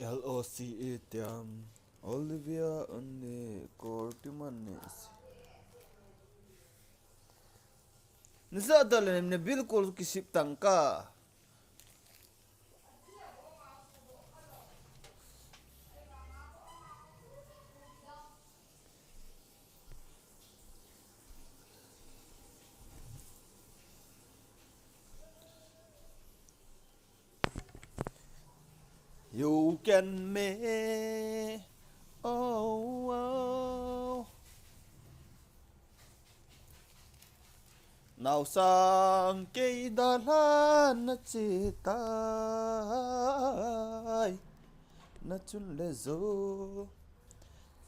LOCE tiam Olivia ane Cortimanes Nisa dalam ne bilkul kisip tangka You can make oh Nào sang cây đà la na chê tai na chun le zo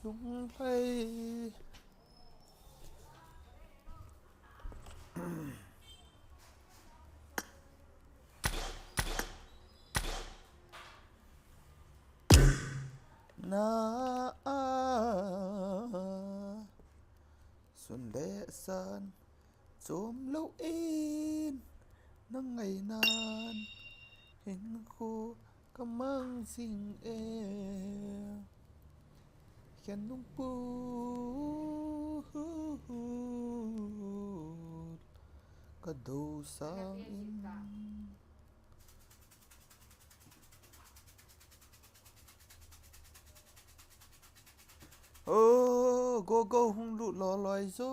lung lay na xuân lệ san chôm lâu in nắng ngày nan hình khu cầm mang xinh e khen nung pu cả đầu sang in oh go hung lụ lò loài gió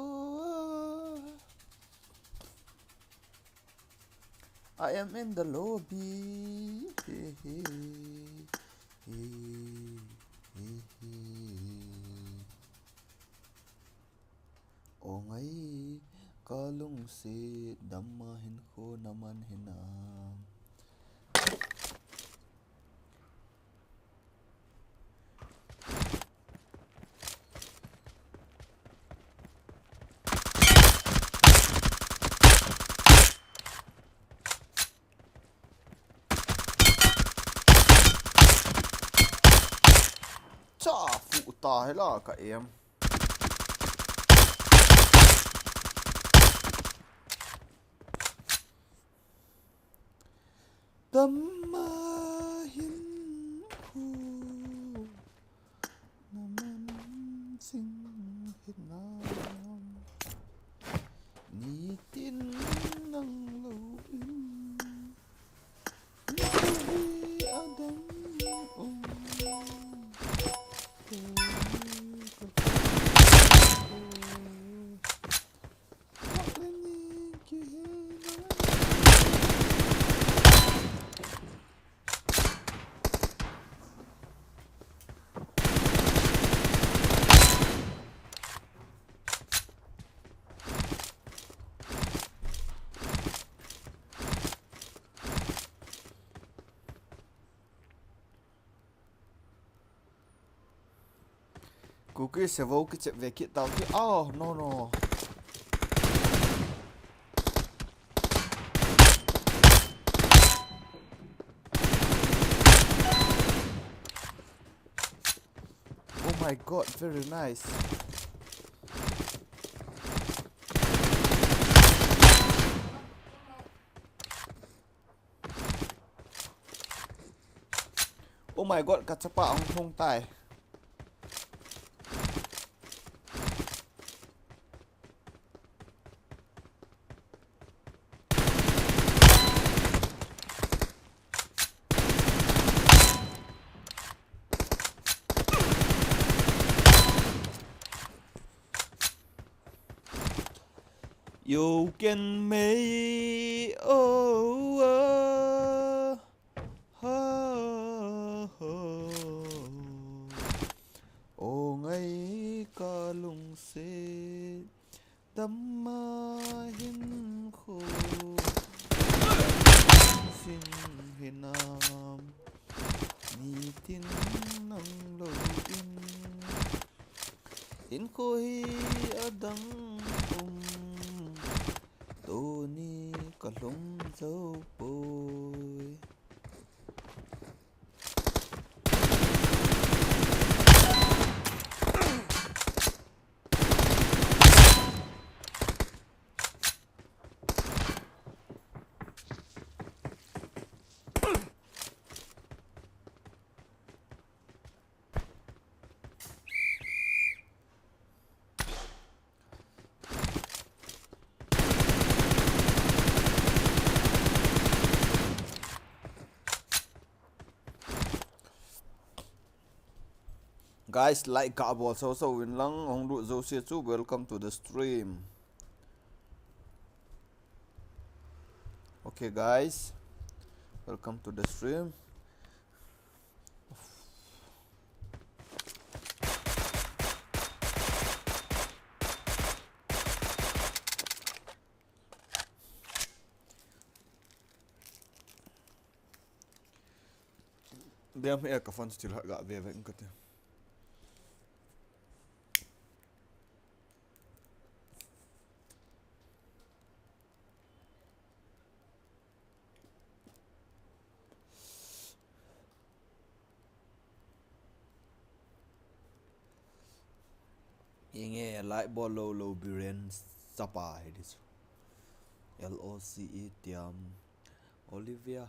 I am in the lobby. O ngay kalung si damahin ko naman hinam. Chà phụ tải là cả em Damahin ko naman hinam Nitin ng luin Hindi adam Google sẽ vô cái chuyện về kiện tàu thì oh no Oh my god, very nice. Oh my god, kacapa ang hong tai. You can make ngay kalung se damahin ko sin hinam nitin ng luin in ko hi adang Tony kalung dâu bôi Guys, like ka bol so win lang hong lu zo se chu welcome to the stream. Okay guys, welcome to the stream. Dia me ka fan still ga ve ve ngkat. Inge like ball low biren sapa this. LOCE tiam Olivia.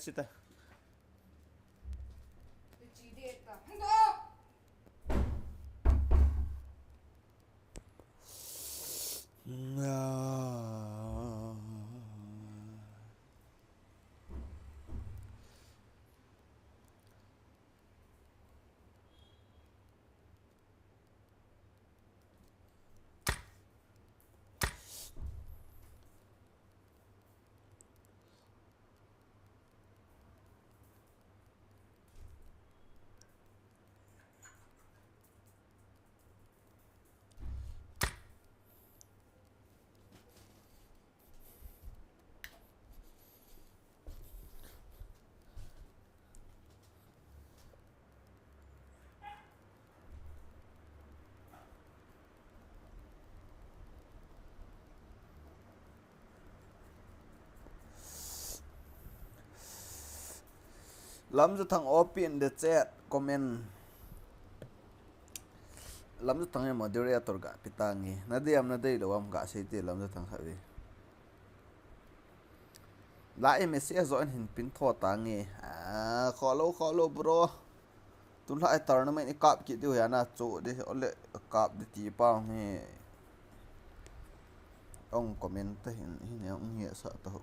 Cita. Lam zu thang open the chat comment. Lam zu thang moderator ga pitangi. Nadiam na dei lawam ga sete lam zu thang khawi. Lai message zo hin pin tho tangi. Kholo bro. Tu lai tournament ikap ki tu ya na chu de ole kap de ti pa nge. Ong comment ta hin ong ye sa ta ho.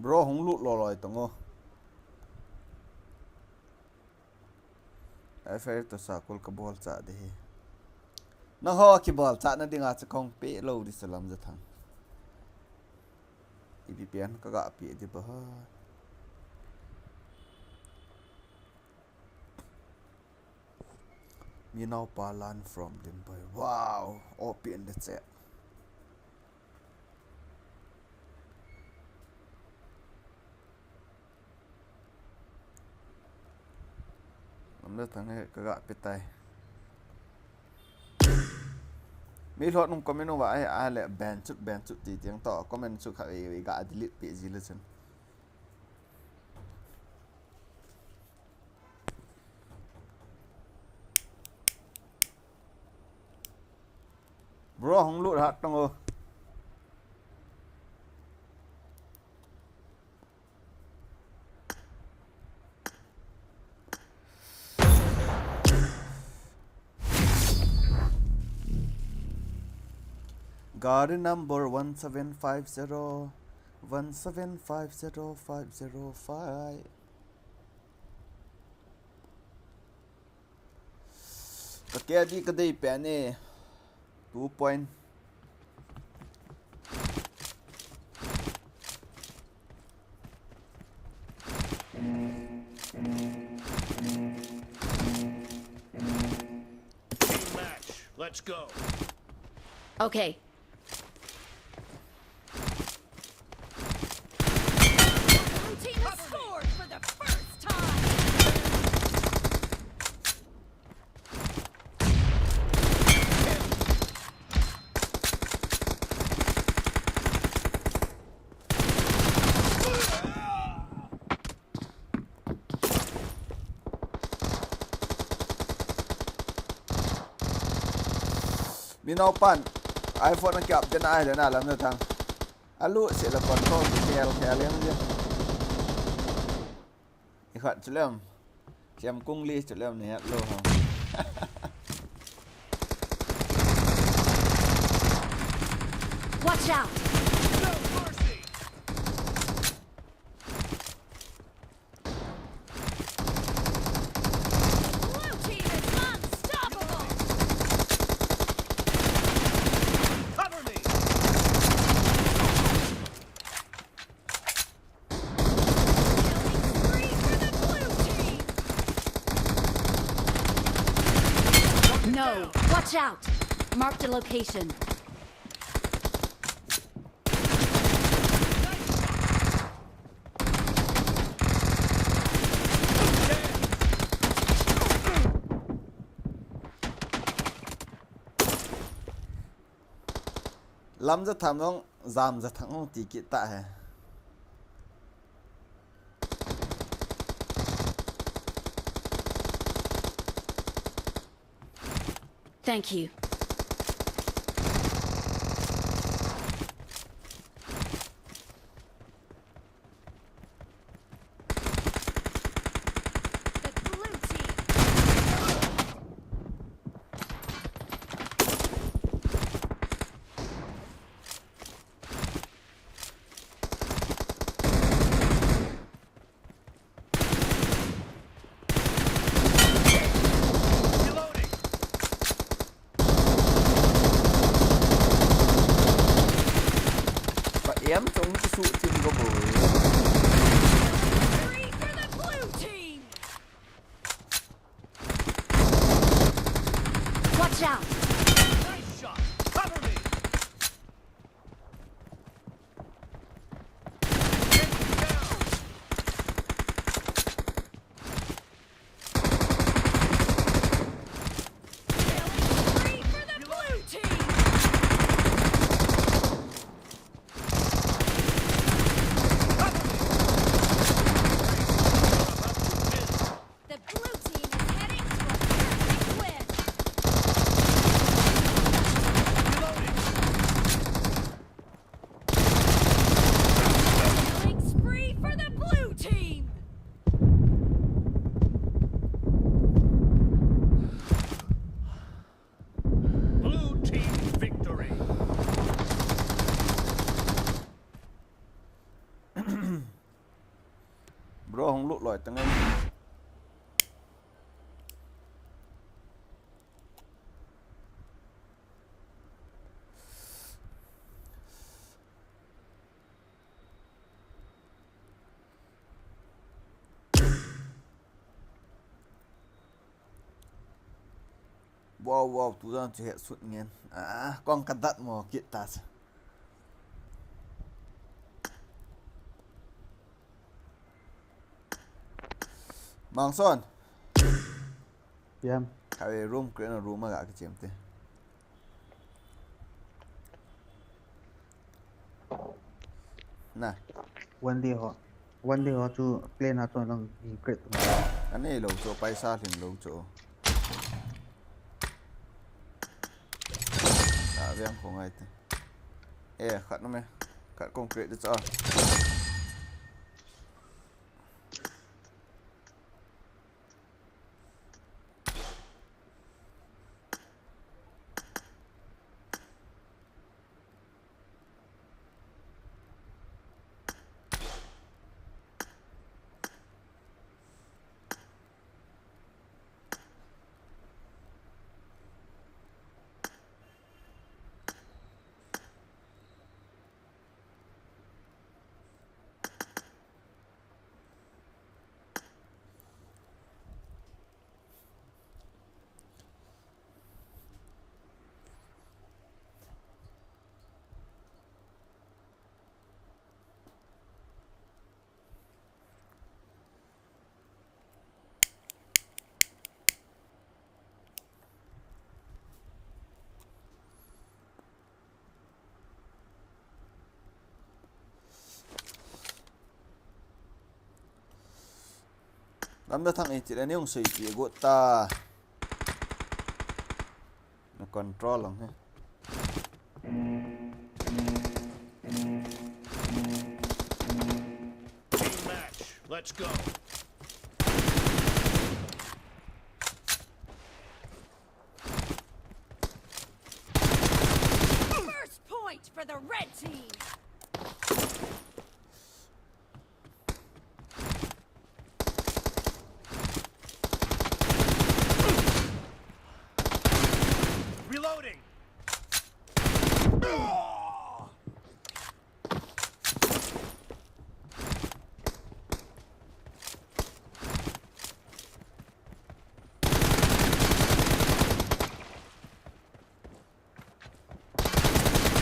Bro hong lu lo loi tongo. Ai fair to sa kul ka bol cha de hi. Na ho ki bol cha na dinga cha kong pe lo di salam za thang. IPPN ka ga pi di ba. Me now palan from them boy. Wow, open the chat. Nó thằng này cái gạ bê tay mấy lọt nông comment nó vậy ai lại ban chút thì tiếng tỏ comment chút khác về gạ delete bị gì lên bro không lụt hạt trong rồi Garden number 1750 1750505. Kaya di kadai pene 2 point. Let's go. Okay. Blue team has scored for the first time. Minau pan iPhone ang kiap din ay na alam na tang alu sila kontrol kel yang dia ikhat celem siam kung li celem ni lo ha Watch out. No mercy. Blue team is unstoppable. Cover me. Killing spree for the blue team. No. Watch out. Mark the location. Lam za tham nong zam za thang nong ti ki ta hai Thank you. The blue team. Reloading. và em trong cái sự chim có bồi Spree for the blue team. Watch out. Nice shot. Cover me. Enemy down. Spree for the blue team. The blue team is heading to a perfect win. Killing spree for the blue team. Blue team victory. bro không lụt lỏi tăng anh wow tu ra chỉ hệ suốt nghe con cắt đắt mà kiện ta mang son Yam. hay room cái là room mà gạ cái chém thế nè One day ho chu plane ha chuan lang great. anh này lâu chỗ paisa thì lâu chỗ viêm không ai thế khát nó mày khát concrete được chưa Lắm đó thằng ấy chỉ là nếu sợi chỉ gỗ ta nó control lòng ha. Team match. Let's go. First point for the red team. Reloading.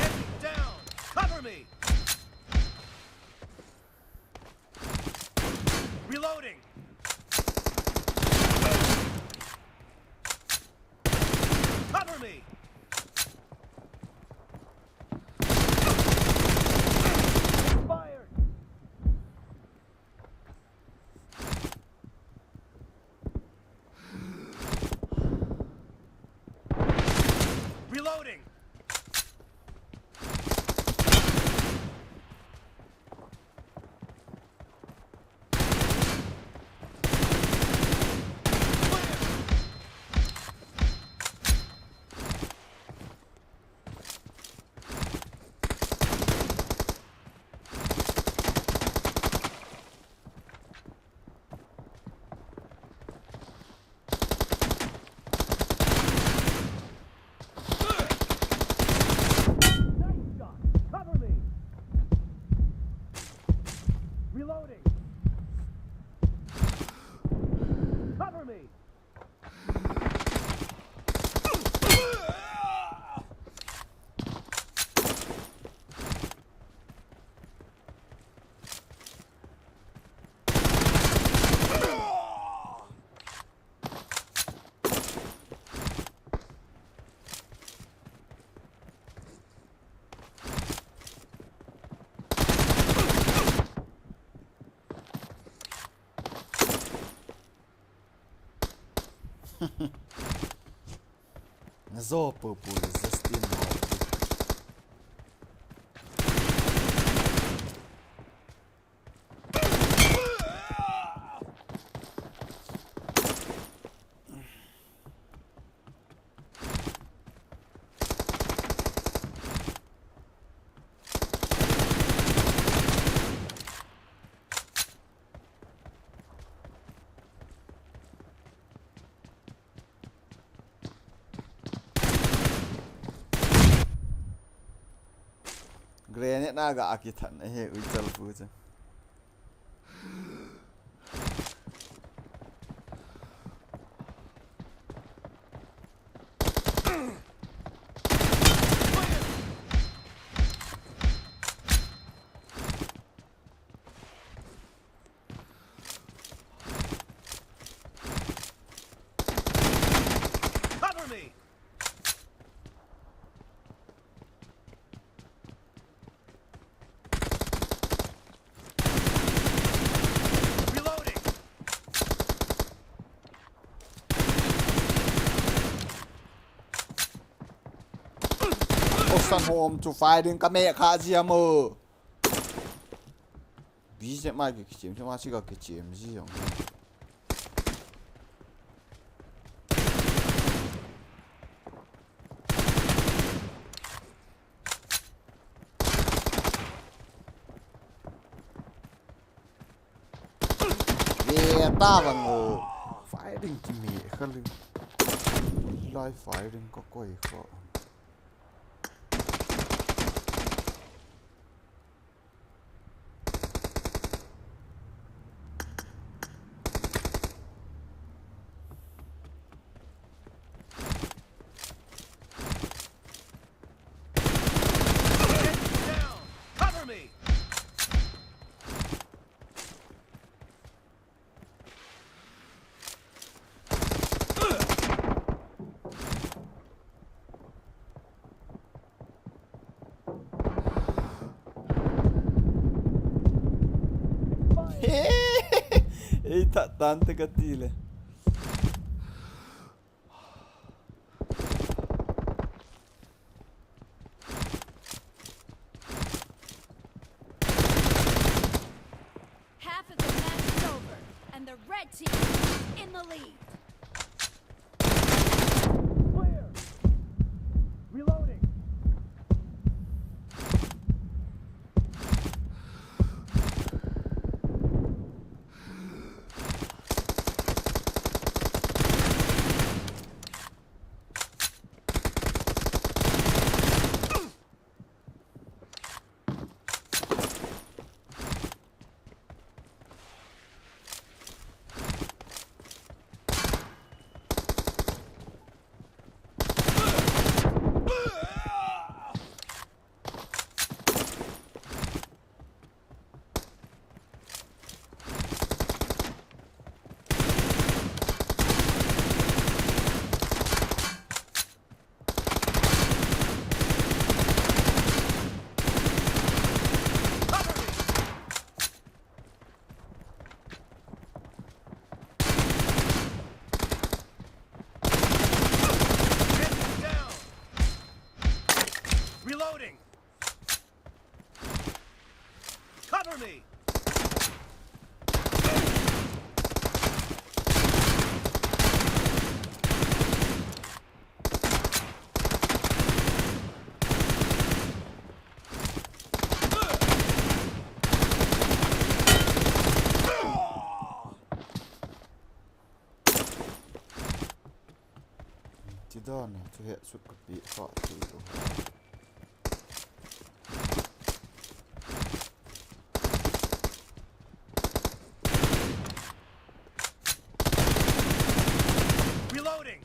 Enemy down. Cover me. Reloading. Cover me. Fired. Reloading. Nice shot. Cover me. Reloading. Cover me. Zo purple Justin Grenade naga akitan he uital fuja. Cover me. Reloading. Ostan home to fighting kame kajiamu. BGMI cái chim cho mà chỉ có cái chim gì không? Ta và ngô fighting thì mẹ khá linh live fighting có quay khó Down. Cover me. tak tante katile. Half of the match is over, and the red team is in the lead. Clear. Reloading. Reloading! Cover me! Chỉ đó nè, cho hệ suất cực bị phọ từ đó. Reloading!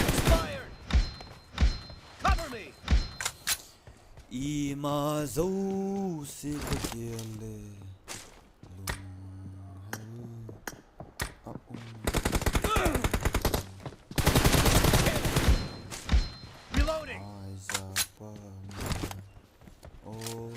Expired! Cover me! Ima dấu xí cơ kia lê. Reloading! Ai ra ba ô.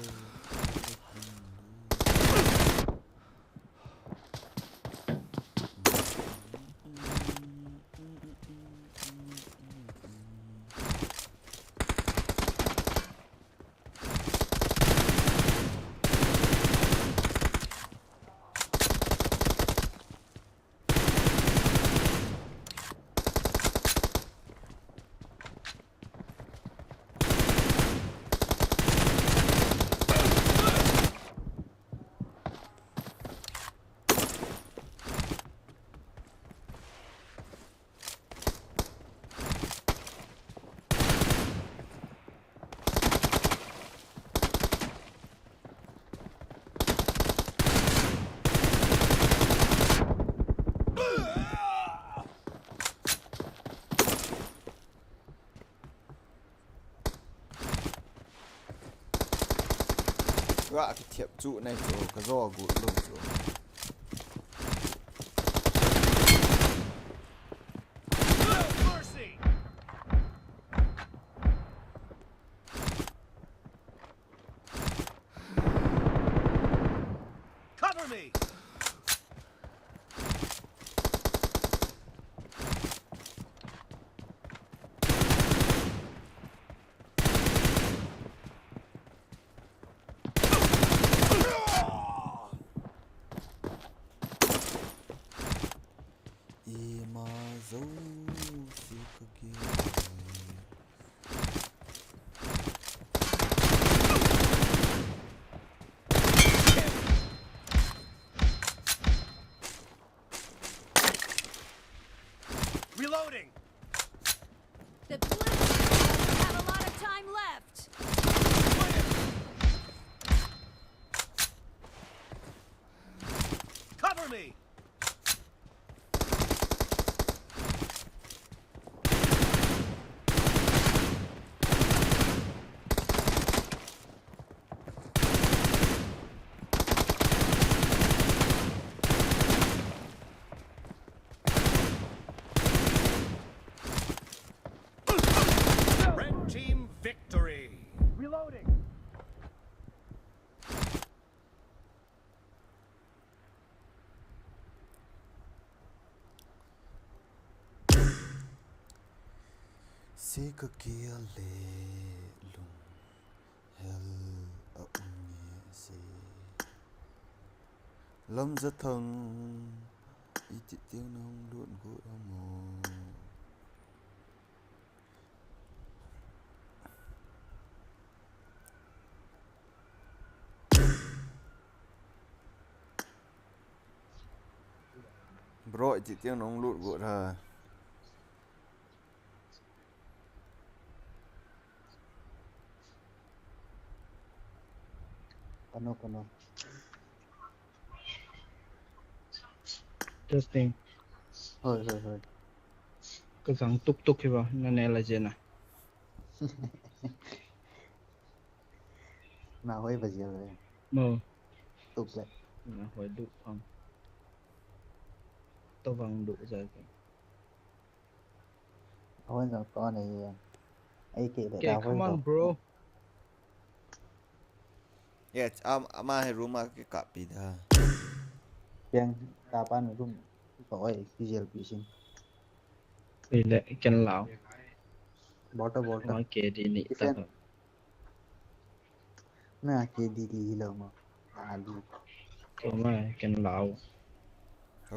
Gạ cái thiệp trụ này chỗ cái giò của lục chỗ. No mercy! Cover me! Ima dấu xí cơ kia. se ka kia le lung hel a unye se lam za thang i ti tiếng nong luộn gỗ mồ bro i ti tiếng nong luộn gỗ ra Kano. Testing. Thôi. Cái dòng tuk khi vào nó này là gì nè? Nào hơi vào giờ rồi. Mờ. Tục lại. Nó phải đủ không? Tôi vòng đủ rồi. Thôi giờ con này ấy kệ để Okay, đào come hơi on, bro. yes ama he room ke copy da Yang kapan room gọi visual vision. Vì lệ chân lão. Bota. Nói kể đi nị tập. Nah, kayak di lama. Aduh. Thôi mà chân lão.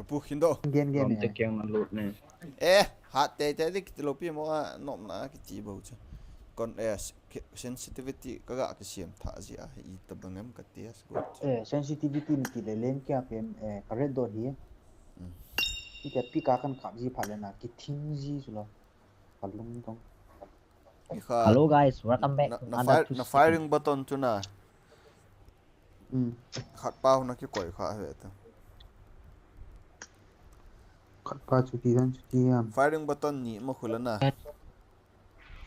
pu khindo Gen Còn ya. tới kêu nó lụt này. hat te te dik tilopi mo nom na ki ti bo cha kon sensitivity ka ga ki siam tha ji a i tabangam ka te as go Sensitivity ni kita len kya pen red dot hi. Kita pika kan kap ji phalena ki thing ji sula. Palung tong. Hello guys, welcome back. na firing button tu na Hmm. khat pau na ki koi kha he ta Kapa cuti am. firing button ni mo khulana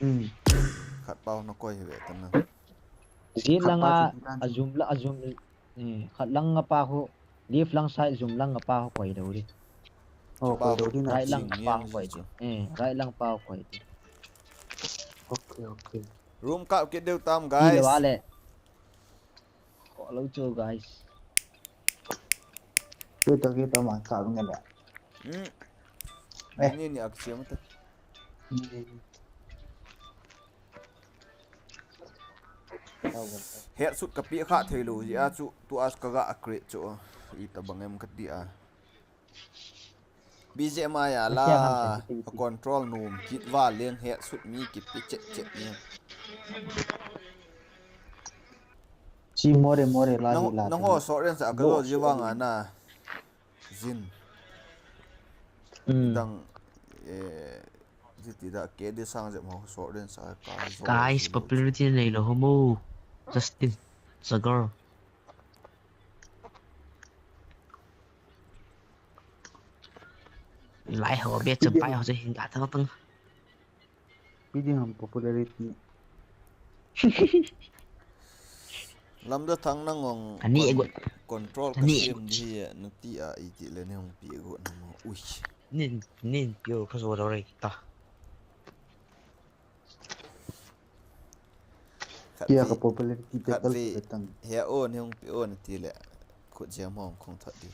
Hmm. khat pau na koi he ta na Zin lang azum khat lang nga pa ho leave lang side zoom lang nga pa ho koi daw ri. Oh, kau dah ni Right nak. lang pa ho koi. Right lang pa ho koi. Okay. room ka ke deu tam Guys, guys wale. Ko loujo guys. Kita mangkal dengan dah. ni ni ak siam ta he sut ka pi kha theilu ji a chu tu as ka ga akre chu i tabangam ka ti a BGMI la control num kit wa leng he sut mi ki pi che ni Si more lagi lah. nong ho so ren sa ka lo ji wa nga na zin dang ti da ke de sang je mo so ren sa ka Guys, popularity này là homo. Justin, it's a girl. Lại họ biết chụp bài họ sẽ hình cả thao tăng. Pilih ham popularity. lam da thang na ngong Anh đi gọi control ka Anh đi. sim di na ti a i ti le ne hong pi go na mo ui nên yêu có số rồi ta. Dia ke popularity Kat betul vi betang. he on hong pi on ti le ko jam hong khong tha di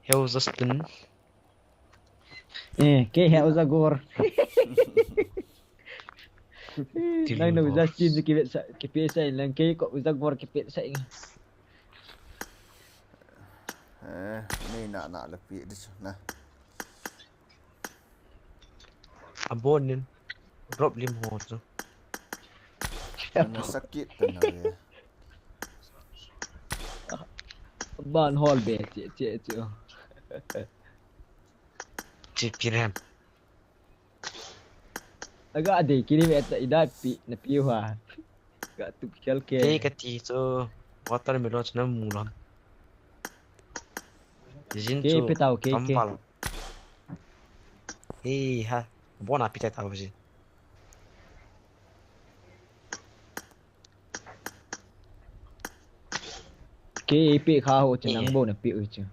Heo Justin. Ke heo zagor. Nang no Justin ke pesa lang ke ko zagor ke pesa ing. ni na la pi di na Apoh nên drop lim hồ rồi. na sakit ta na ye Ban hall be che. Chị Piram. Agak ada kini meta ida na piwa. Agak tu pikal ke. Cái tí cho watermelon nó mù lắm. Jin Ke pe tau ke. Ha, bon appétit tao gì. Ke pe kha ho chenang bo na pe chu.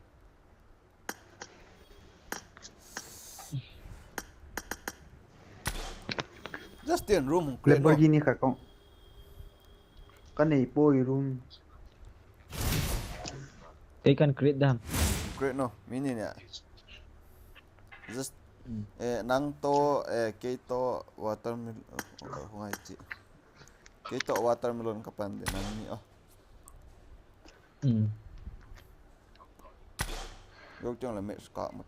Justin room clean no Lamborghini kat kau. Kan ni boy room. They can create them. great no mini ne nang to keto watermelon ngai chi keto watermelon kapan de nang ni yok chong la mix ka mot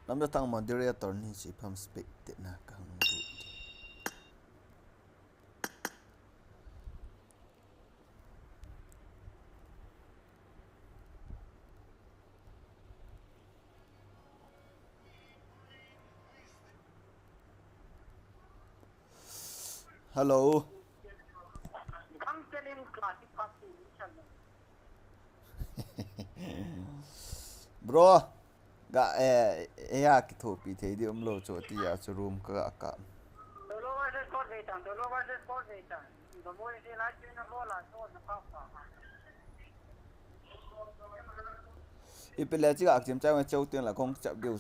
nam da tang moderator ni chi pham speak te na kang ru hello bro ga ya ki tho pi the di lo cho ti ya chu room ka ka ipele chi ga chim cha ma chau ten la kong chap diu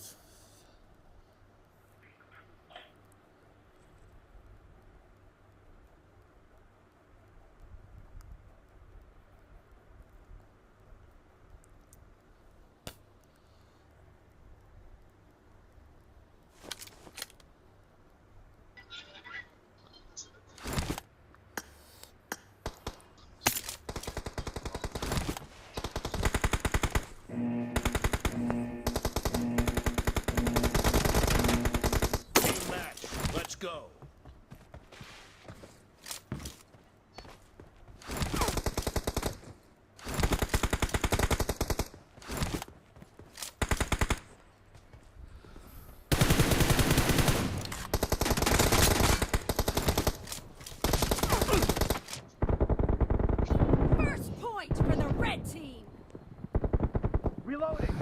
Team match. Let's go. First point for the red team. Reloading.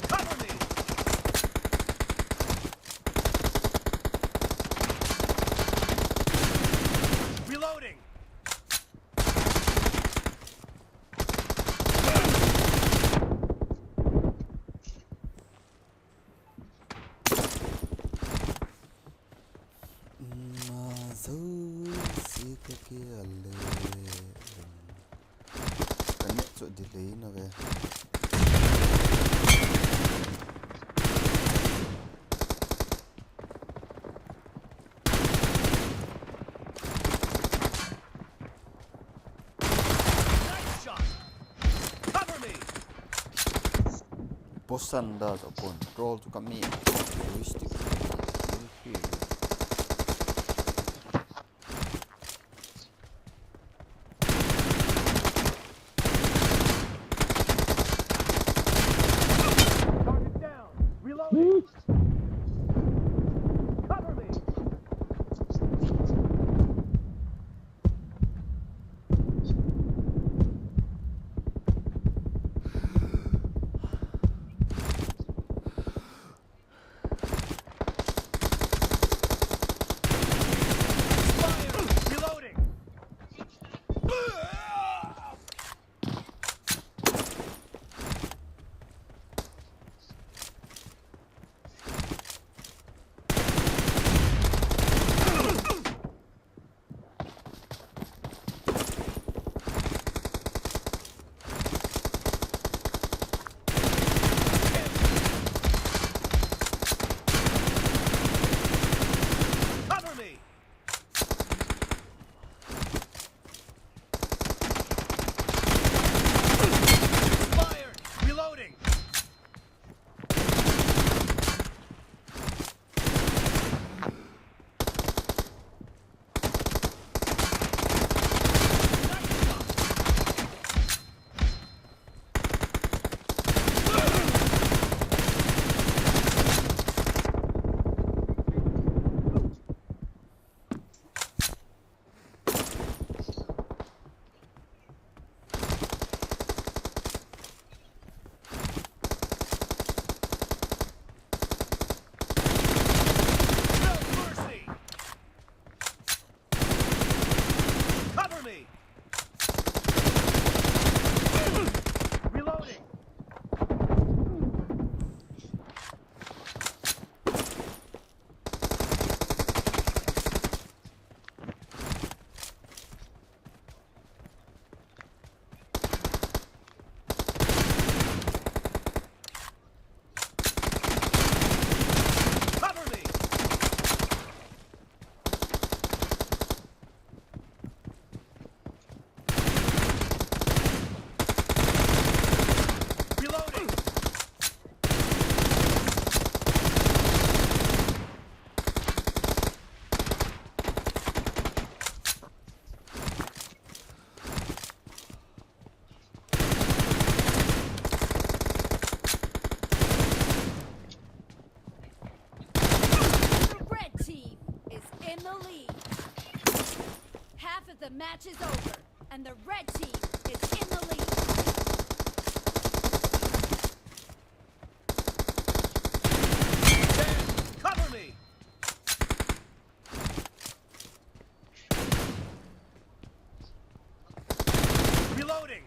Cover me. Reloading. so si ka ki ale kan cho delay no ve Nice shot. Cover me. posan da to pon roll to kami stick Target down. Reloading. Cover me. Fire. Reloading. match is over, and the red team is in the lead. Cover me! Reloading!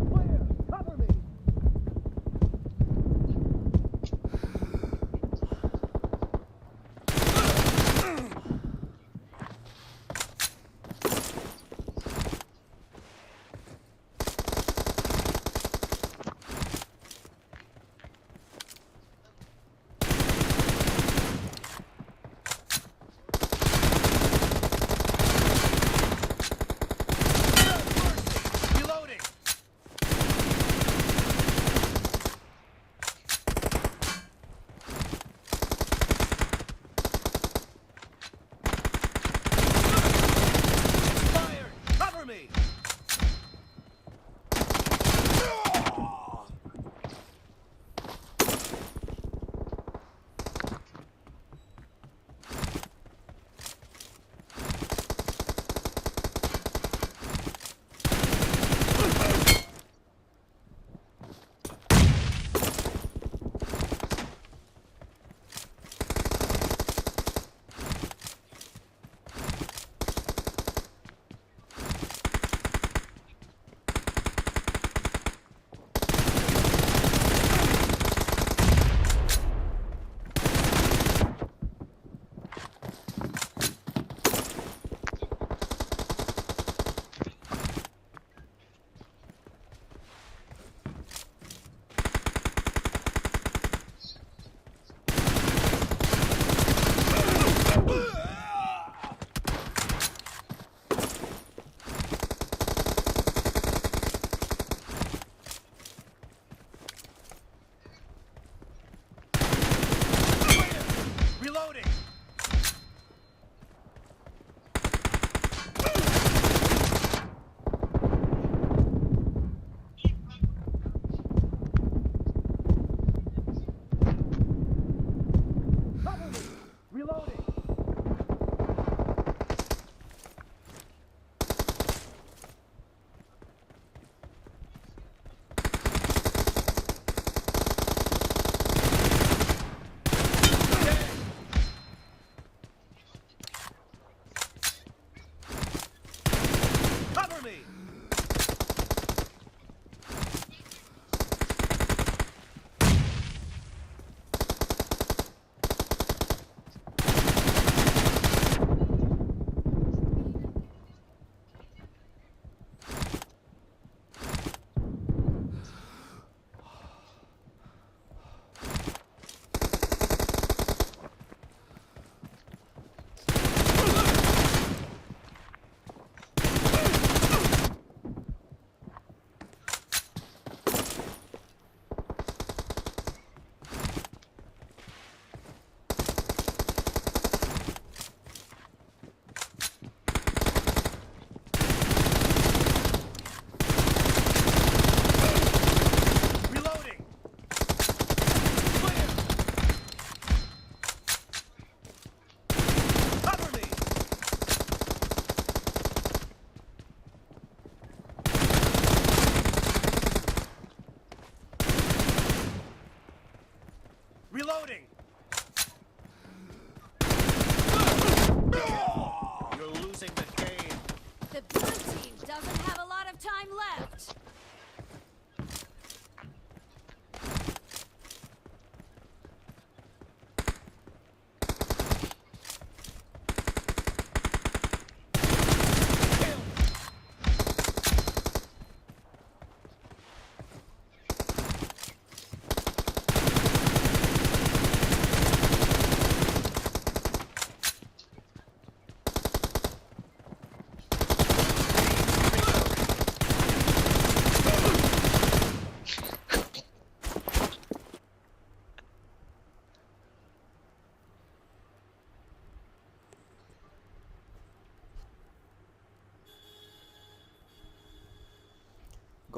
Clear! Cover me! Reloading! Fired! Cover me! Reloading! Cover me! Reloading! Cover me! Reloading! Clear! Cover me! Reloading! You're losing the game. The blue team doesn't have a lot of time left.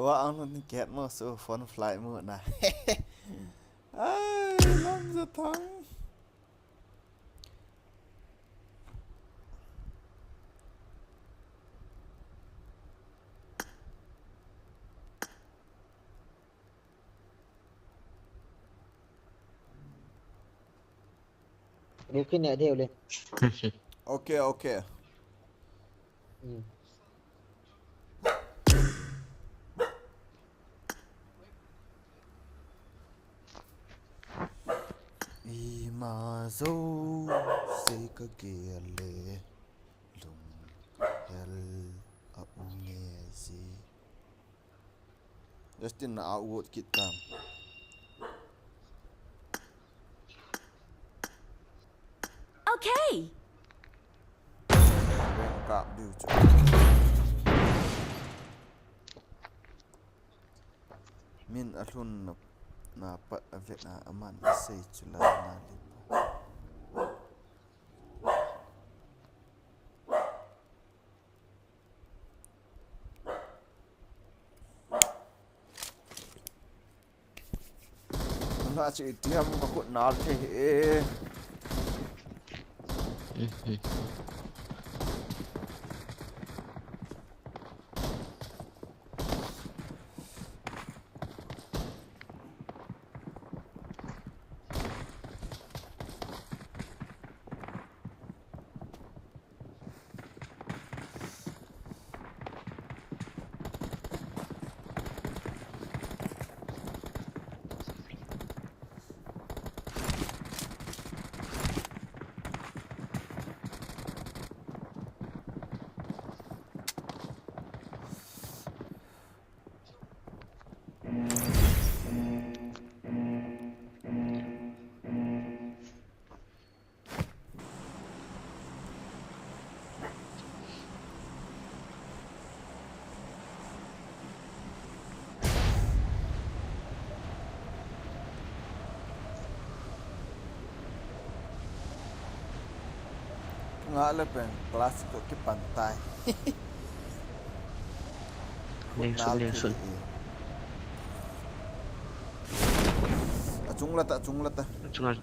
có ăn luôn kẹt mà số phone fly mưa này ai làm ra thắng Điều khi nãy đều lên. ok ok Ừ. mà dấu xây cái kia lệ lùng hell up nghe gì Justin na outward kita Okay. bên cạm điều cho min alun na pat avet na aman say chula na lipa na chỉ tiêm mà cũng nál thế ngã lên bên classic cái bàn tay Lên xuống, lên xuống. chúng là ta Chúng là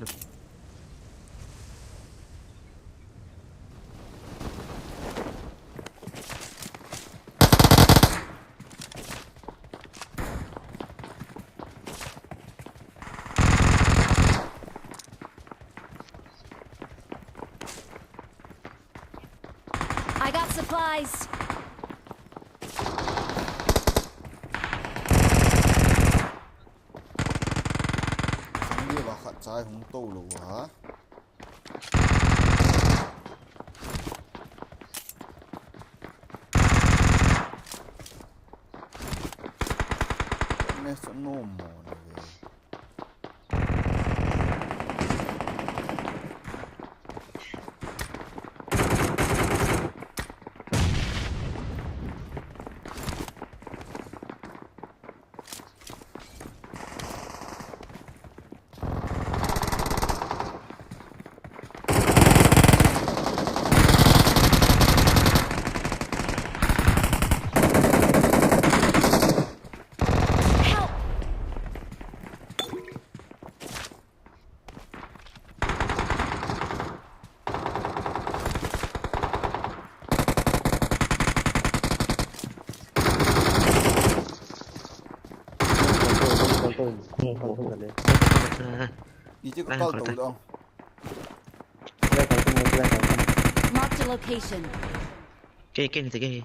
I got supplies. chúng như là khát trái không tô luôn hả mẹ sẽ nô mồ này về Help! Control lên. đi chứ có Đang câu khỏi tủ tay. đâu Marked a location. cái này thì cái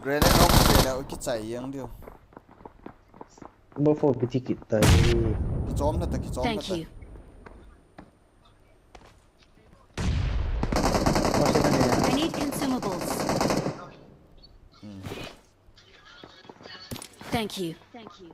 grenade ông sẽ là cái chạy yên điều Bố phô bị ticket tới cái chóm là ta cái chóm là Thank ta you. có sẽ này I need consumables. Thank you. Thank you.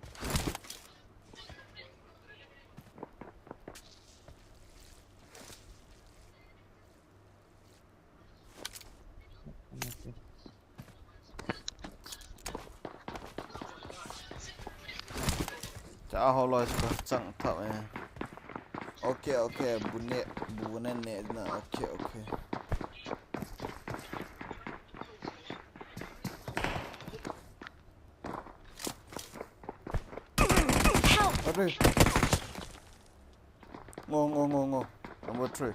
chả họ lo có chẳng thạo nha ok ok bún nè nè ok ok Hurry. Ngo. Number 3.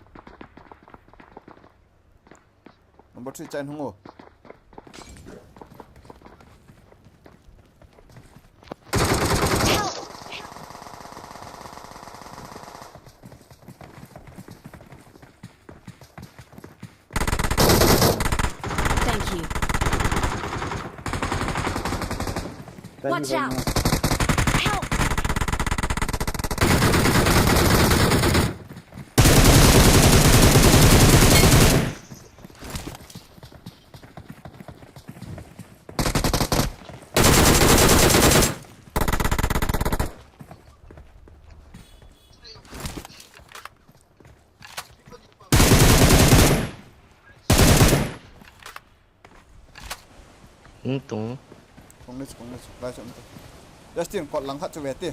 Number 3 chain hung ngo. Thank you. Watch out! Help! Tung. Không đi, lại chậm thôi. Justin, còn lắng hắt cho về tiền.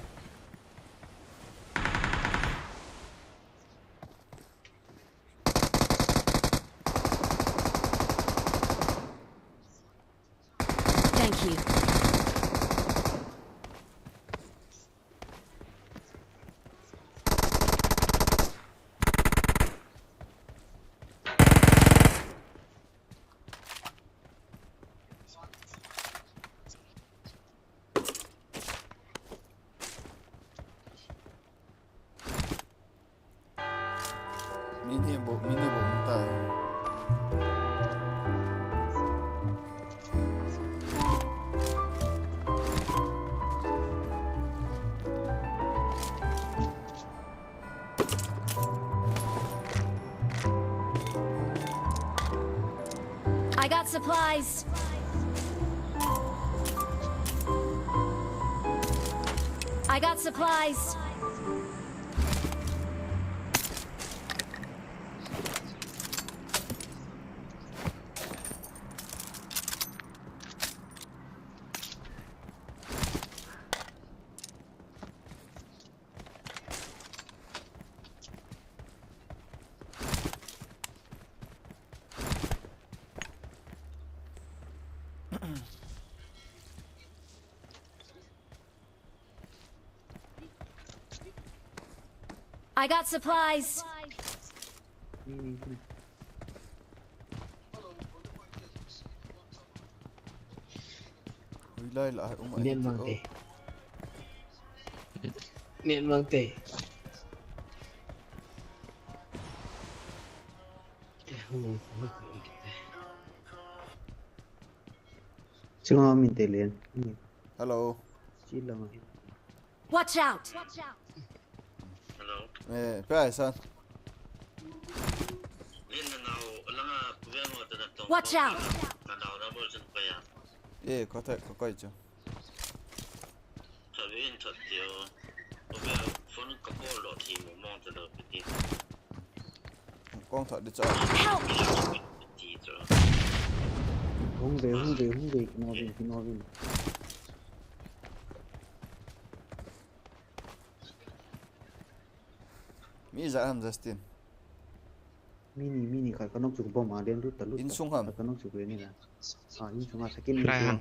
Thank you. Mini bộ tay. I got supplies. I got supplies. I got supplies. Lại Niên mang tệ. Niên mang tệ. Singo min te len. Hello. Chi lang. Watch out. Eh, pe san. Watch out. Eh, có thể có coi chứ. Con thật đi cho. Help. Hung về Novin. Mi za ham Justin. Mini kai kanok chuk bom ma den lut. In sung ham. Kanok chuk le ni la. In sung second Try ham.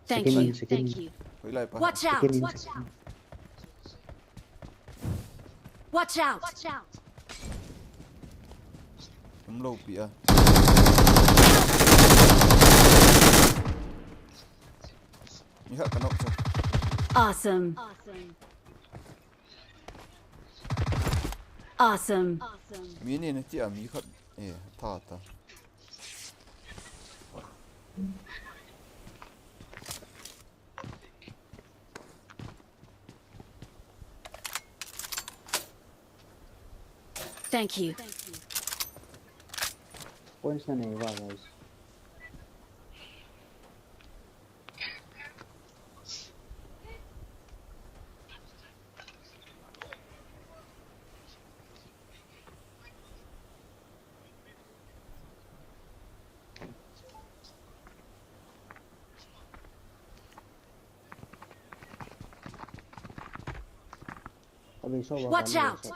Thank Second you. one, second Thank one. you. Hoi lại pa. Watch out. Second Watch out. Nomlou pia. Mi hat kanok cho. Awesome. Awesome. Mi ni na ti mi khat. Eh, ta. Thank you. points na naiwa guys. Watch out.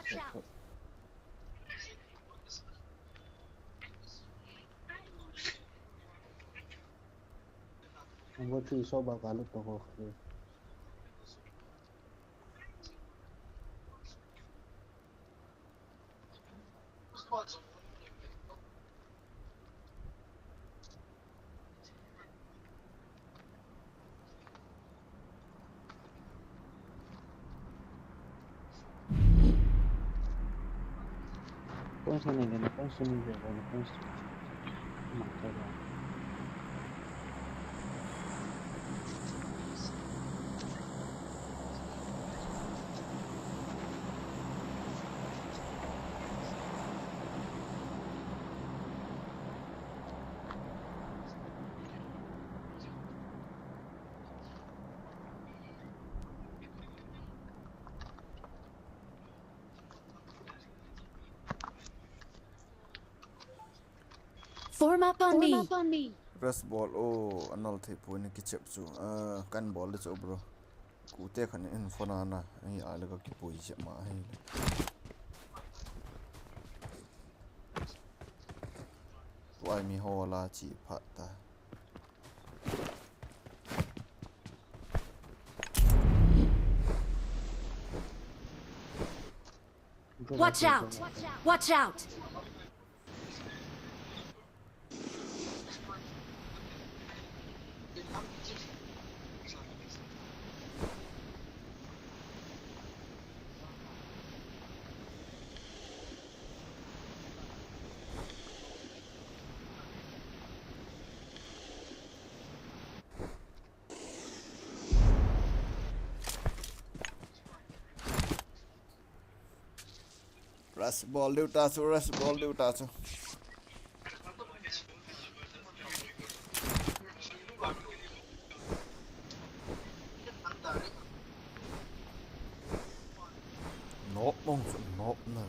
Number 3 so ba kalut to ko. Points này là points mình về rồi points mặc cho rồi. Form up on me. Rest ball oh anal the point ki chep chu kan ball le chu bro ku te khan in phona na ai ala ka ki poi che ma hai wai mi ho la chi phat ta Watch out! Watch out! rest ball lưu ta chu rest ball lưu ta chu nộp mong chu nộp này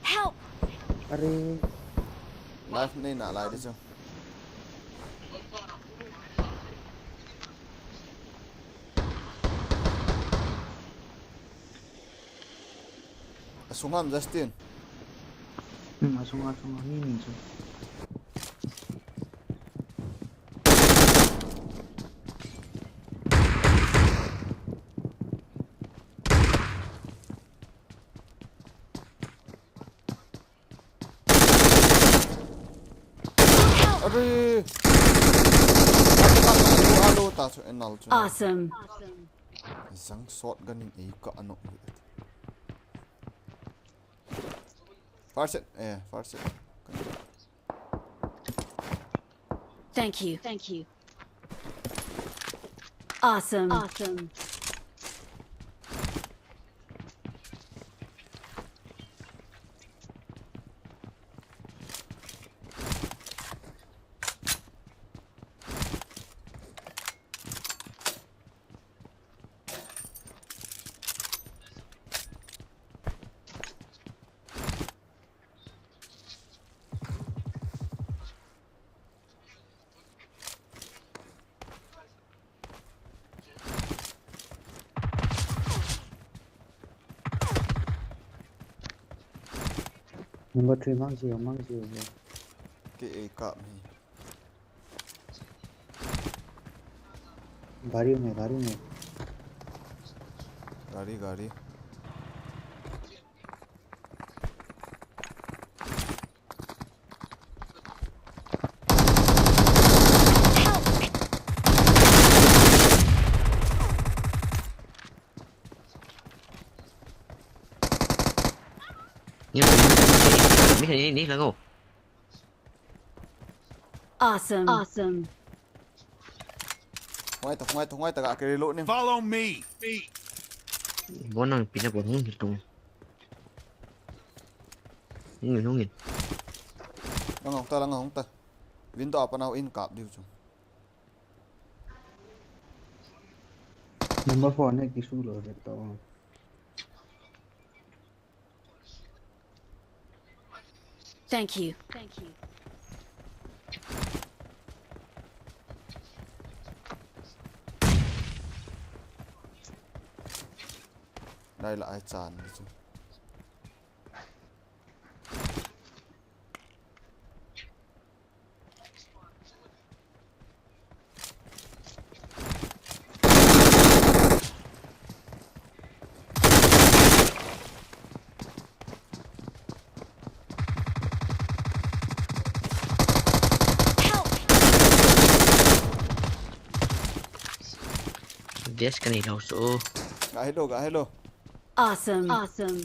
Help! Are life này nã lại đi chu sungam Justin masuk ini tu. Aduh, alo ta chu enal chu Awesome. sang shotgun in ei ka ano farset farset Thank you. Awesome. Number 3 mang gì cái ei ka ni गाड़ी में gari Nhưng mà mấy thằng đi là ngô. Awesome. ngoài ta cái lỗ nem Follow me. Bố năng pina của không được những người lang ngong ta window apa nào in cáp đi chu Number 4 ने किसू लो देता हूँ. Thank you. đây là ai chàn đi chu Des cái này lâu số. Gã hello, gã hello. Awesome.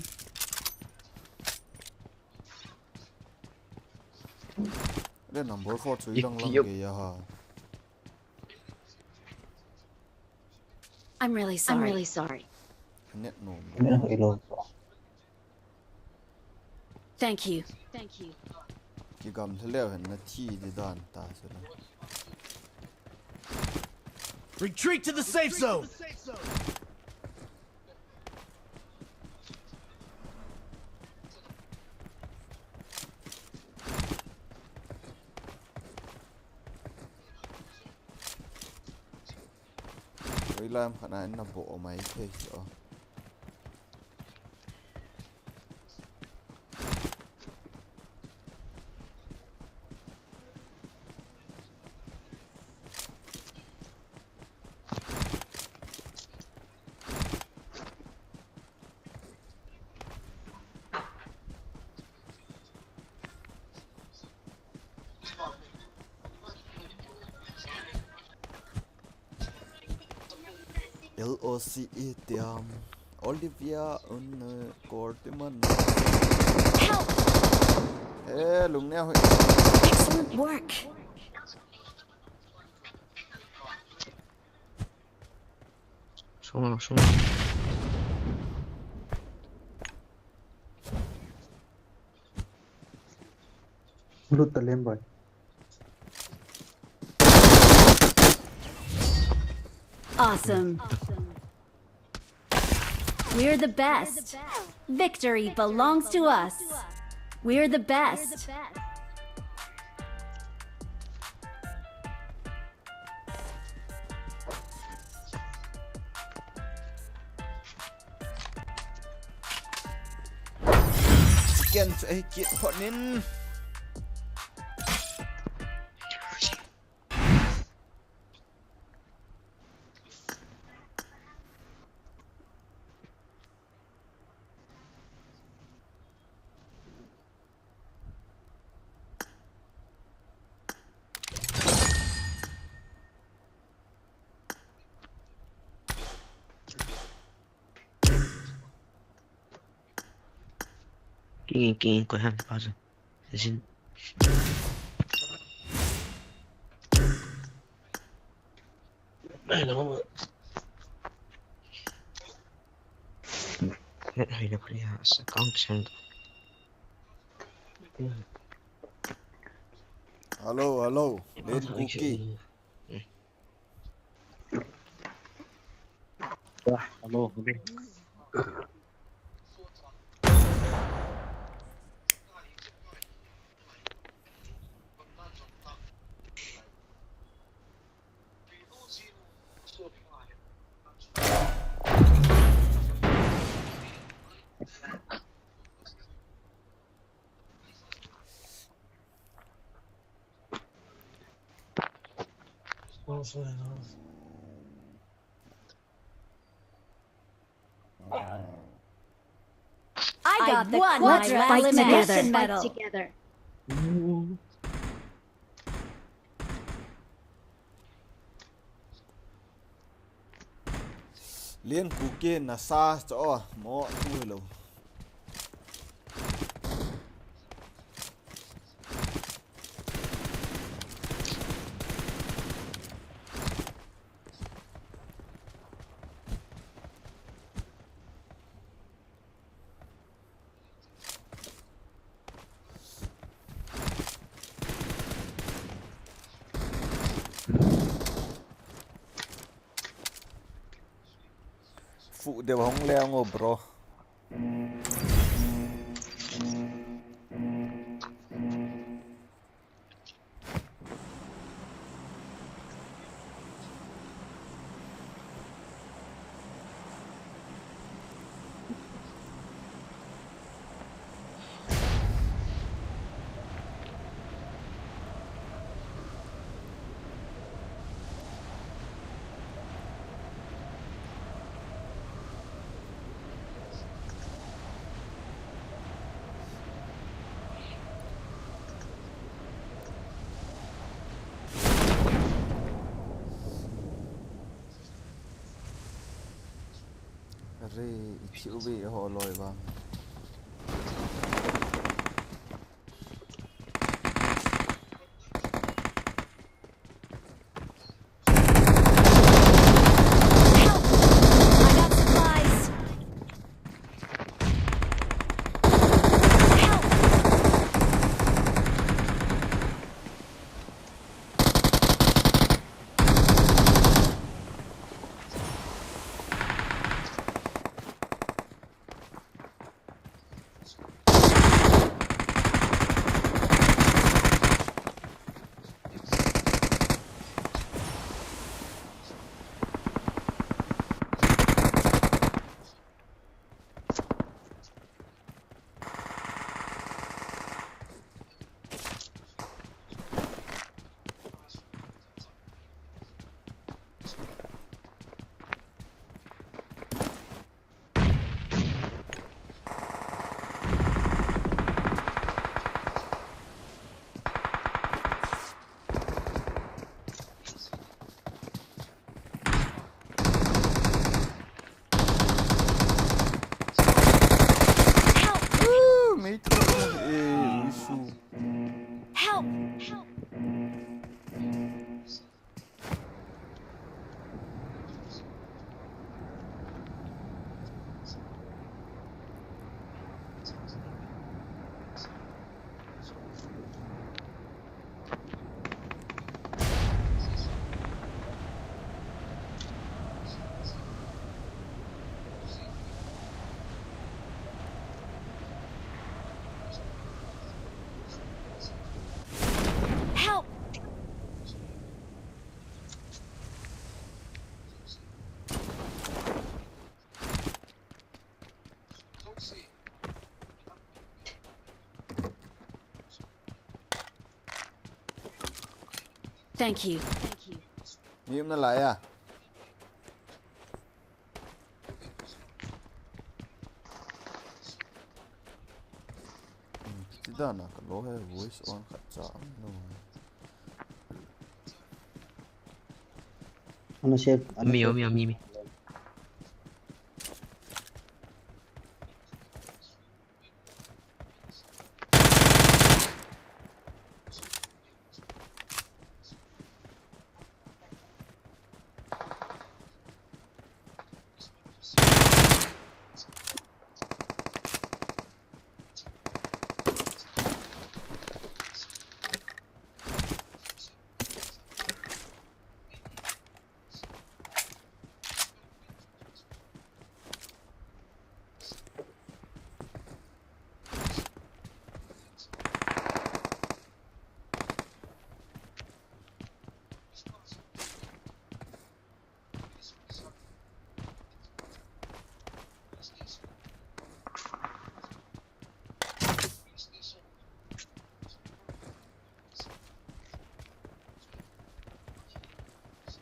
Đây number 4 chui lăng lăng Yup. kìa ha. I'm really sorry. Net no. Mẹ hơi lâu. Thank you. Ki gam thleo hen na thi di dan ta se la. Retreat to the safe zone. Oi lam khana na bo mai the so. LOCE tiam Olivia on Cortiman. Help! Lung neo hoi. Excellent work. Xuống. Lút tờ lên rồi. Awesome. We're the best. Victory belongs to us. We're the best. Chicken sẽ kiện họ nên. Kinh Koiham bao giờ? Xin. Đây là không. Hết hay là phải sẽ có sang. Hello, lên cookie. Alo. I got the Let's quadra fight elimination together. medal. Liên cookie na sa cho mo tu hello. Phụ đều không leo ngô bro. re chịu bị họ lôi vào I got supplies. Help! mấy thứ ui su Help! Help! Thank you. nghiêm nó lại à chỉ đó là cái lỗ hay voice on khá chậm luôn Ano chef? Mi mi mi mi.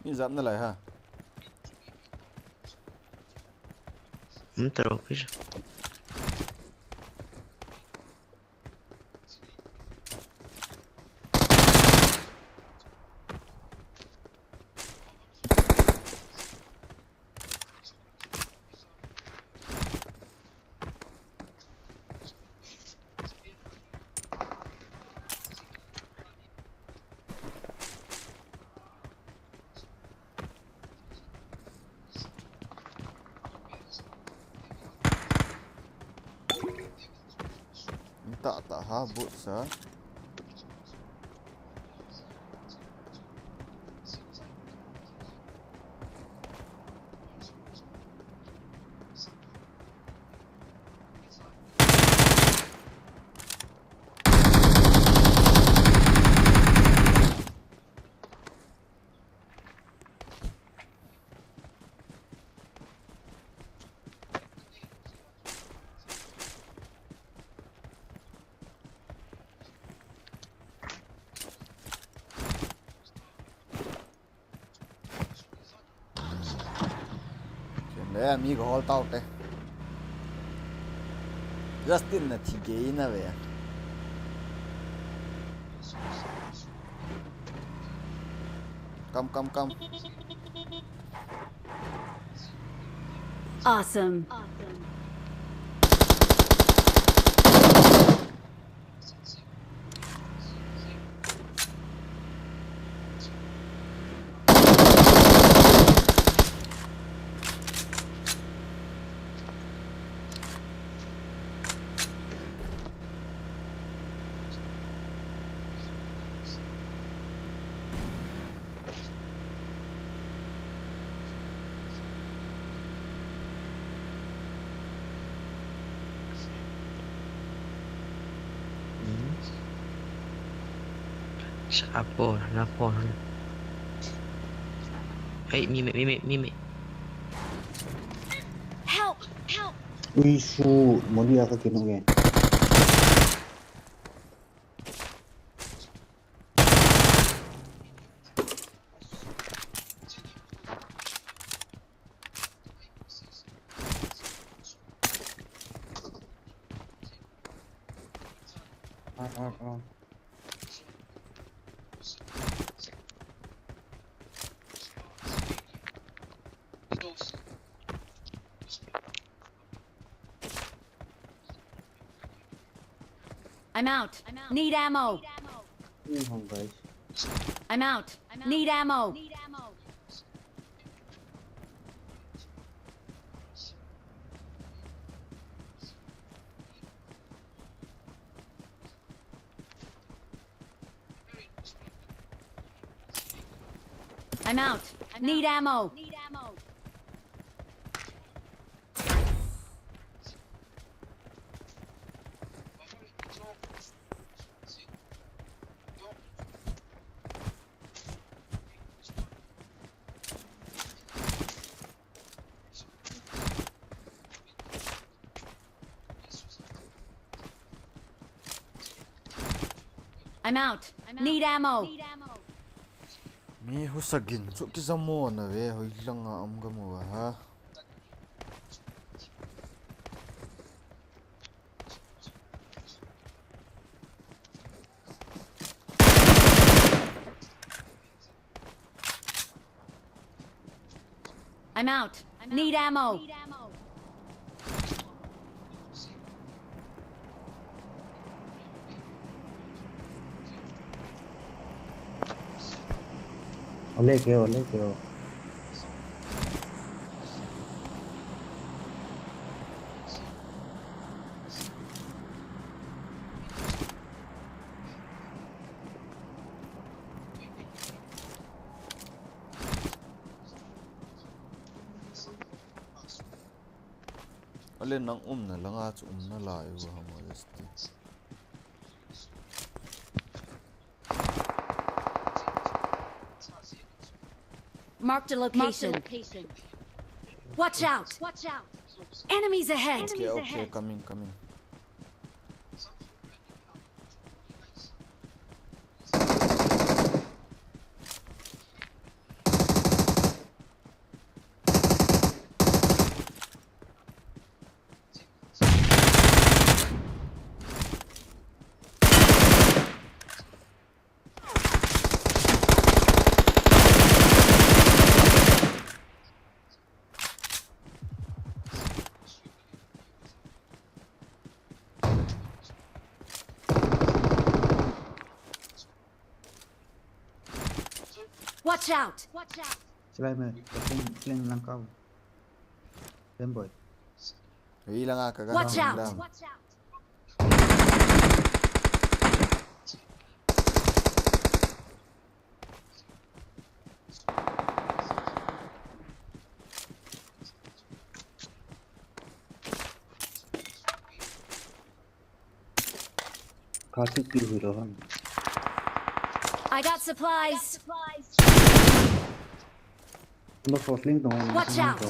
như dẫn nó lại ha Não troca já. tak habut sah đấy amigo hold out đây Justin là chỉ ghế na vậy come Awesome. Sa Apoh, na Apoh. Hey, mimi. Help! Help! Uisu, moli aka kinuge. I'm out. Need ammo. Không guys. I'm out. Need ammo. I'm out. Need ammo. I'm out. Need ammo. Mi husagin so kizamo na we hoi lang nga am gamo ha. I'm out. Need ammo. Ole keo. Ole nang na lang at na layo ha mo este. Marked a location. Watch out. Enemies ahead. Okay, coming. Watch out. Sila mo, kung lang kau. Them boy. Hoi lang nga kaga. Watch out. Kasi kill hero han. I got supplies. Lo forcing dong. Watch out.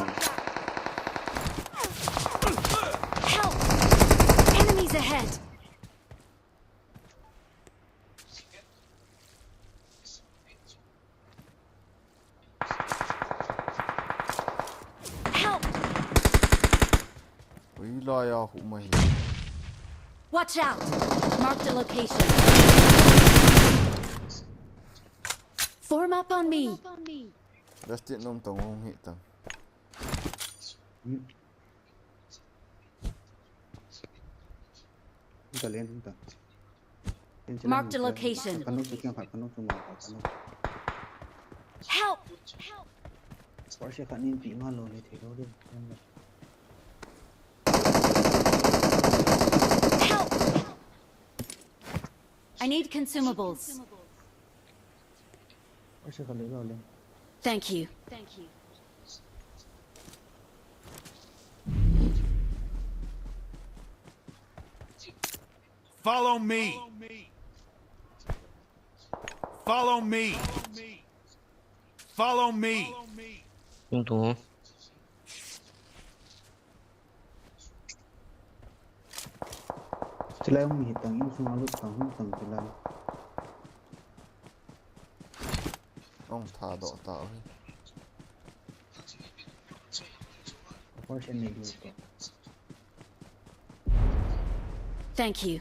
Help. Enemies ahead. Help. Hoi la ya humai. Watch out. Marked a location. Form up on me. Dustin nom tong hong hit tang. ta len hung ta Marked a location. kanuk tu kyang khat kanuk tu ma kanuk Help! par se khat nin pi ma lo le the lo de Help! I need consumables. par se khat le lo le Thank you. Follow me. Follow me. Follow me. Tung tung. chilai mi hitang in sung alu tang hung tang chilai ông thả đỏ tạo par se ne lu ta Thank you.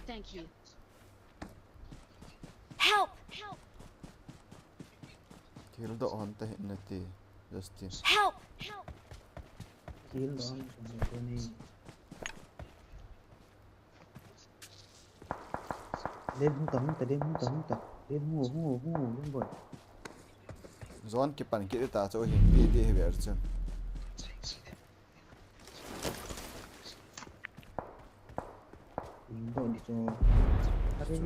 Help! thiếu độ hòn tay hiện tì Justin Help! kil da sung ko ni lên hung ta lên hung boy zon ki pan ki ta cho hin pi di ver chu bo đi cho are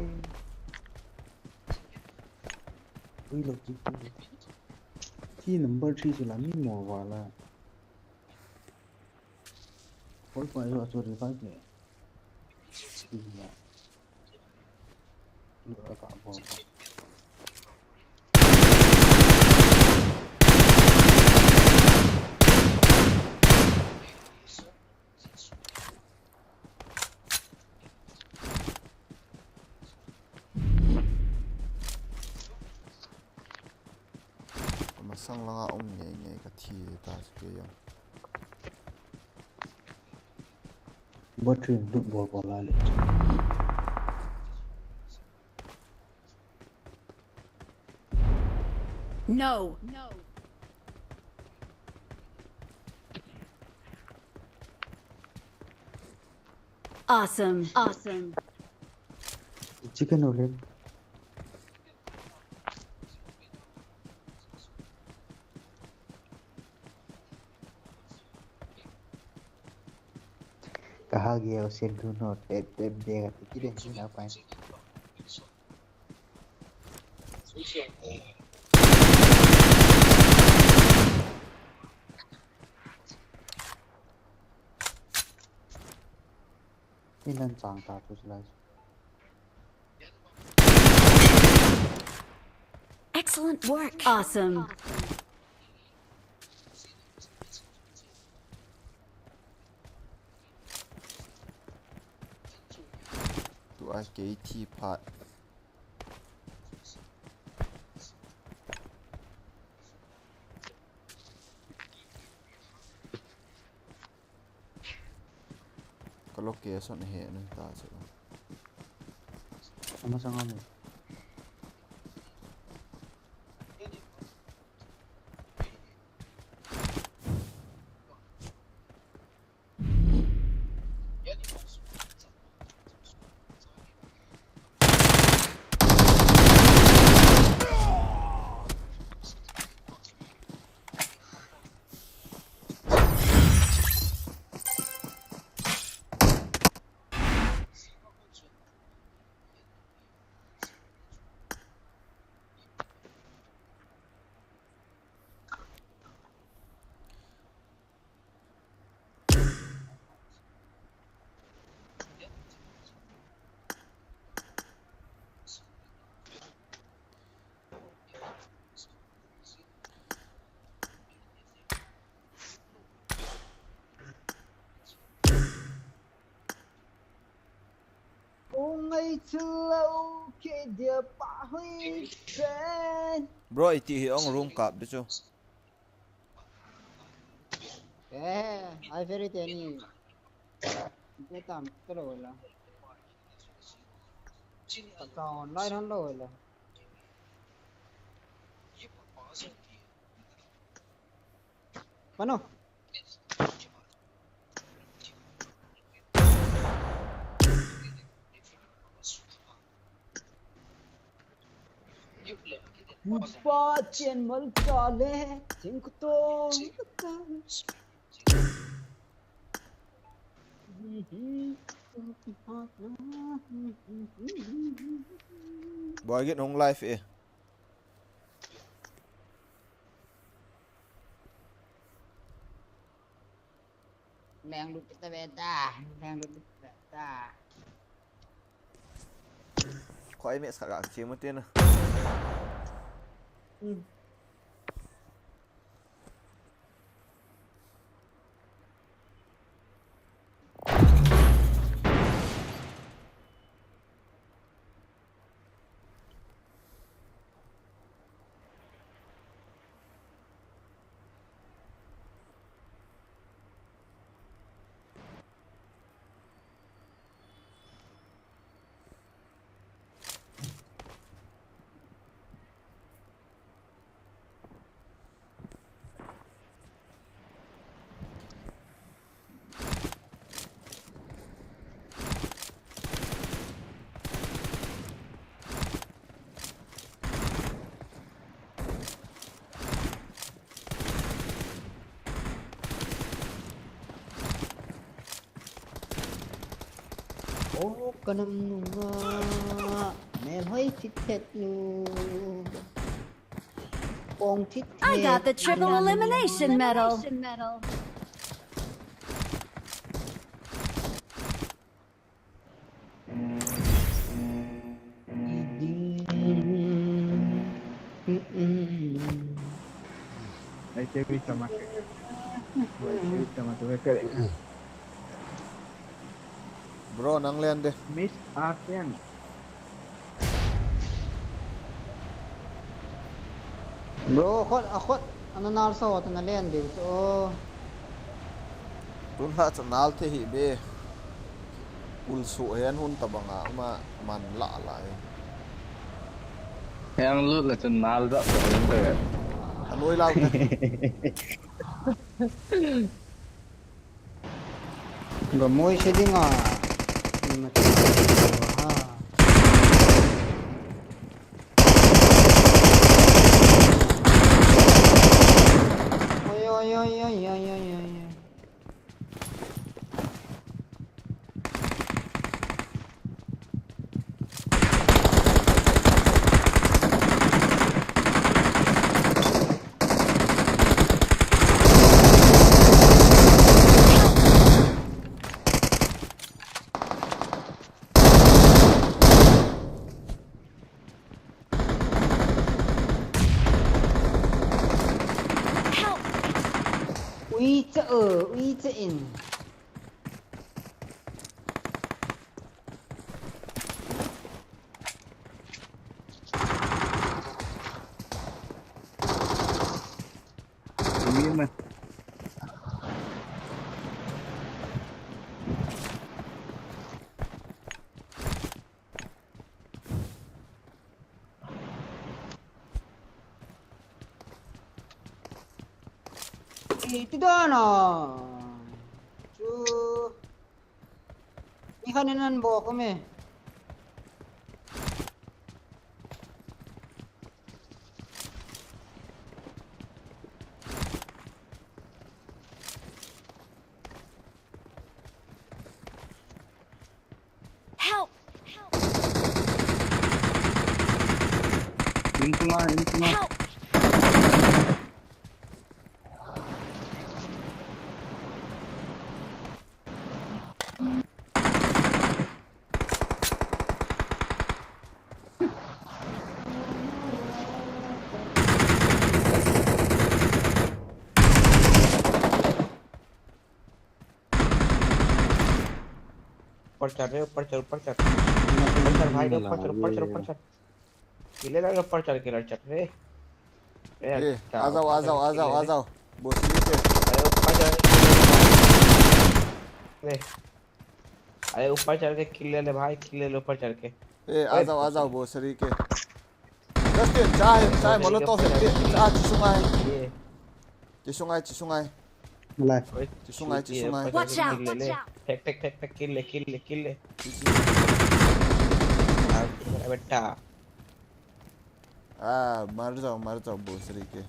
ui lo ki number 3 chu la mi mo wa la koi pa yo cho ri ba ke ya lu ka bo mà sang langa ông nhảy nhảy cái thi ta cái yang bo trim du bo la le No. Awesome. chicken no lên कहा गया उसे do not attempt देगा तो किधर से ना पाए Elon चांग था तो चला Excellent work. Awesome. tụi ai cái thi phạt có lúc kia soạn hệ nên ta sẽ sama-sama mo bro iti hi ông room cặp đi chú ai very tiny cái tầm cái rồi là còn lại hơn rồi là Mano? Pa chen mal chale sink to Boy get on live eh. Leng lu kita beta, leng lu beta. Kau ini sekarang cuma tiada. Oh, kanam nunga, mel hoy tit nu. Pong tit. I got the triple elimination medal. Ahí te viste más que. Ahí te viste más que. Bro, nang lian deh. Miss Athem. Bro, akot, ano narso ko na len din. So, Tun ha chanal the hi be. Ul su hian hun tabanga ma man la lai. Yang lu là chân nal đó rồi. Anoi lau ke. gamoy siya din nga. Ay. Uy cha in. Ini mah. Itu dah na. Cu. Ni kanan bawa kami. Help! Ini cuma. Help! ऊपर चढ़ भाई ऊपर चढ़ किले लगा ऊपर चढ़ के लड़ चढ़ रे आ जाओ बोस नीचे अरे ऊपर चढ़ के किले ले भाई किले ले ऊपर चढ़ के आ जाओ बोसरी के Justin चाय molotov चाय चिसुंगाई Mulai. चिसुंगाई Watch out! टेक किले बेटा मर जाओ भोसड़ी के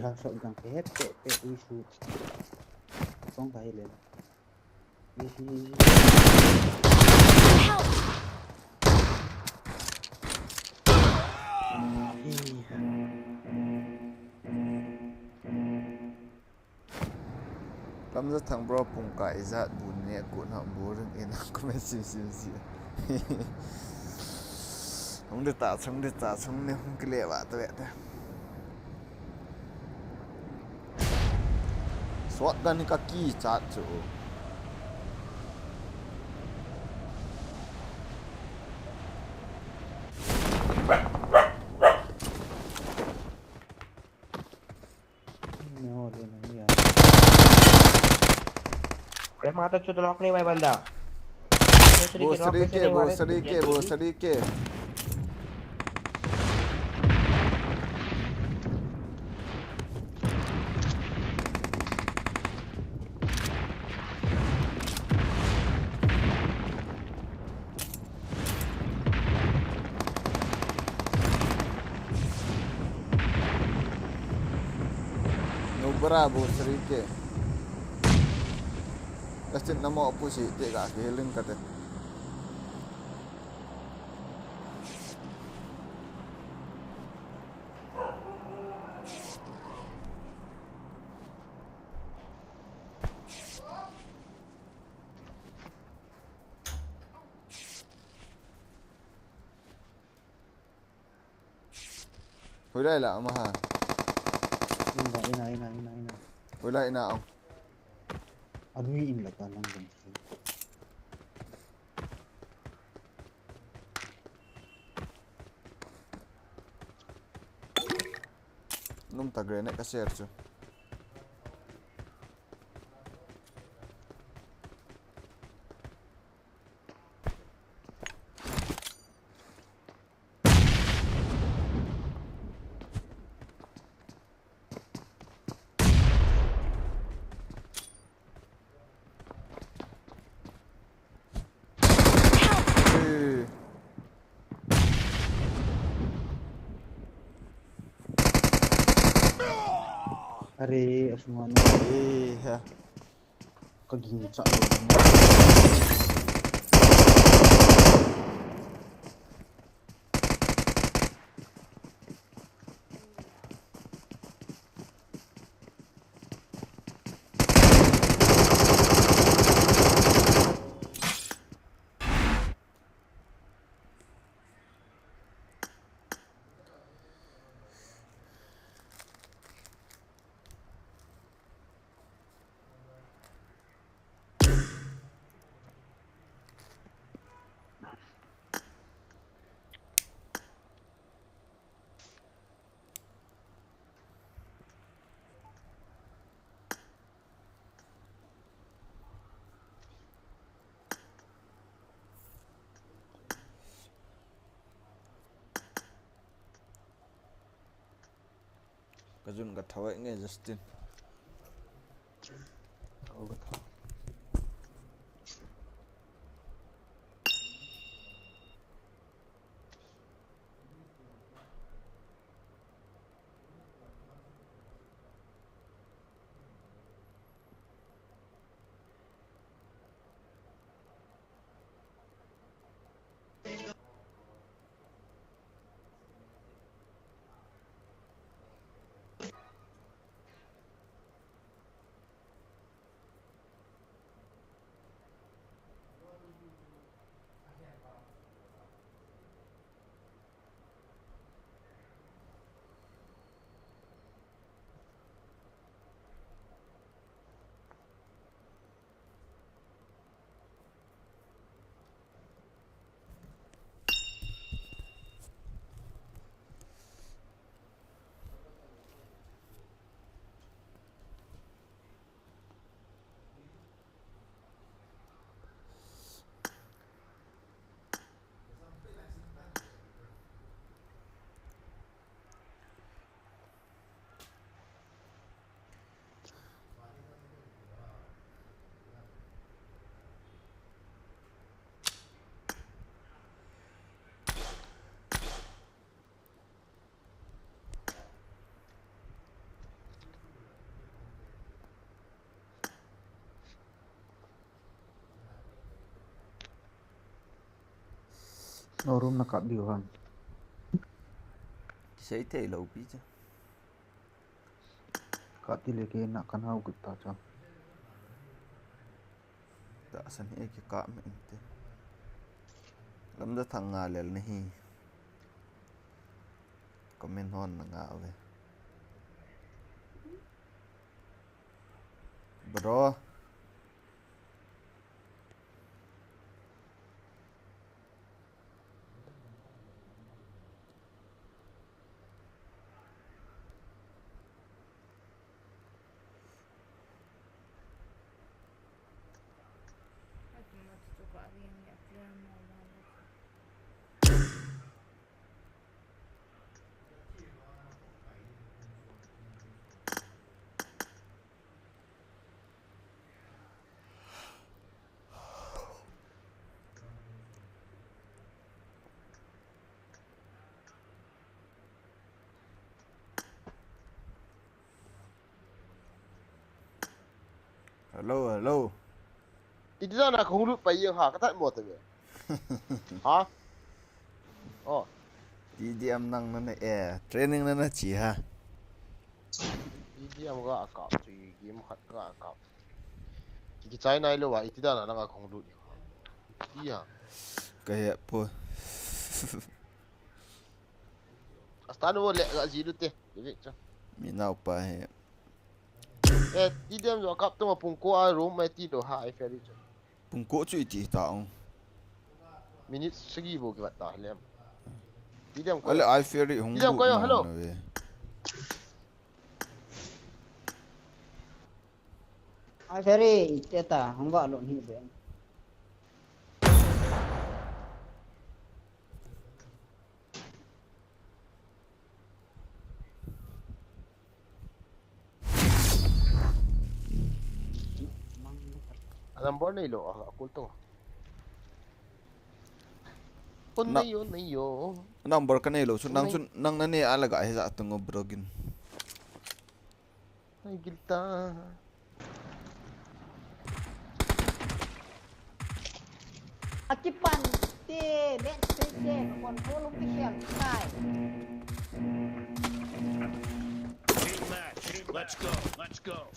हाँ सब जंग पे पे इशू कौन भाई ले Lamza thang bro pung ka izat bun ne ko na boring ina kuma sim hong de ta chung ne hong kle wa to ta swat dan ka ki chat chu no le नहीं यार अरे माता चुत lock नहीं भाई बंदा भोसड़ी के Nubra भोसड़ी के Kasi namo pusi tega healing kate. Hula ila amaha. ina Hula ina ang. Anui in laka lang gan Num ta grenade ka share chu. अरे असमान Ha. kaging sak Kajun ka thawai nge Justin. no room na kap diu han Sei te lo pi cha. ka ti le ke na kan hau kut ta cha Da san e ki ka me te. Lam da thang nga lel ni hi. Comment hon na nga ave. Bro. Hello. Itu dah nak huruf payah ha, kata mau tu. Ha? Oh. DDM nang na training na chi ha. Dia mga akap, si game hat nga akap. Kiki China ilo wa, itu dah nak huruf. Iya. Kaya po. Astana boleh kat situ teh. Jadi cak. Minau pa he. Dia mga akap tu mapungko a room mai ti do ha ai ferry cak. Pungko chui ti taong. Minit segi bo ke batah lem. Dia mga. Wala ai ferry hung. Dia mga hello. Ai ferry teta hongga lo ni be. Number na ilo aku tu. Nayo. Number ka na ilo. Nang na ni alaga ay sa atong obrogin. Ay gilta. Akipan te bet te control official kai. Team match. Let's go.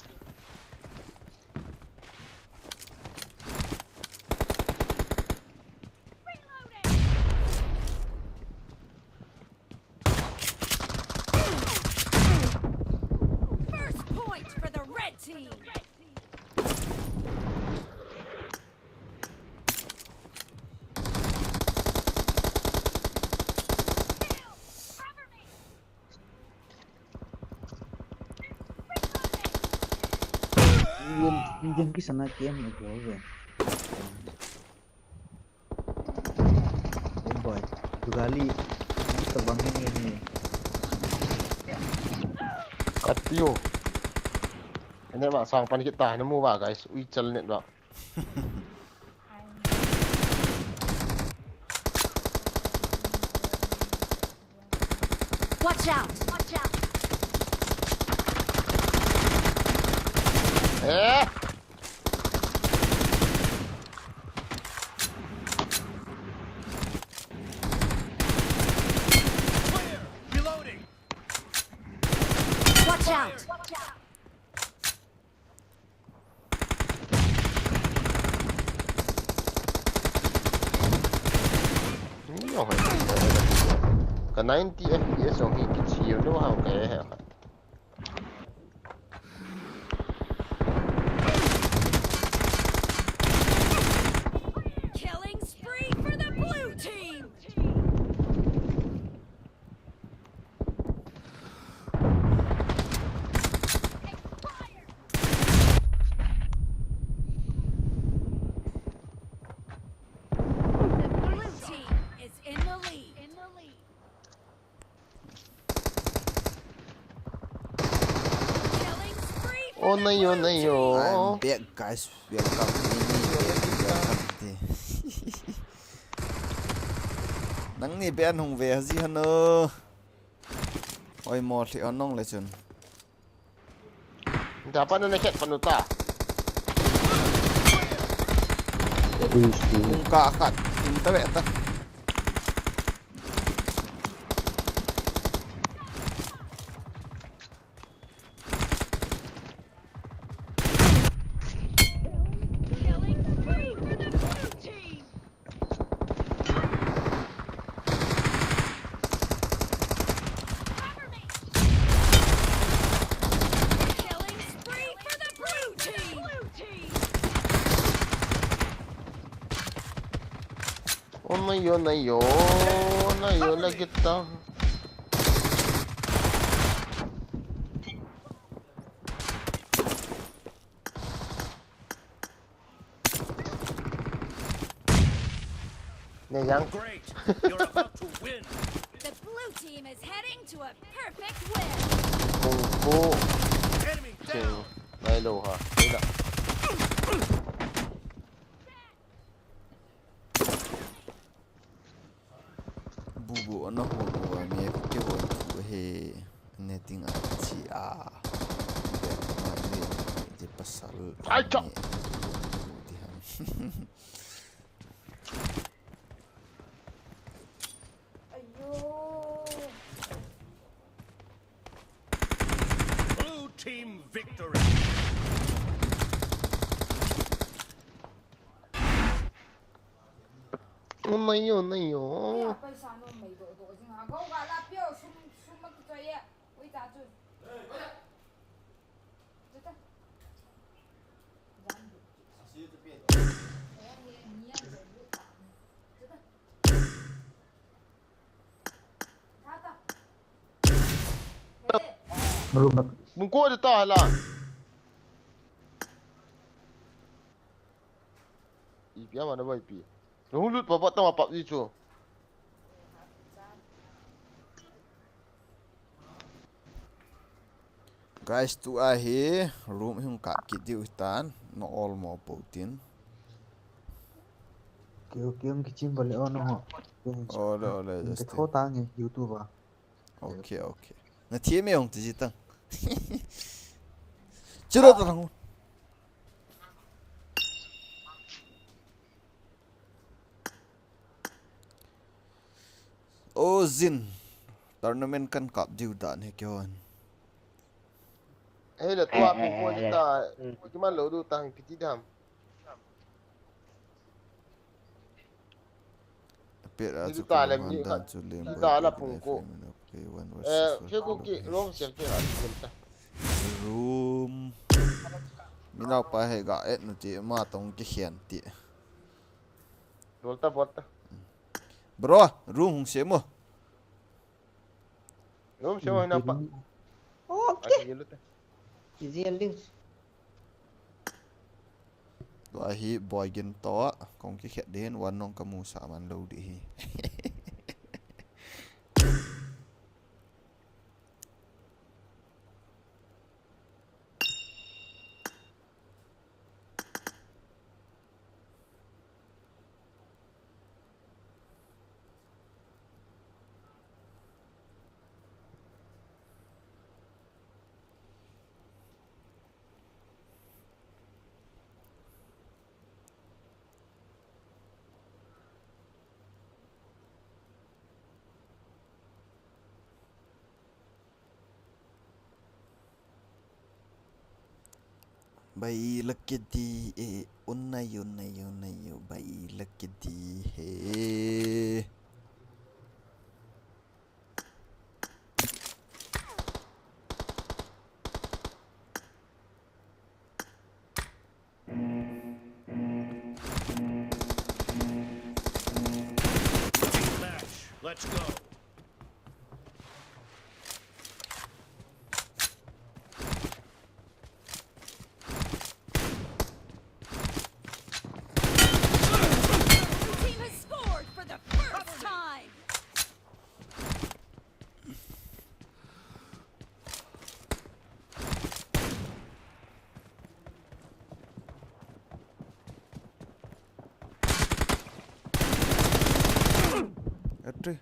First point for the red team. Indian ki sana game ni go ve boy dugali terbang ini Katio. Ini mak sang pan kita nemu ba guys. Ui chal net ba. Watch out. Reloading. Watch out. Ini oh. Ka 90 FPS ang hikit no ha kaya. Killing spree for the blue team. The blue team is in the lead. Killing spree for Oh the nayo blue nayo. I'm back guys. Welcome to nang ni ben hung ve gì hơn nữa. Oi mo thì on nong le chun. Dapat na nakit panuta. Kung ka khat in ta ve ta. Nayo na kita. Nayang. Great. You're about to win. The blue team is heading to a perfect win. Kung Enemy down. Nailo ha. Ila. Bubu ano ho wa me ke ho he netting chi a de pasal Ai chok. Blue team victory. Nayo. Merubah. Bungko ada tah lah. Ipi mana boy ipi? Hulut bapak tahu apa itu? Guys tu ahi room hung kap kit di hutan no all mo Putin. Kêu cái chim vào lẽ nó Ole cái just. thô ta nghe YouTube à Okay. Na tie me hung ti tang. Chiro ta nang. Zin tournament kan kap di hutan he kyon. Lah tua bungko kita. Cuma lo tu tang piti dam. Itu tak alam ni. Kita lah bungko. Saya kuki room siapa ada. Room. Mina pa he ga et no ti ma tong ki hian ti. Volta. Bro, room hung se mo. Room siapa nampak? Okay. Easy ending. Do hi boy gen to kong ki khet den wan nong kamu sa man lo di hi. Bai lakiti unayo bai lakiti he. Match. Let's go. Team has scored for the first time. Atre.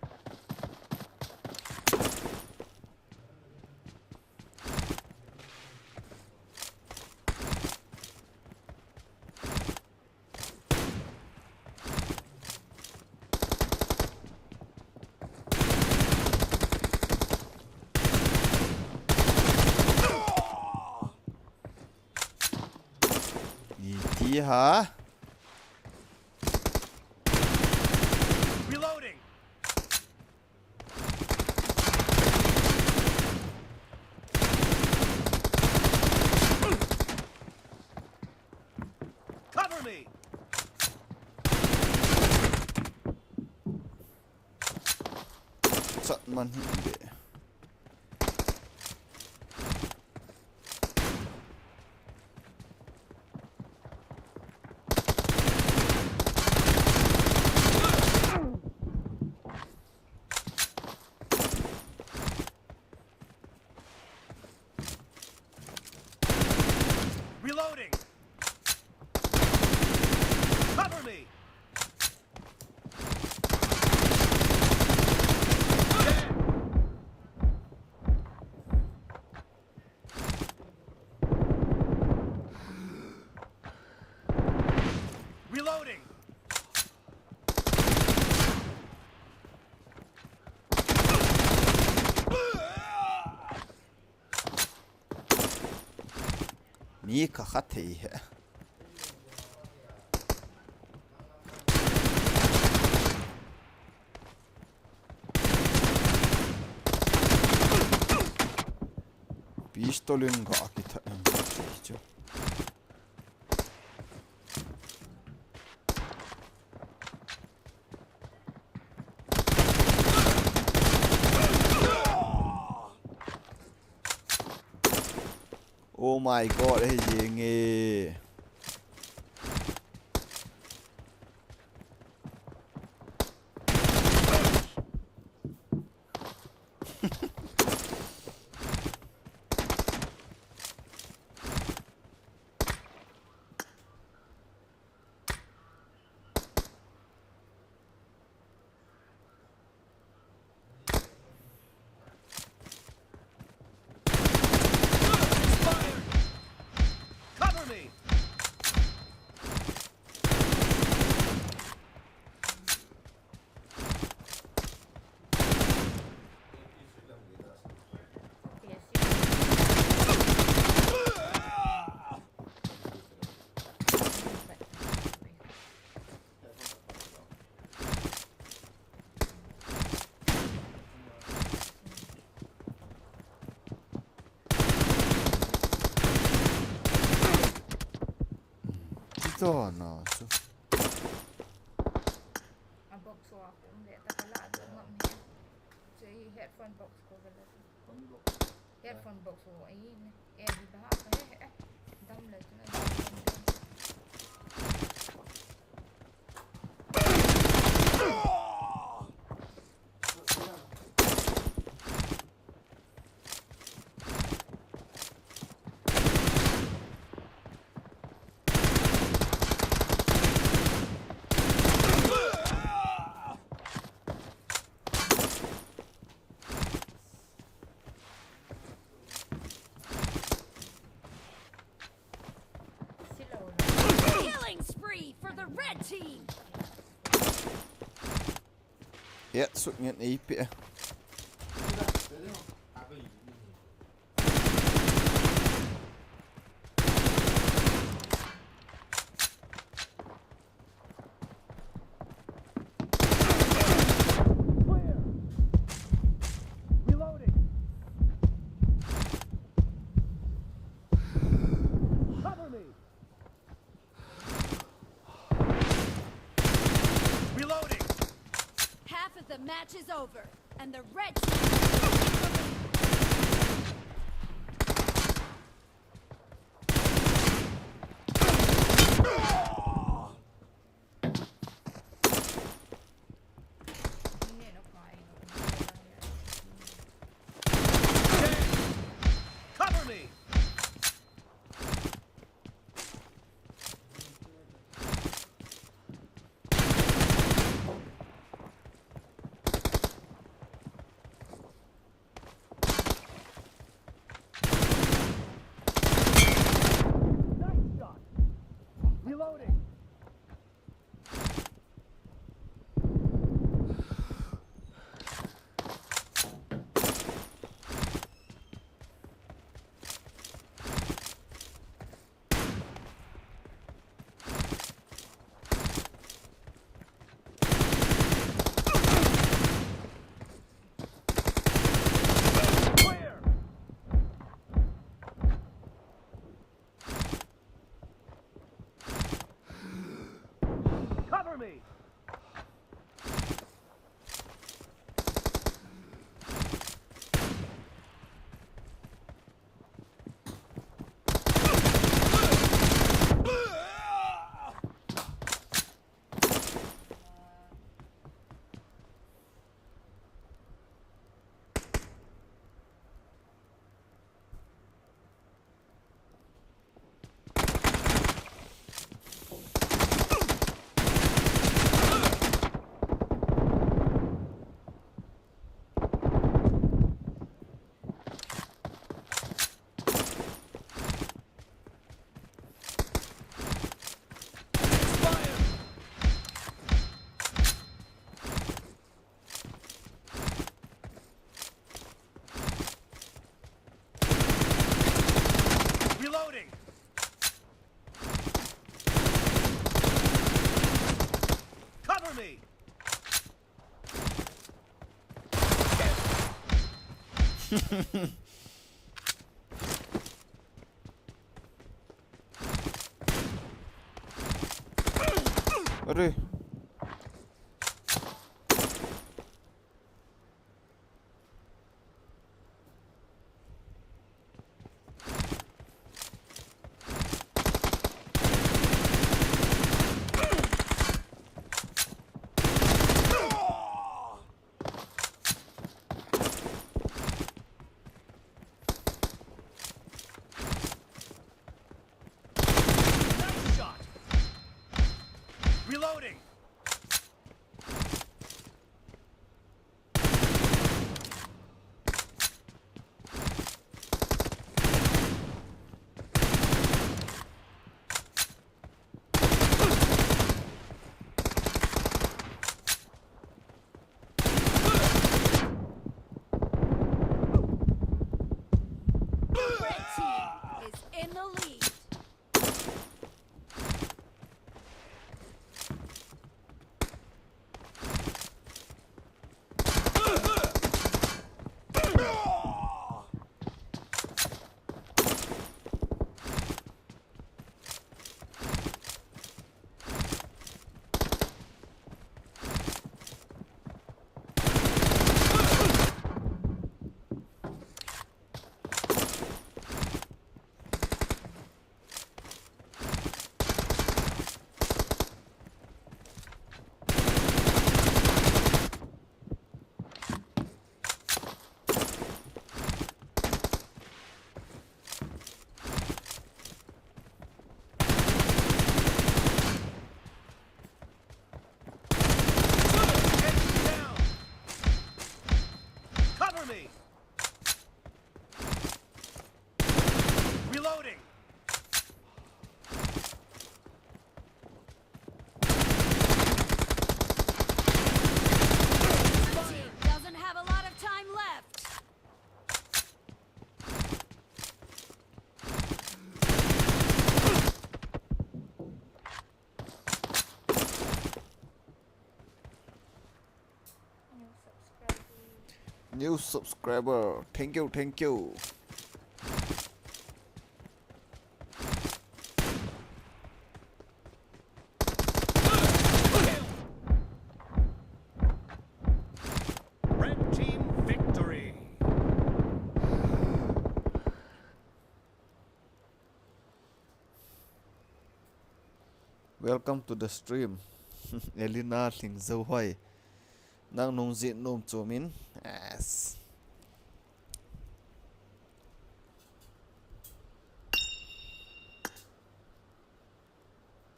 Iti ha. Reloading. Cover me. chặt man hi be Reloading. Cover me. Reloading. mi ka kha thei he pistolin ga ki tha chu oh my god hey yeng e Cover me. to no chu A box ko ako, hindi takalado ngam niya. So headphone box ko gala. Headphone box ko ay di ba pa dam la na. Killing spree for the red team. ya suk ngen ei pe Reloading. Cover me. Reloading. Half of the match is over, and the red team. Cover me. Aduh. Nice shot. Reloading. Red team is in the lead. Down. Cover me. Reloading. Team doesn't have a lot of time left. New subscriber. Thank you, thank you. Red team victory. Welcome to the stream. Elina Thing Zo Hoi. Nang nung zit nung chumin. Yes.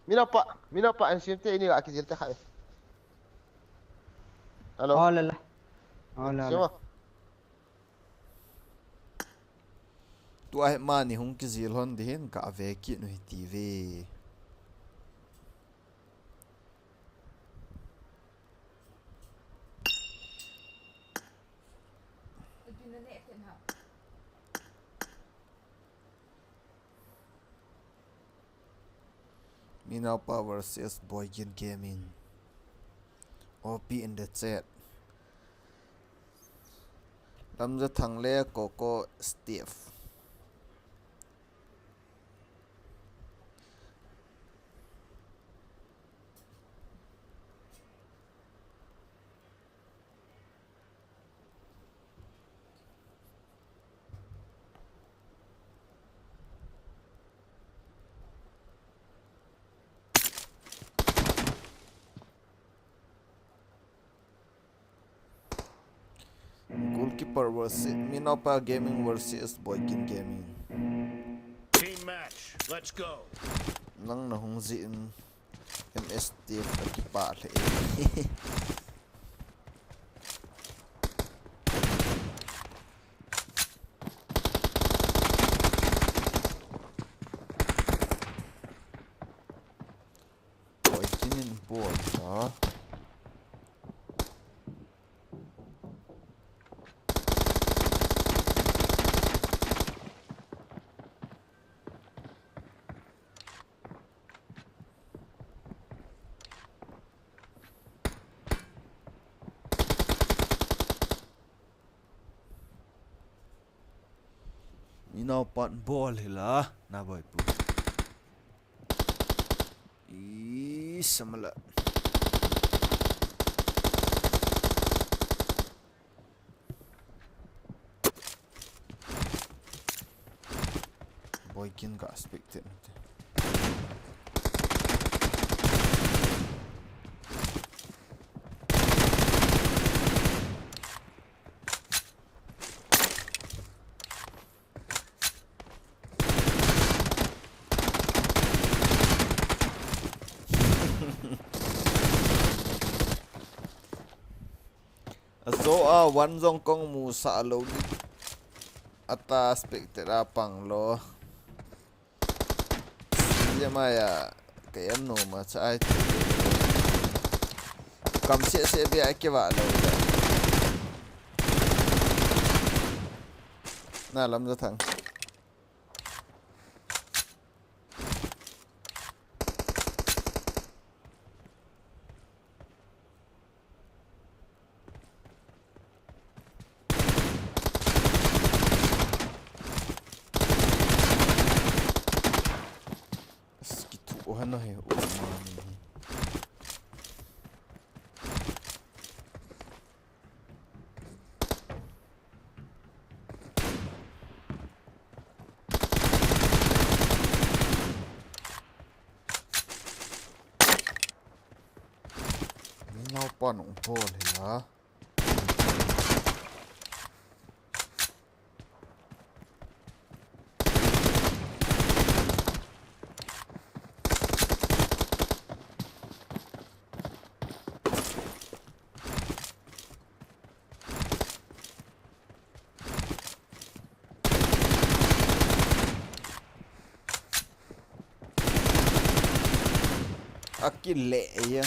Mina pa ang siyempre ini gak kizil teh. Halo. Oh là là. Oh là Siapa? là. Tu ai mani hung kizil hon dihin ka aveki no TV. Minapa versus Boygin Gaming. OP in the chat. Lamza Tangle Coco Steve. Goalkeeper versus Minapa Gaming versus Boykin Gaming. Team match. Let's go. Nang nahong zin MST pagkipala Boykin in board, ha? now pot ball hila na boy pu samala boy kin ga expected so one zong kong mu sa lo ni atas expected apang lo BGMI cái ano mà sai cầm sẽ bị ai kia vạ đâu đấy na lắm ra thằng ano he nhau pon ủng hộ thì hả cái lệ vậy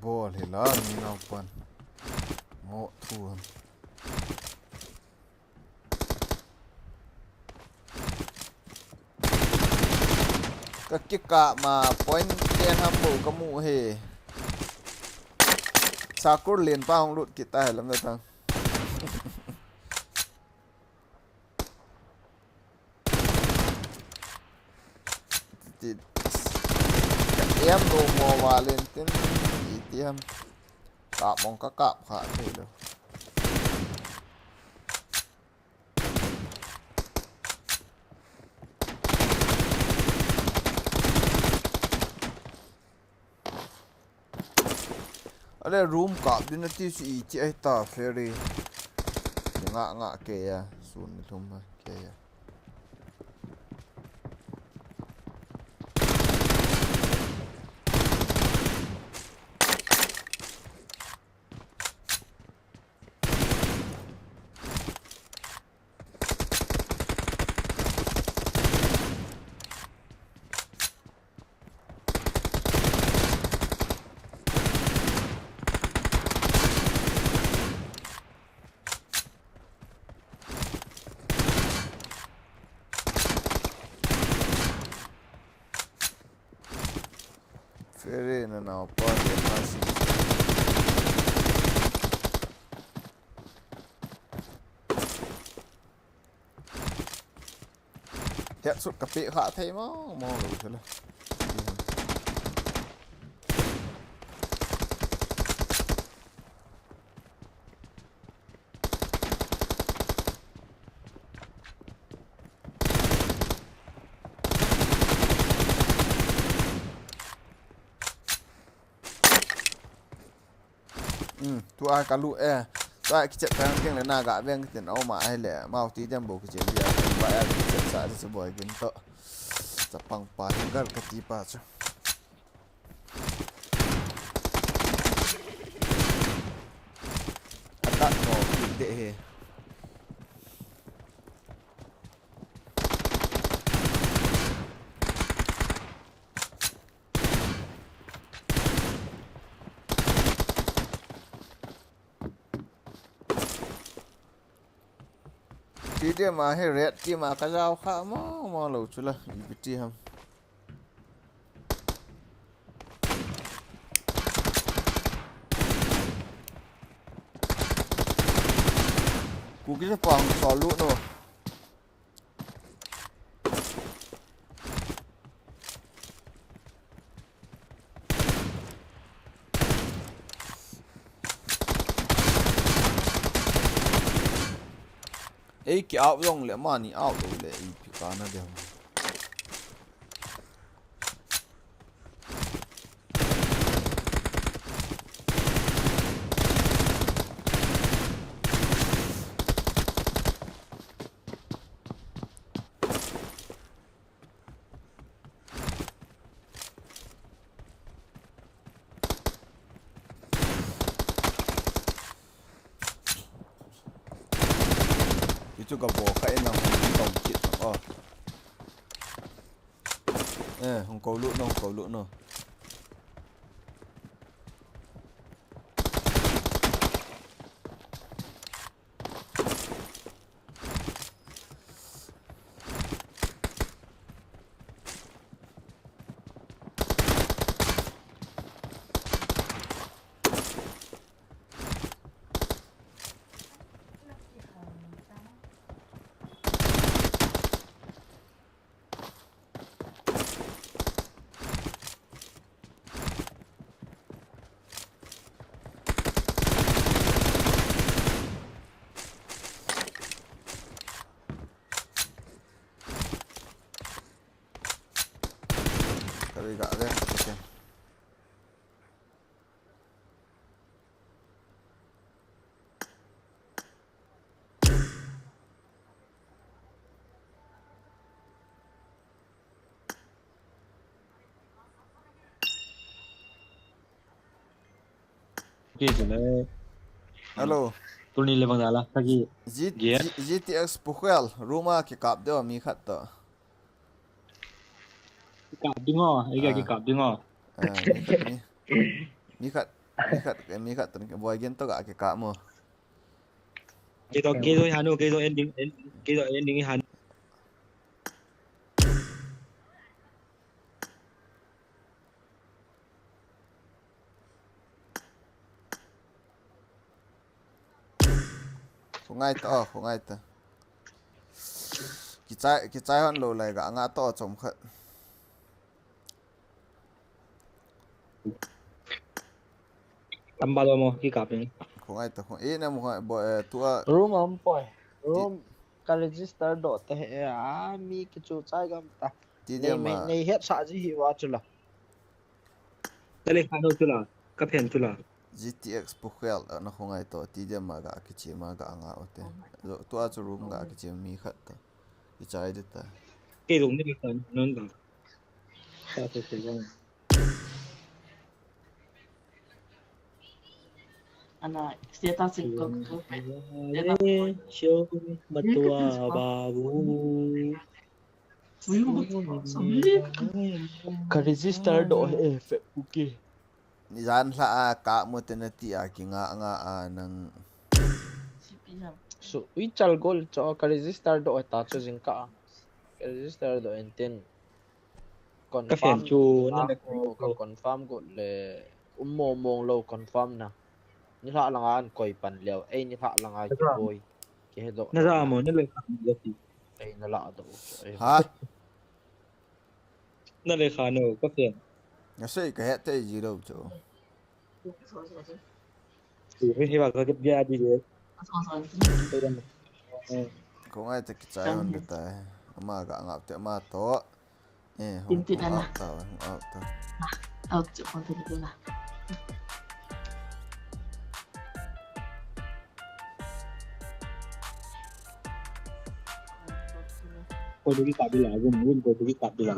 ball thì lá như nào còn ngộ thua cái cả mà point đen ham bộ có mũ hề sao cốt liền pa không lụt kita lắm rồi thằng em đồ mò vào lên tên ý tiêm cạp bóng các cạp khả thể được ở đây room cạp đi nó tiêu chỉ chị ấy ta ferry ngạ kìa xuống thùng mà kìa ferry nó nào qua để pass hiện sụt cà phê khá thấy mà mò rồi thế là tu ai cả lũ tại cái trận thắng kia là na gã viên cái tiền áo mà hay lẻ mau tí đem bộ cái chuyện gì vậy cái trận xã thì sẽ bồi cái tợ tập bằng pa cái tí pa chứ tắt nó để hề Ti dia mah he red ti mah ka rau kha mo lo chu la ibiti ham. Cú cái phòng sò lụa rồi. Ấy cái áo dùng lẽ mà nhỉ áo rồi lẽ bị cá nó đều. Itu cái bộ khai nào không tổng chuyện không cầu lụa nó. Tapi gak ada. Okay. Halo. Tuni levang dala lagi. GTX Pukhel rumah ke kap dia mi khat to. Kap dingo, iga kap dingo. Mi khat tu boy gen to gak ke kap mo. Ke do ending hanu. Không ai ta. Cái trái hơn lâu lại gã ngã to trồng khẩn. Tamba do mo ki kapin. Không ai ta không ít em không boy tua. Room am boy. Room ka register do te mi ki chu chai gam ta. Ti dia mà. Nei het sa ji hi wa chula. Tele khano chula, ka phen chula. GTX Pukhel nó không ai to ti dia mà gã cái chi mà gã ngã ote. Tua chu room gã cái chi mi khat ta. Cái trái đấy ta. Ke room ni kan non da. Sa te se gam. Ana sieta singkok. Show matua babu. Ka register do he fe puki. Nizan la ka mo tenati a kinga nga nang. So we chal gol cho ka register do ta cho jing ka. Ka register do enten. Confirm chu na confirm go le mong lo confirm na. Ni tha lang an koi pan leo ai ni tha lang ai boy ke do na ra mo ni le khati ai na la do Ha na le khano ka phen nó sẽ cái hết tay gì đâu chỗ. Hi ba ka ya di de. Không ai take trái hơn được ta. Mà gã ngọc te mà to. Không tao. Out cho con thử được nào. Ko di ka bila gum ko di ka bila.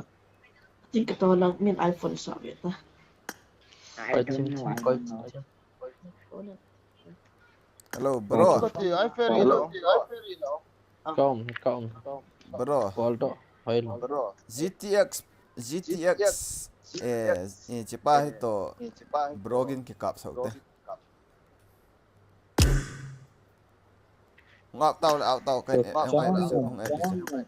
Chính cái tôi là miền iPhone 6 vậy ta. Hello bro. Come. Bro. Bro. GTX cepat itu brogin ke kap saute. ngọc tàu là ảo tàu cái không ai là không ai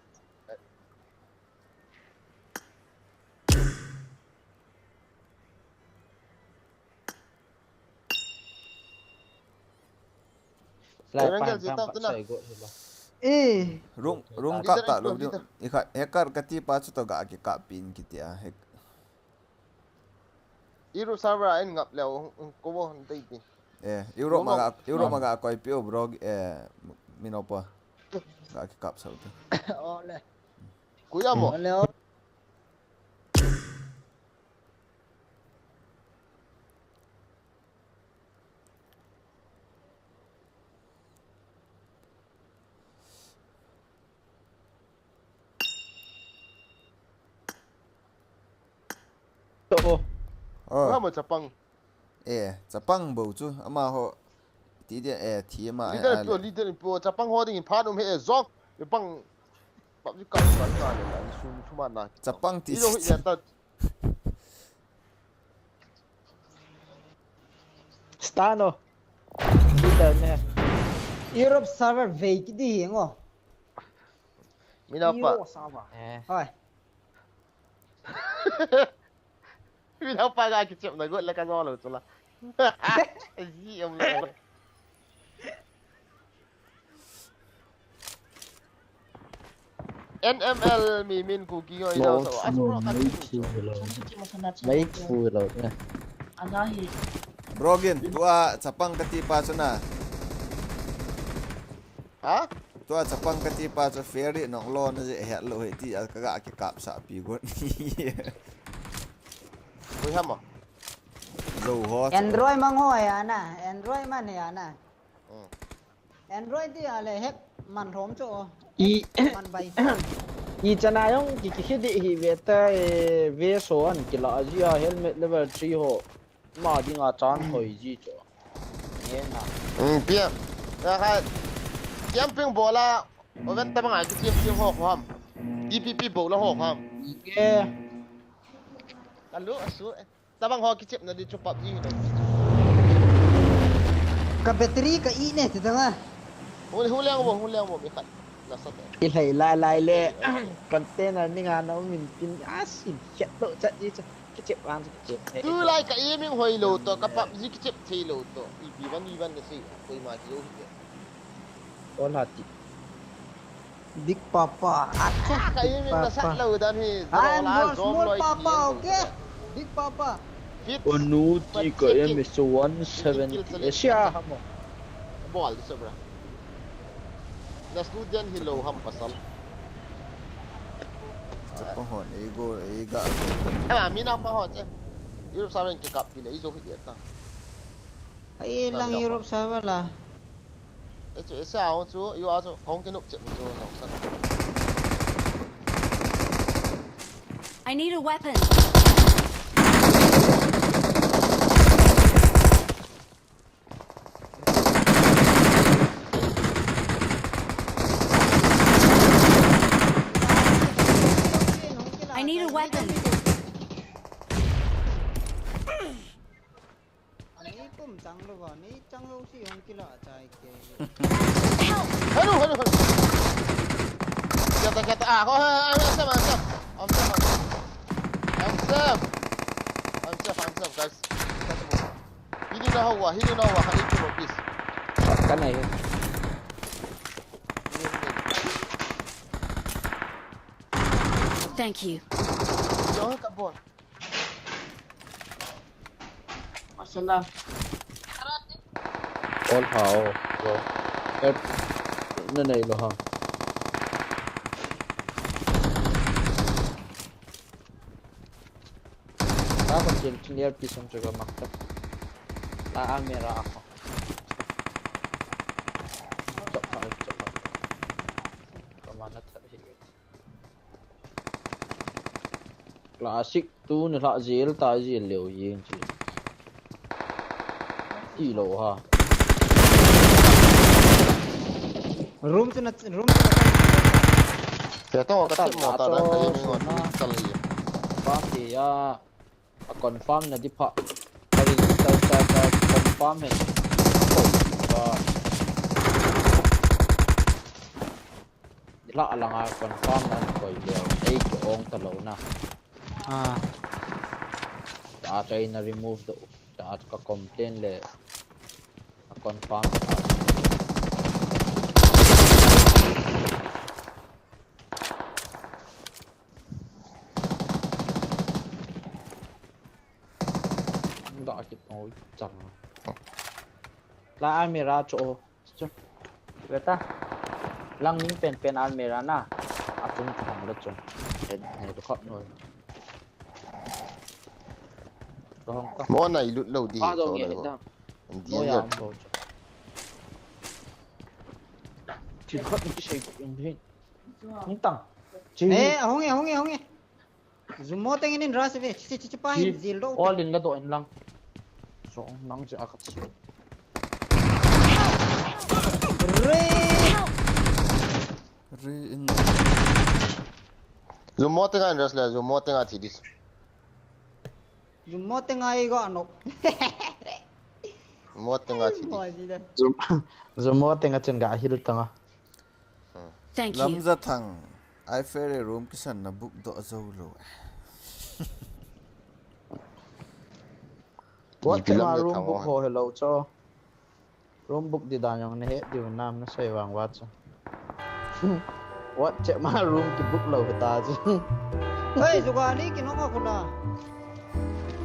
lại pan pham bắt sai gol hilang rung kap tak lo dia ikat hacker kati pa chu to ga ki kap pin kitia hek iru server en ngap leo ko bo dei pi Europe maga koi pio bro minopa ga ki kap sau tu ole Koiham leo Koiham Jepang Jepang bo chu ama ho ti dia ti ma leader po Jepang ho ding pha dum he zok Jepang pap ji ka ka le sum thuma na Jepang ti ilo ya ta Stano leader ne Europe server về cái gì ngô mina pa thôi mina pa ga ki chep na go la ka ngo lo chula ji om la NML mi min ku ki ngoi đâu sao asro ka mấy phu rồi nè Anahi. Brogin tua Jepang kati pa chu na hả tua Jepang kati pa chu ferry nomlou na je he lo he ti ka ga ki kap sa pi gon Koiham zo ho Android mang hỏi à na Android man à na Android thì là hết màn hóm chỗ màn bay i chana yong ki khidi hi veta ve so an kila ji helmet level 3 ho ma di nga chan khoi ji cho ye na pia ra ha camping bola oven ta bang ki chim ho ham DPP bola ho ham ke kalu asu ta bang ho ki chip na di chu PUBG no ka battery ka i ne thì thằng huliang mo mi khat na sat ilai lai le container ni nga no min pin asin chet to chat ji ki chep an ki chep tu lai ka e ming hoi lo to ka PUBG ki chip thei lo to v1 na si koi ma ki yo hi on hati big papa ka e ming na sat lo dan hi I'm small papa okay big papa onu ti ko em so 170 asia hamo ball sobra na student hi lo ham pasal Jepang ho ego ega mina pa ho che Europe sa ren ki kap pi le izo hi ta ai lang Europe server là chu sao chu yo a chu kong ke nok che chu no san I need a weapon. I need a weapon. Ani kum chang lo ba ni chang lo si hong kila chai ke hello kata ho I'm safe guys hili na hawa hali tu please cái này Thank you. yo ka bon Masalah. all hao rồi nơi này là ha ako clear piece ang juga makta la amera ako cepat kemana tadi klasik tu ni la zil ta zil liu yin chi i lo ha room to ya to ka tat mo ta da ka ni ngon tal yi ba thì confirm là đi phạ confirm hết và ละละงาคอนฟาร์มนั้นคอยเดียวไอ้กองตะโลนะจะอาจจะอิน remove ดูจะอาจจะคอมเพลนเลยคอนฟาร์มด่าคิดโอ้ยจังลาอัลเมราโจเวต้าลังนี้เป็นอัลเมรานะอาจุนทำแล้วจนเห็นทุกคนหน่อยมอไหนลุดเราดีโจเลยดีเยอะถึงขั้นที่ใช้ยังเห็นนี่ตั้งhong zoom tengin ras ve ci pahin zil do all in la do in lang so nang ja akat si re in zoom tenga ras la zoom tenga tidis zoom tenga I go anok zoom tenga tidis zoom tenga chen ga hiru tanga Thank you. lamza thang I ferry room kisan na book do azolo what tema room book ho hello cho room book di dan yang ne di nam na sai wang wat cho what tema room ki book lo ta chứ hey juga ni kino ka kula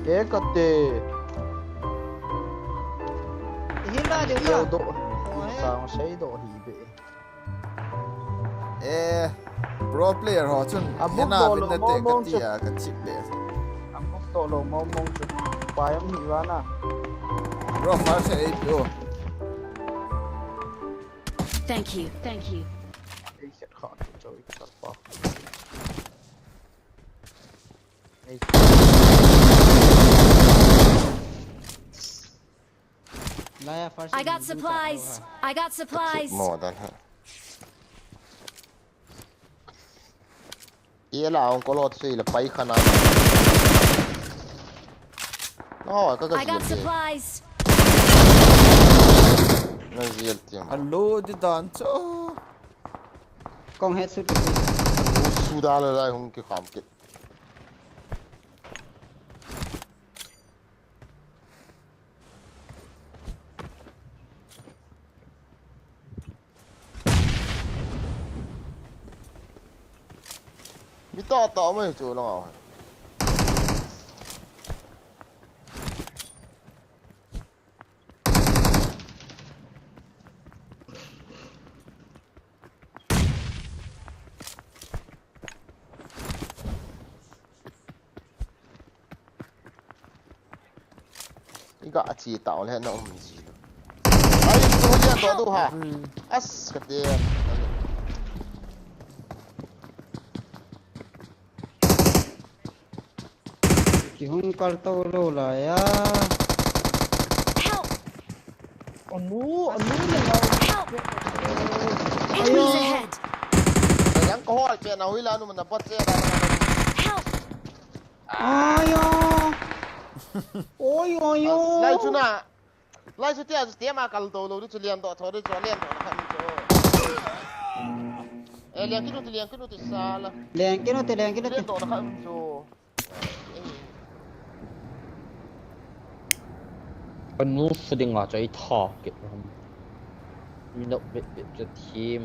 ye katte hila de yo do sang sai do hi be pro player ho chun ena bin na te ka tia ka chip le amok to lo mong chu payam hi wa na bro first APO Thank you. ei set khat cho ik sat pa I got supplies. More than her. Ia la on kolot sui la pai khana. No, ka I got supplies. Na ziel tiam. Hello di dan cho. Kong het su Su da la lai hung ki kham ki. Mi to mới chủ lo. Iga chỉ tạo lên nó không gì đâu. Ai tôi đi ăn đồ hả? As cái tiền. hung kal to lo la ya anu le Enemies ahead. Yang ko hol pe na huila nu man na pot se da. ayo oyo lai chu tia ma kal to lo chu lian do thori cho lian do khan cho lian ki nu ti sala lian ki nu ti lian do khan cho anu seding nga chai tha ke ram mi no bit the team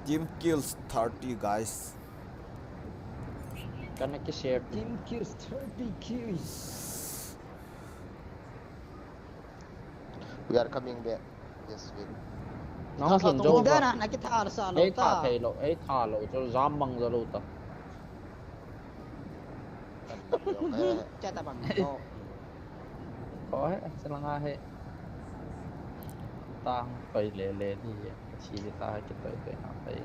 Team kills 30 guys. Can I share? Team kills 30 kills. We are coming back this week. Nó hiện Đâu dâu đó là cái thả sao ấy thả thầy lộ ấy thả lộ cho dám bằng ra lâu ta. Cha ta bằng Có hết sẽ là ngay hết. Ta phải lệ thì chỉ ta cái tới nào thấy.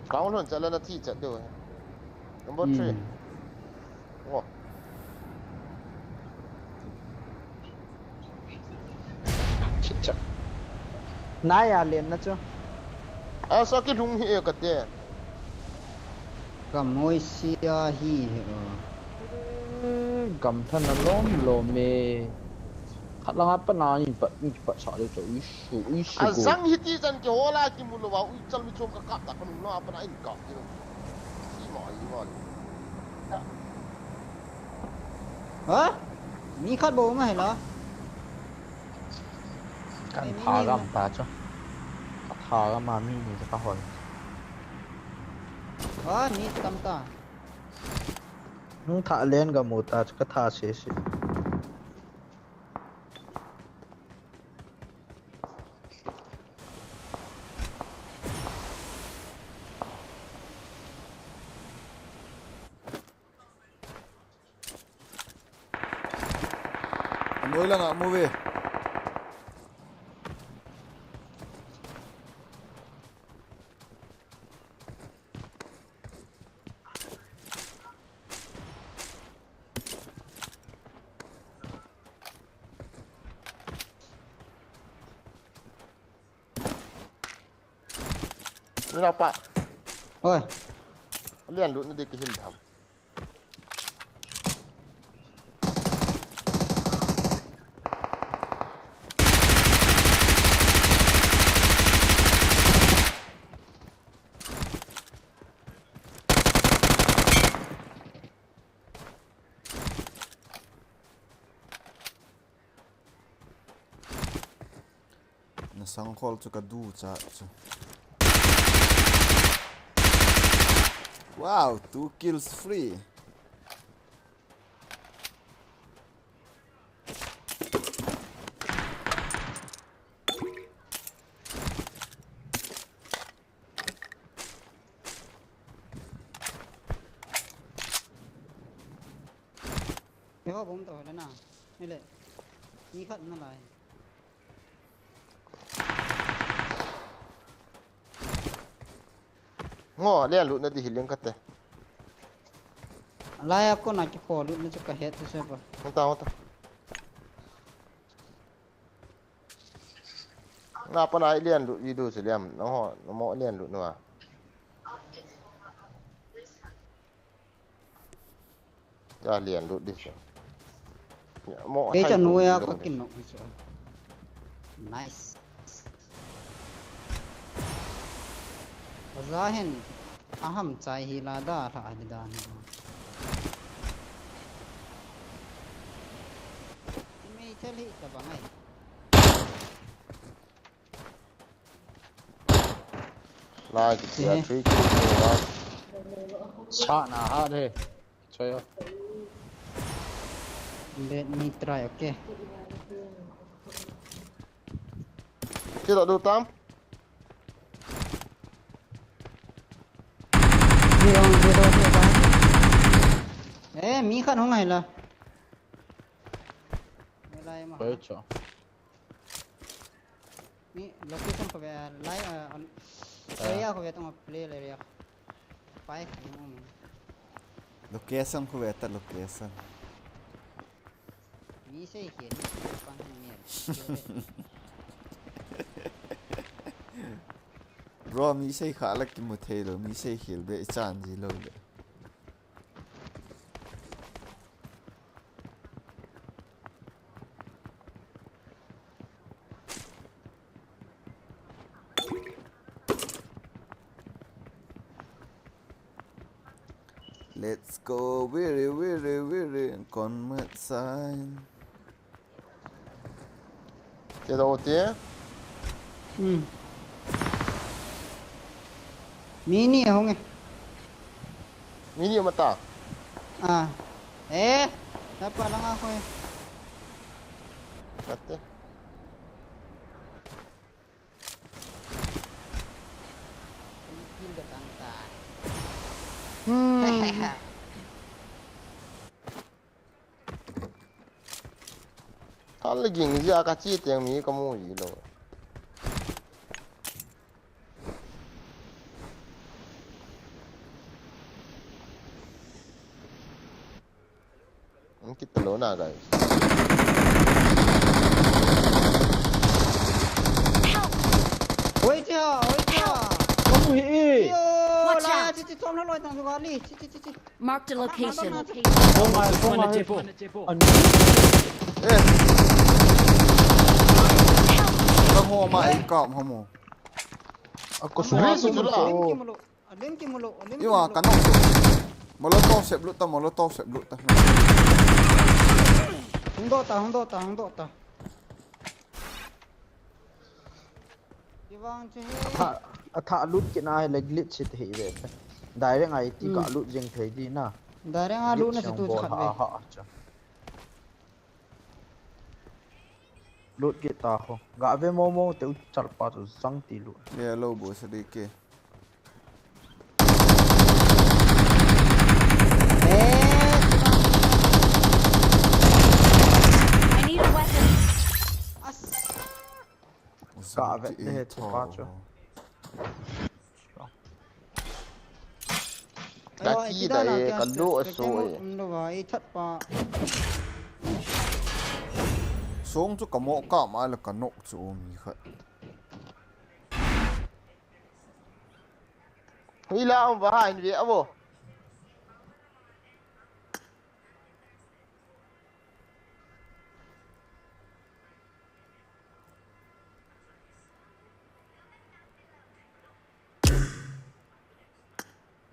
Cao luôn cho lên thi trận được. Number 3. Wow. Chà. Nãy à liền nó chưa? À sao cái rung hi cái thế? Cầm môi xia hi. กำท่านนั้นล้มโลเมขัดลังอัปนาอินปัดสาเลยจ้ะอิสุ สังฮิติจันเกี่ยวละกิมุลว่าอุจจาระมิชมกับตักคนนู้นอัปนาอินกับที่นู่นอีหมอ ฮะมีคัดโบมาให้เหรอ กันทากัมตาจ้ะทากัมมามีนี่จะก็หอย นี่ตำตา นู้ทาเล่นกับหมูตาจะก็ทาเสียสิมือละงะมือเวนี่เราปะ โอ้ย เลี้ยนรุ่นนี้ก็หินทำนะสังคอลจะกระดูจ้ะว้าว 2 kills free เดี๋ยวผมต่อแล้วนะนี่เลยมีคัดนั่นอะไร ง้อเลี้ยนรุ่นนี้หินเลี้ยงกันเตะ layak ko nakipolot na sa kahit sa pa. Unta. Nga pa na ilian lu video siliam no mo ilian lu no. Ya lian lu dis. Mo Kaya siya nuya ko kinok siya. Nice. Bazahin aham chai hilada tha adidan. May chali ka ba ngay? Like ya trick ko. Sa na ha de. Choyo. Let me try, okay. Chưa đủ tam. Mi khăn không này là. Đấy cho. Mi location ko ba live area ko ba tong play area. Pai mo. Location ko ba ta location. Mi say hiền pang hiền. Bro mi say khá là cái một thế rồi mi say hiểu về chán gì lâu rồi. Let's go very con mất sai. Chưa đủ chứ? Mini không nghe? Mini mà ta? À, dapat lang ako eh. Kate. Hindi kanta. Thằng là gì ra cái chi tiền mi có mua gì đâu. Kita lona guys. Oi chưa. Không hỉ. Yo, la xong nó lôi thằng rồi đi chi Marked a location. Không ai ê tao hoa mày cọm không mồ có súng hết rồi đó lên kim lộ nhưng mà cắn nóc molotov xếp lụt ta không độ ta vâng chứ thả lút cái này là glitch sẽ thế vậy direct ngay thì cả lút riêng thấy đi na direct lút nó sẽ tụt khát về lút cái ta không gã về momo tự chặt pa rồi sang tí lút yeah lâu bữa sẽ đi kia I need a weapon. cả vậy để chặt pa cho Cả chi đấy cả lỗ sôi nó vậy thất pa xuống chút cả mộ cọm ai là cả nộ chỗ mi khẩn Huy là ông và hai việc vô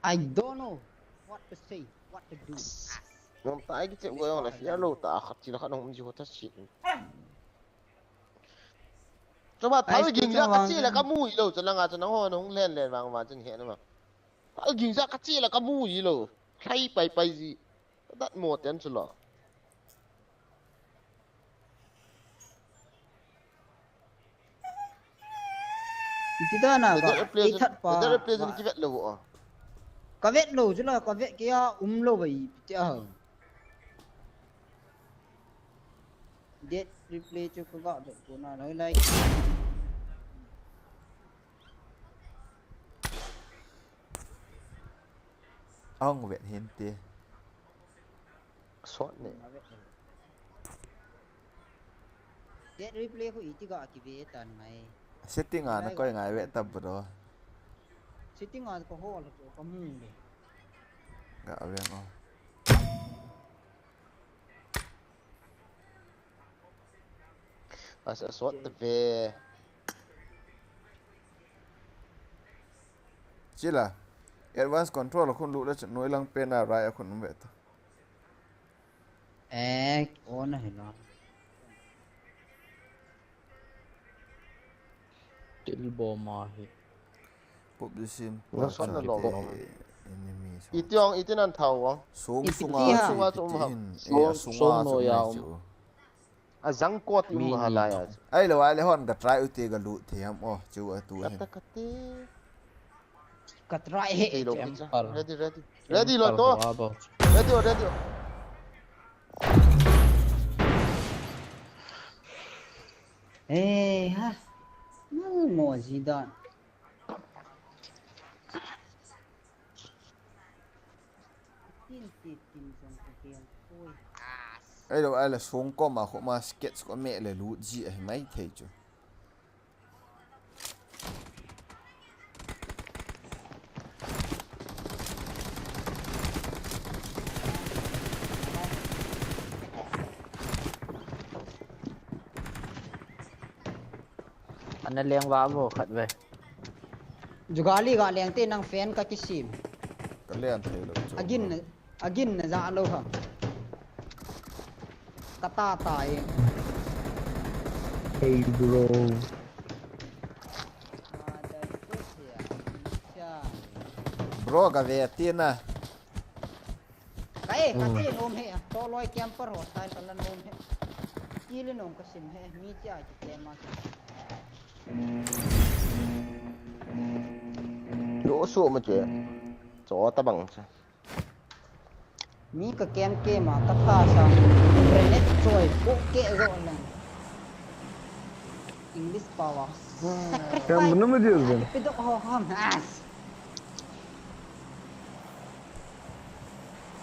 I don't know what to say what to do Ngom tay cái chuyện của là phía lô ta khát chỉ là khát không chịu thất xịn cho mà tháo cái gìn ra cái chi là cái mũi đâu cho là nó hoa nó không lên vàng vàng chân hiện mà tháo cái gìn ra cái chi là cái mũi đâu hay bay gì đặt một tiền cho nó thì đó nào cái thất pa cái play cái vết lỗ có vết lỗ chứ là có vết kia lỗ vậy chứ Dead replay cho các bạn được của nó nói đây ông viện hiến tiền sót này Dead replay của ý thì gọi cái về tần này setting à nó coi ngài viện tập rồi setting à có hồ là có mù này gạo viện không sẽ sót về chỉ là advanced control là con lũ đã chọn nuôi lăng pen là right con không vậy thôi ô này nó til bo ma hi publishing nó sót là lò enemy ít tiếng ăn thầu xuống xuống à răng cốt im hà lại à ai là ai hòn cả trai ute cái lũ thì em chú ở tuổi cắt right hết ready lo to ready ha nó mò gì đó ai là xuống có mà họ mà sketch có mẹ là lũ gì ấy mấy thầy chứ anh ấy liang vào vô khát về Jugali ga liang te nang fan ka kisim cái liền thầy là agin na za lo ha kata tai Hey bro bro cái về tiền à cái tiền ôm he to loi camper ho tai talan ôm he chi le nom ka sim he mi cha chi te ma lỗ sụa mà chuyện chó ta bằng mi ka kem ke ma ka tha sa renet choi ko ke ro la English power sen bunu mu diyorsun bir de ham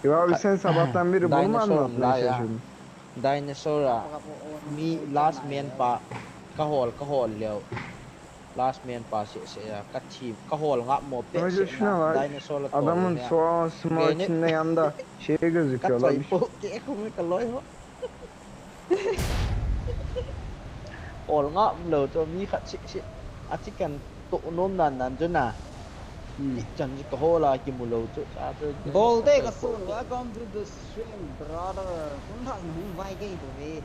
ya abi sen sabahtan beri bunu mu anlatmaya çalışıyorsun dinosaur mi last man pa kahol liao last man pass ya ka team ka hol nga mo pe Ama şuna bak. dinosaur la Adamın soğan sıma içinde yanında şey gözüküyor lan. ke không ka loi ho hol nga lo to mi khat si kan to nom nan cho na chẳng có hô là chỉ một lầu chỗ xa thôi ball day ka soon welcome to the stream brother kun thang hung vai cái tụi vi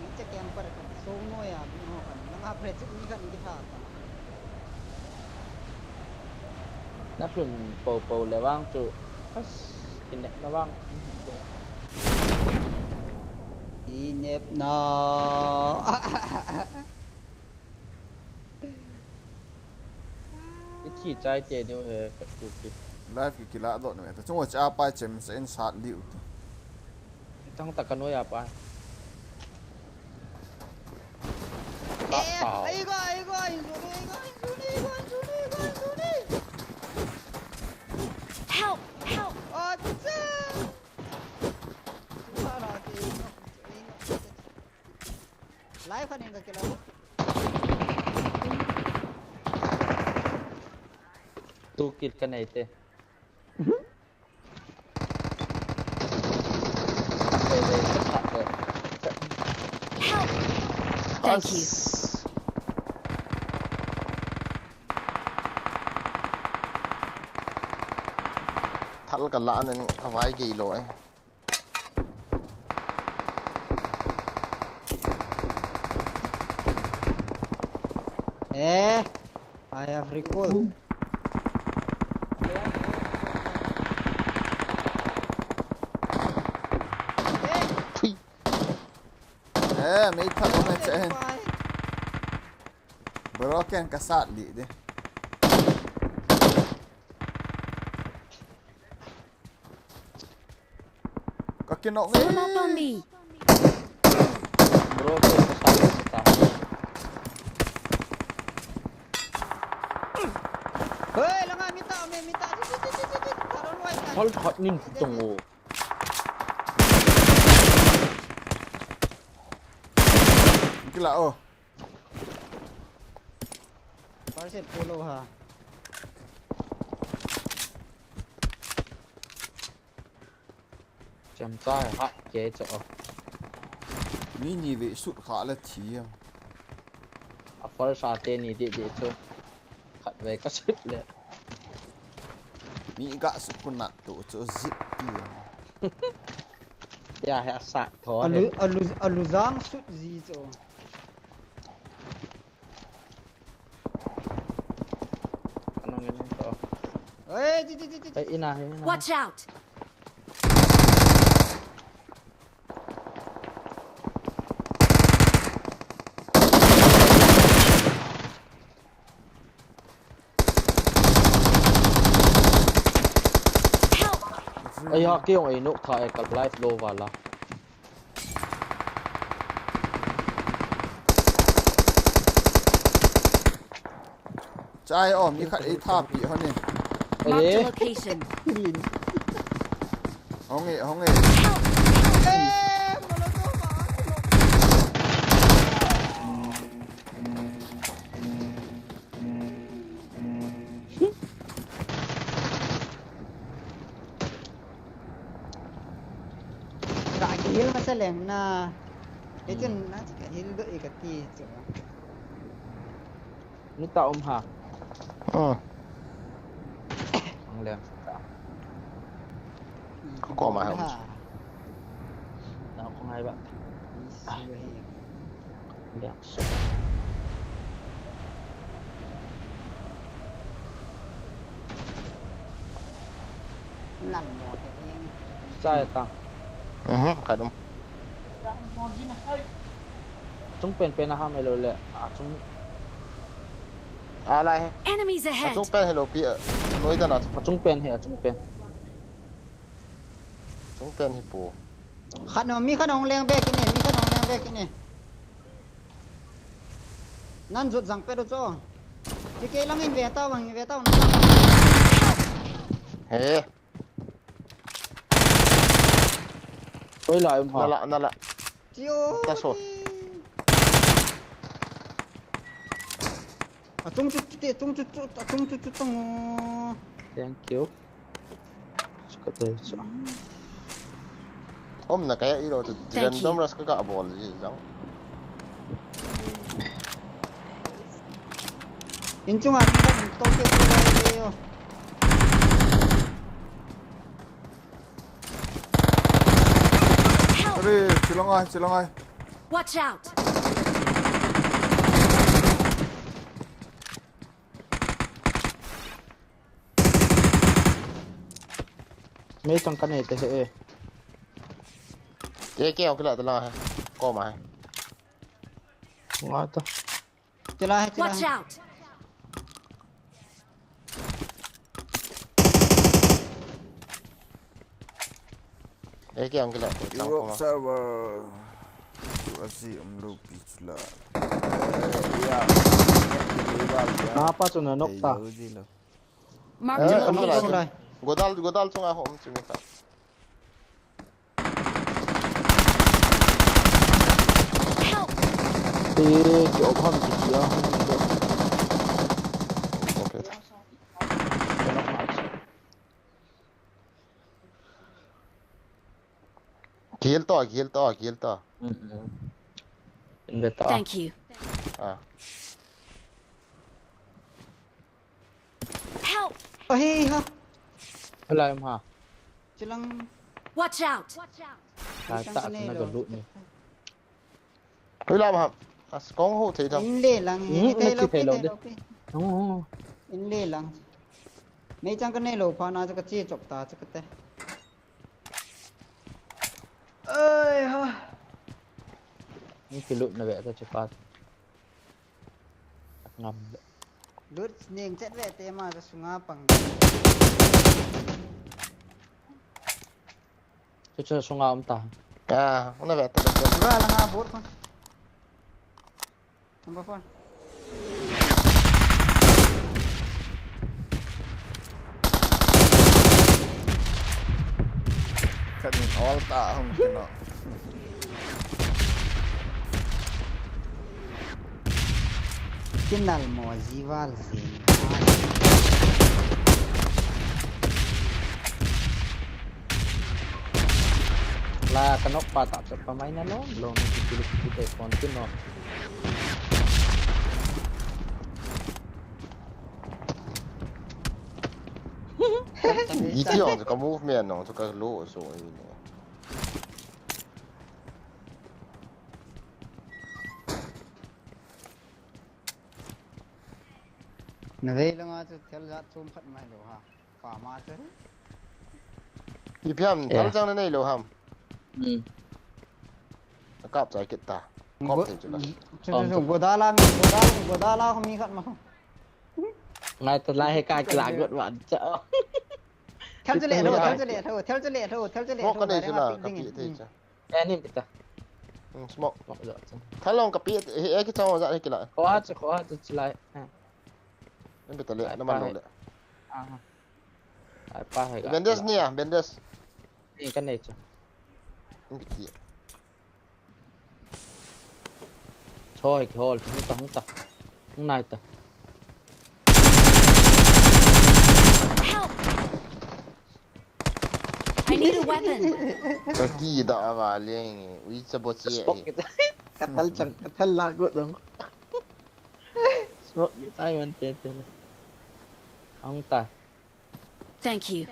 những cái kem per ka so no ya no kan nang apre chik ni kan ki tha ta nó thường bầu là vang chỗ in đẹp nó vang đi nhep no cái chỉ trái chè đâu hề live cái lạ độ nàyแต่ช่วงจะไปเจมส์เอ็นชาร์ดลิว ต้องตักกันไว้อะไป igo Help! Help! oh cha live kan enggak kira tu kit cái này thế Help! Thank you. thằng cả lạ nên vài kỳ lỗi I have recall mấy thằng nó chạy bro ken cái sát lì đi có cái nọ Form up on me. bro cái sao hey lang nga minta taron wai hol hot ning tung cái lạ ô parse polo ha chăm trai hot chế chỗ mi nhì vị sụt khá là thí à à phải sao tên này để cho khát về cái sứcเลย mi gạ sụt con nặng tổ chỗ zip đi ya ha sạ thò alu zang sut zi cho anh nghe không to hey ấy ina Watch out! ấy họ kêu ấy nụ thải cả live low vào là trai ôm mi khát ấy tháp bị hơn nè Mark the location. không nghe hil masalem na itu na hil do ikati cho nụ tạo hả ừ ăn liền có mà không nào không hay bạn liền nằm một cái sai tăng phải đúng chúngเป็นนะฮะไม่รู้เลยchúngอะไร Enemies ahead. chúngเป็น hello พี่น้อยจังนะ chúng เป็นเหรอchúngเป็น chúngเป็นฮิปโป มีขนมเลี้ยงเบกนี่มีขนมเลี้ยงเบกนี่นั่นจุดสังเป็ดจ้อที่เกลังอินเวต้าวังอินเวต้าเฮ้ ôi lạiนั่นละ ที่ ta so tung chút tung thank you có thể cho hôm là cái rồi thì random ra cái cả ball gì giống in chung à tung chút Sorry, chilang ơi. Watch out! mấy trong cái này thì cái keo cái là tao lo có mà ngon to Watch out! cái keo cái là Europe server. Masih nomlou pizza. Ya. apa tu nak ta Mark the không location. là godal chung à hôm chung ta thì kiểu không chỉ kia ok kill to Thank you. à Help! hey ha là em hả chilang Watch out! tại tại nó gần lụi này hơi làm hả con hô thấy đâu in le lang nó thấy lâu đấy in le lang mấy trang cái này lô pha na cái chia chọc ta cái té ơi ha những cái lụi này vẽ ra cho phát ngầm lút niềng chết về té mà ra sunga pang cho sung ông ta à nó vẽ tao ra là nga bot con number 4 Kan all tak hong kena. Kinal mo zival zin là cái nóc ba tạm sẽ có máy nó luôn cái còn cái nó一定这个 movement 呢，这个路所以呢。na dei langa chu thel za chum phat mai lo ha pa ma chu 一片他这样的内容哈，夹在吉他，夹在这个。chu godala không mi khat ma này thật là hay cài lại gọn bạn chợ theo cho lệ thôi cái này chứ là cái gì thế chứ em nhìn kita smoke thái long cái cái trong dạ cái lại khó hát lại nên bị lệ nó mà lệ apa hay Bendes nih ya Bendes ini kan itu ini thôi không ta không này ta I need a weapon. Kaki dah avaling, we sebut sih. Katal lagu dong. Smoke kita yang tete. Ang ta. Thank you.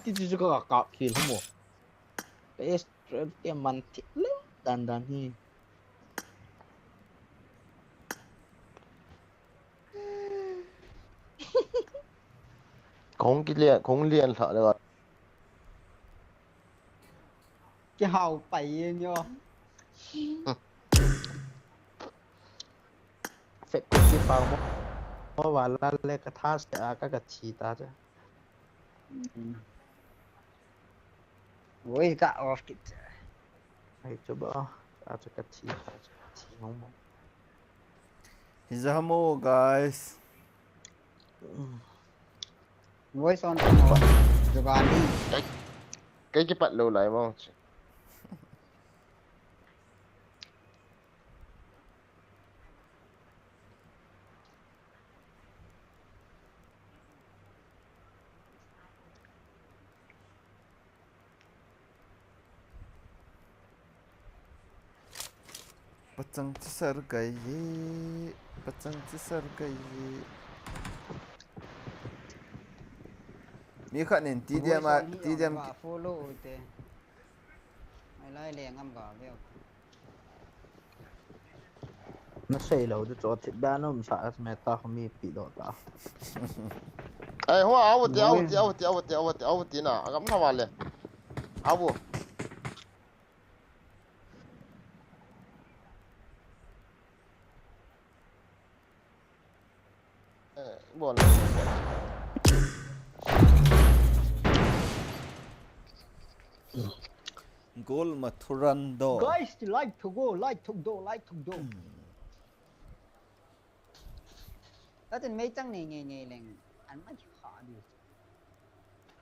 Itu juga kakak kill semua. Dia mantik lah dan ni. Cũng liền sợ được. Cái hào bậy nhô. Phải có cái bao một và là lấy cái tháp sẽ cái chỉ ta chứ. Ôi cả off kit. Ay, coba. Aja kecil. Ngomong. Hizamo guys. Voice on Jogani. Cái bạn lâu lại không? Pacang cisar gaye, pacang cisar gaye. Mi khat nen ti dia follow te. Ai lai le ngam ga veo. Nó xây lâu cho thịt ba nó sợ mẹ ta không biết bị đổ ta. Ai hoa áo tí nào, gắm nào vào liền. Áo buồn. Goal Mathurando. Guys, like to go. Đó thì mấy trăng này nghề lành anh mới khó điều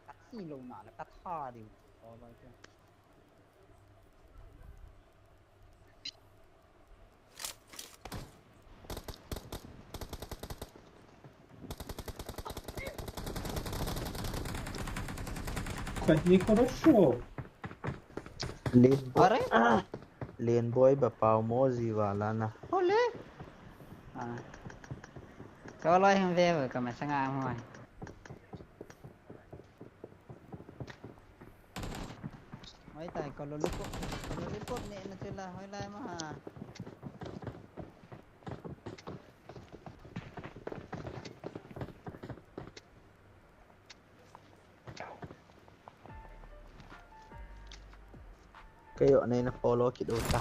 cắt xì lâu nào là cắt tha điều có bao nhiêu Не хорошо. Lane boy bapau mozi wala na. Ole. Có lối không về rồi, cầm sang ngang thôi. Mấy tay còn lollipop nè nó chơi là hỏi lại mà. Cái đoạn này nó follow cái đồ ta.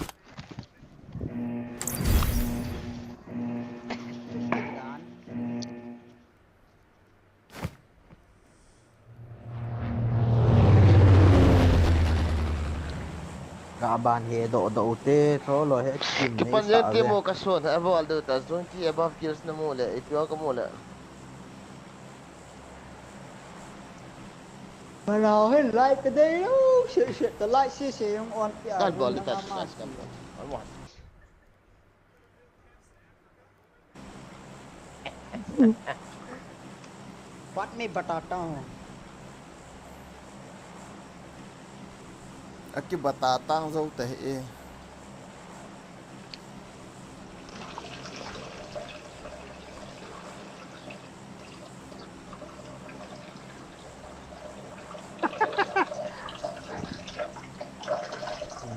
Ban he do te tho lo he kim nei sa ke mo ka so na ball do ta zone ki above kills na mo le itwa ka mo le mà nào hết like cái đấy đâu shit the like shit không on cái ball ta smash kam on what me batata Aki batatang dâu tệ.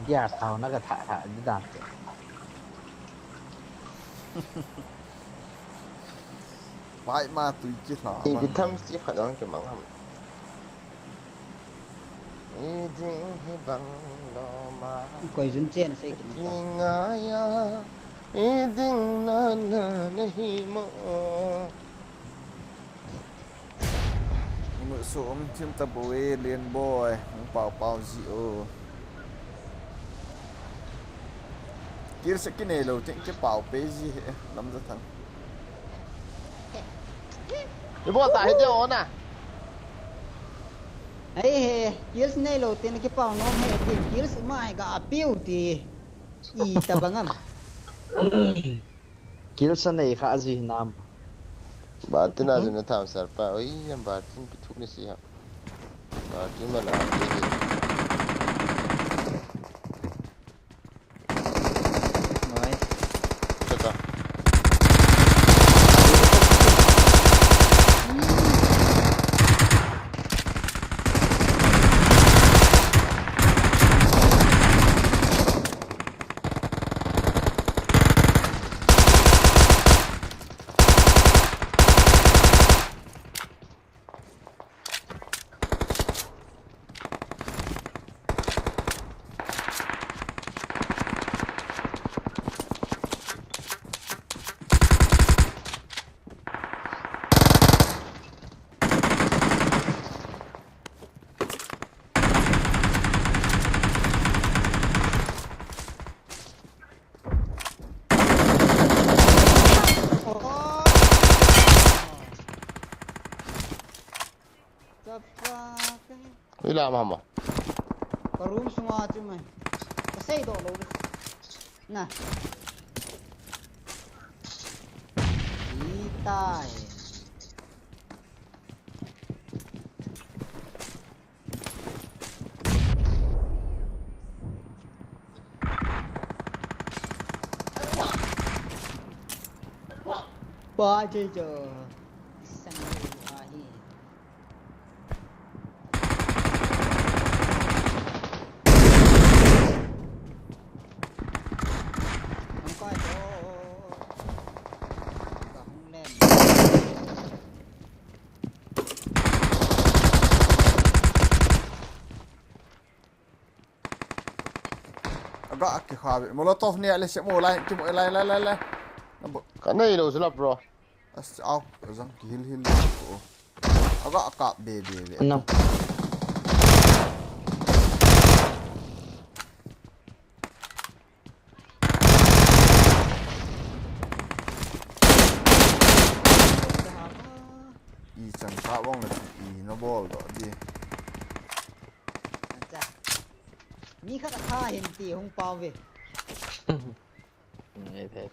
Ya tao nó cái thả đi đàn. Vậy mà tụi chết nó. Thì cái thăm chỉ phải nói cái mắng hầm. Quay dun chen xây Mượn xuống chim tập bồi liền boy bao dịu kia sẽ cái này lâu tiếng cái bảo bê gì hết lắm rất thằng cái bộ tại hết rồi nè ấy kills này lâu tiền cái bao nó hay tiền kills mai cả biểu thì y tập bằng âm Kills này khá gì nam Batin na zina tham sar pa oi yan batin pituk ni siya batin mala Chata Đi làm hầm à? Có room xuống à chứ mày. Có xây độ lâu đi. Nè. Ý tai. Ba chơi chờ. Sang à hi. Coi chỗ cả không lên. Agak ke khabe molotov ni ale se mo lai ki mo lai Cái này đâu sẽ lập rồi. as au zang hil agak ka be No. i chang ka bong la i no bol do di Mi khát tha hiện tỷ không bao về. Nghe thế.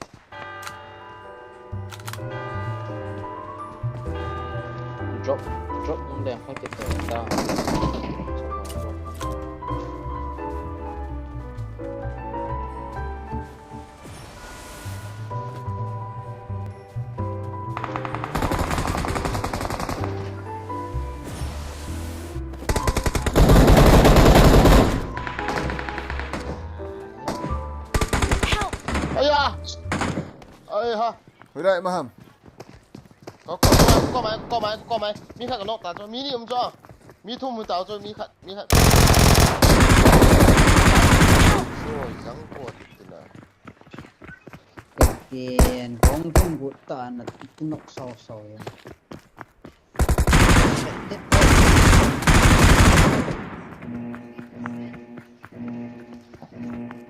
Drop không đèn phải kịp thời ta. Ơi ha. hồi đây mà hầm có máy mi khát cái nóc tạo cho mi đi cho mi thu mình tạo cho mi khát rồi răng của thì là Tiền không trung bút toàn là nóc sâu sâu.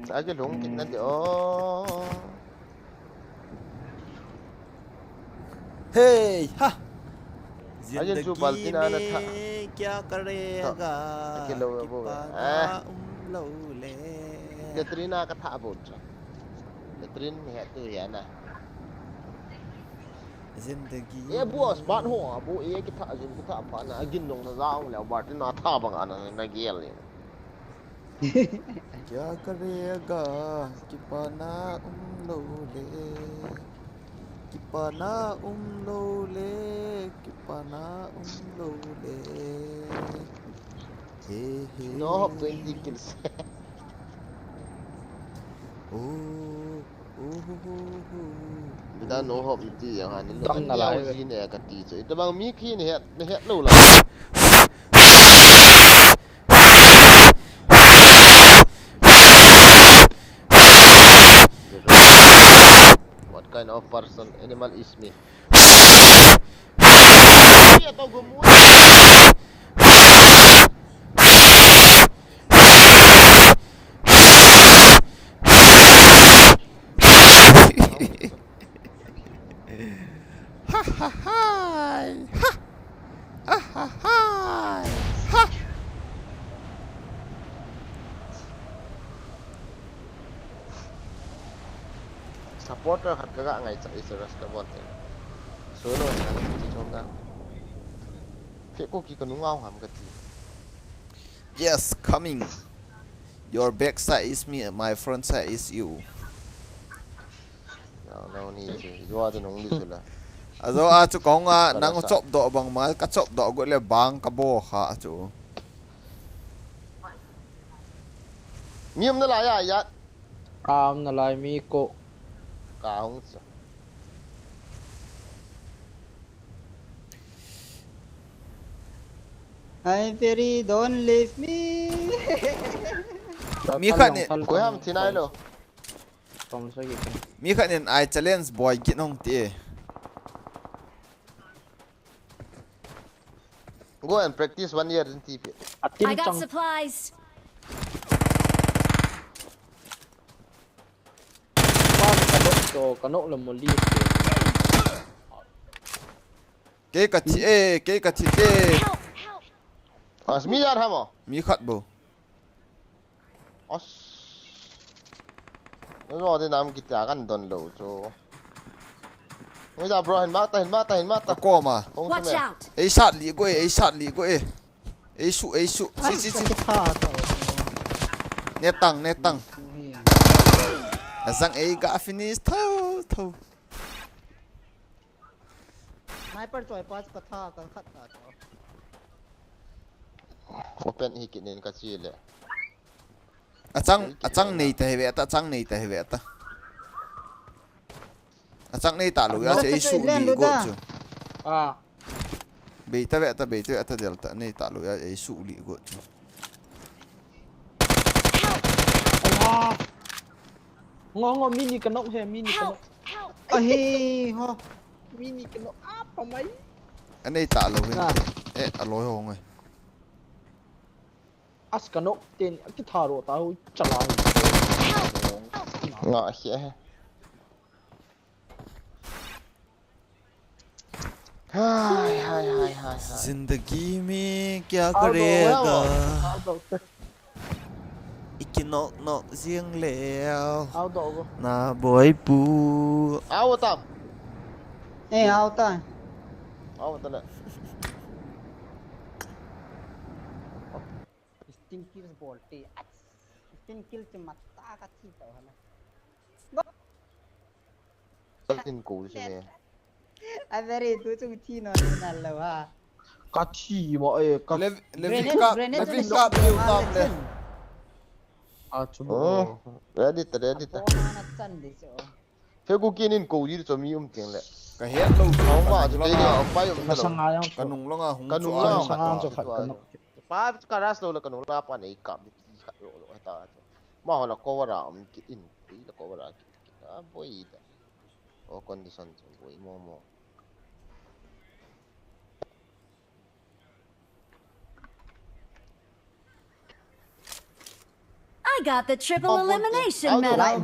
Sao cái lũng kịch nó được hey ha जिंदगी में क्या करेगा Katrina cái thả bột cho Katrina hệ từ hiện này जिंदगी ये boss bạn hoa bu ये cái thả phản là gin nông nó rau lẹo bát nó thả bằng anh nó ghê liền क्या करेगा कि पाना लो ले कि पाना लो ले कि पाना लो ले हे हे nó học 20 kills người ta nó học gì à hả Tâm là lại gì này cả tỷ rồiแต่บางมีขี้เนี่ยเฮ็ดlâuละWhat kind of person animal is me? Iya tau gue mau. ha ha ha ha ha ha ha Supporter hat kagak ngai cak iseras ka bonte. Solo na ti chonga. Fe ko ki kanu ngau ham kati. yes coming your back side is me my front side is you Nào ni chứ, do thì nông đi rồi là. azo a chu kong a nang chop do bang mal ka chop do go le bang ka bo kha chu Miêm nó lại à ya. Nó lại mi cô. Cả không. Hi Perry, don't leave me. mi khan ni Koiham thì này lo. Không sao gì. mi khan ni I challenge boy ki nong ti Go and practice 1 year in TV. I got supplies. Cái nốt là một ly. ke ka chi e ke ka chi e mi ra hả mò mi khát bù nó rồi thì làm kịch cả gần tuần lâu cho bây giờ bro hình mát ta có mà Watch out! ấy sát lì quê ấy sụ xí nét tăng rằng ấy gã finish thâu sniper choi pas ka tha ka khat ta open hi kinin ka chi le achang nei ta heve ta achang nei ta lu ya se su li go chu be ta delta nei ta lu ya e su li go chu ngon mini cái nóc hay mini cái nóc hi ho mini cái nóc apa mấy anh nei ta lu e aloi hong ơi as cái nóc tên cái thà rồi tao chả làm ngọ khẽ hai जिंदगी में क्या करेगा इकनोक नोक riêng lẻo na boy pu áo tam áo ta nè stin kills bolte stin kill che matta ka thi to hana tin cũ chứ nè ai very tu chung thi no na la wa cá chi mà ơi cá Levin cáp yêu tam nè chúng ready ta na chan de so phê cô kia nên cũ gì cho mi tiếng lệ cái hết lâu không mà cho đây là bay mà sang ai không cái nung lo nga hung kanung chu lang sang ai cho phải cái nóc pa karas lo la kanung la pa nei kap ki khat ro lo ta ma ho la ko ra am ki in ti la ko ra ki a boy da o condition chu boy mo I got the triple elimination medal. lại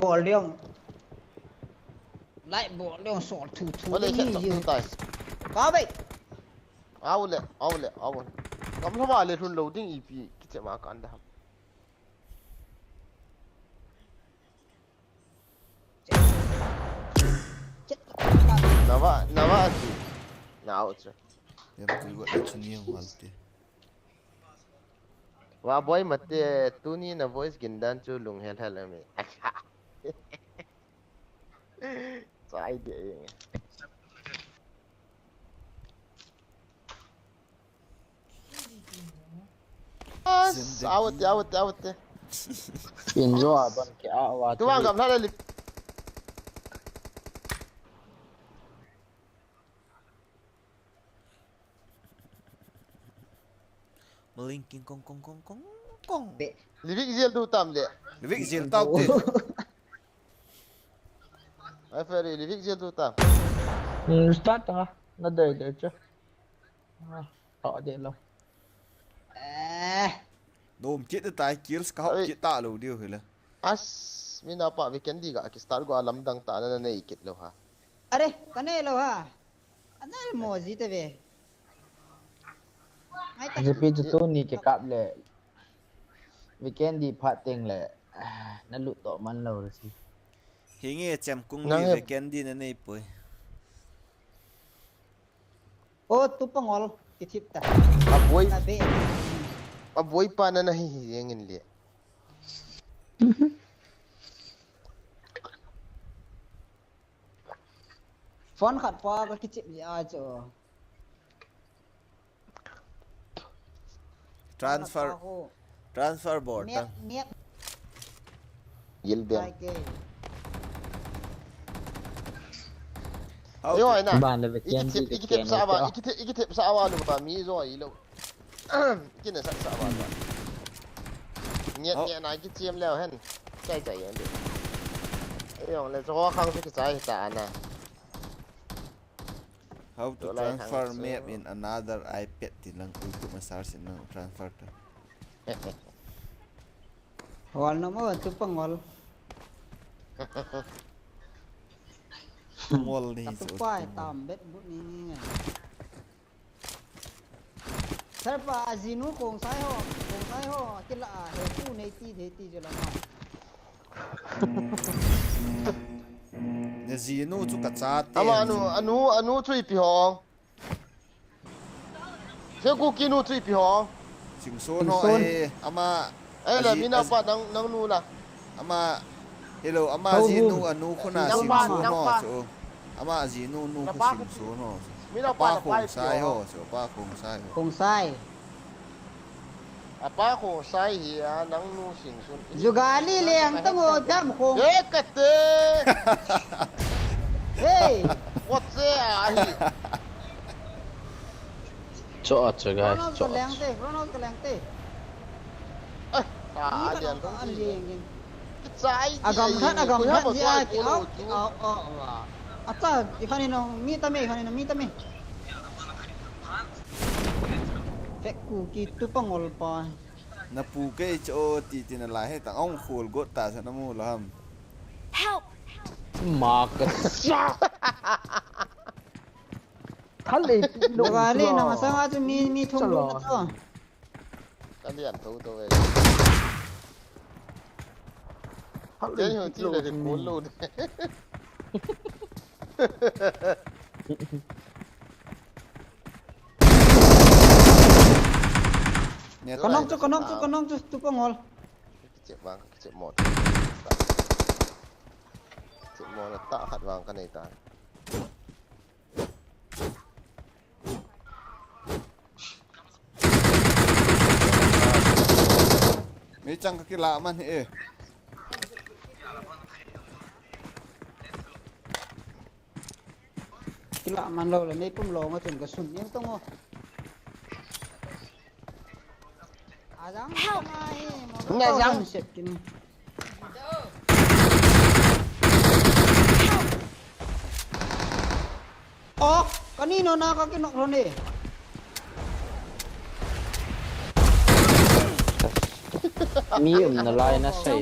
bỏ liong sọt thủ lấy đi khét tay có vậy áo lệ cắm nó vào lên thun lâu tiếng EP cái chuyện mà cắn đam nava gì nào chứ em tôi gọi là chun nhiều hoàn tiền và boy mất tu ni na voice gindan chu lung hel em sai đi out pin rồi bên kia và tu ang gặp nó đây Malinking kong livik zel tu tam le livik zel tao te ai phải livik zel tu tam start hả nó để chứ họ để lâu dom chết tai kills ka hop chết ta lo dio hela as mina pa weekend di ga ki start go alam dang ta na nei kit lo ha अरे कने लो हा अनल मोजी ते बे giờ bây giờ tôi ní cái cặp lệ weekend đi phát tiền lệ nó lụt tổ man lâu rồi gì hi nghe chem kung ni weekend đi nei poi ô tu pangol ki thip ta aboy pa na nahi yengin le phone khát pa ka ki chip ya cho transfer board miếng yil ben rồi nè ikitip sa awa lu pa mi rồi lo cái này sa awa nhẹ này cái chiêm leo hen chạy vậy đi rồi là cho khang cái trái ta nè how to transfer map in another iPad tilang untuk masarsin ng transfer to wal no mo tu pangol ngol ni tu pai tam bet but ni Serpa azinu kong sai ho kila he pu nei ti je la ma ne zinu chu ka cha te ama anu chui pi hong se ku kinu chui pi hong sing so no e ama la mina pa nang nu la ama hello ama zinu anu khona sing so no so ama zinu nu khu sing so no mina pa khong sai ho so pa khong sai apa khong sai hi nang nu sing sun Jugali leng tango dam khong kate hey what's it cho guys cho Ronald ka leng te dian tong sai agam khat ji a ki ata ikhani no mi tame Fek ku ki tu pangol pa na pu ke cho ti tin la he ta ong khul go ta sa na mu lam Help! Mark Thale Jugali na masanga chu mi thong lo na to dian tu to ve Thế hồi chi là được cuốn luôn Con nong chu tu pangol Cek bang, cek mod là tak hạt vàng cái này ta mấy chăng cái lạ man he kila man lo la nei pum lo ma chun ka sun ning tong o ajang nghe răng sep kin kanino na ka kinok ro ni mi na lai na sai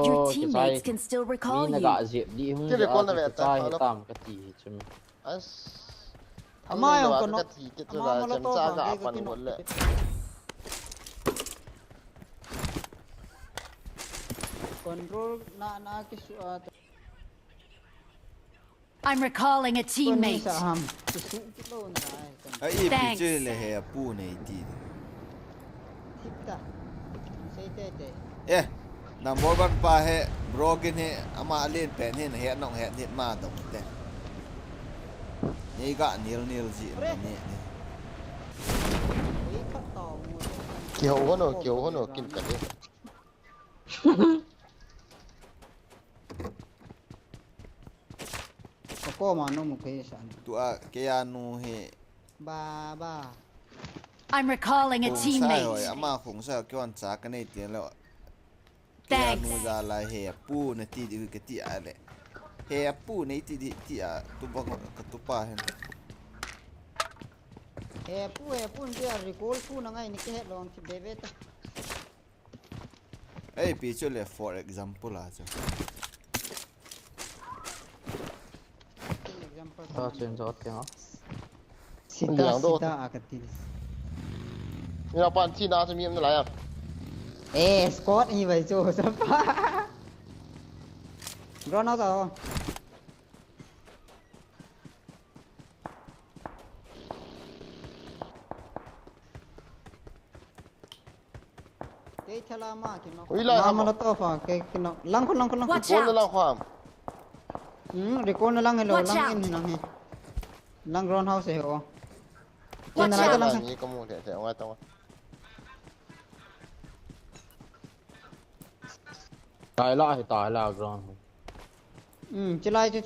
Your teammates can still recall mi na you. ga zep di hung tai tam ka ti chum ama yung konok cái là chấm cha gạo phần một lệ control na ki su I'm recalling a teammate. ai pi che le he pu nei ti number 1 pa he broken he ama len pen he he nong he nit ma dong te ni ga nil ji ni kiểu nó kim cả đấy ko ma no mu ke san tu a ke anu he ba I'm recalling a teammate. ama khong sa kyon cha ka nei ti lo Thanks. anu za la he pu na ti di ke ti a le he pu nei ti a tu ba ka tu pa he pu dia recall pu na ngai ni ke he long ki bebe ta ai pi cho le for example a cho cho chen cho tiếng sita akati nhưng mà bạn chi nào thì miệng nó lại à Scott như vậy cho sắp rồi nó rồi cái theo là mà cái nó mà nó to phải cái nó lăng con cuốn nó lăng khoảm để con nó lăng hello lăng in lăng lăng ground house hiểu không Watch cái out. lăng gì có một thể ngoài tông tai la ground chỉ lại chứ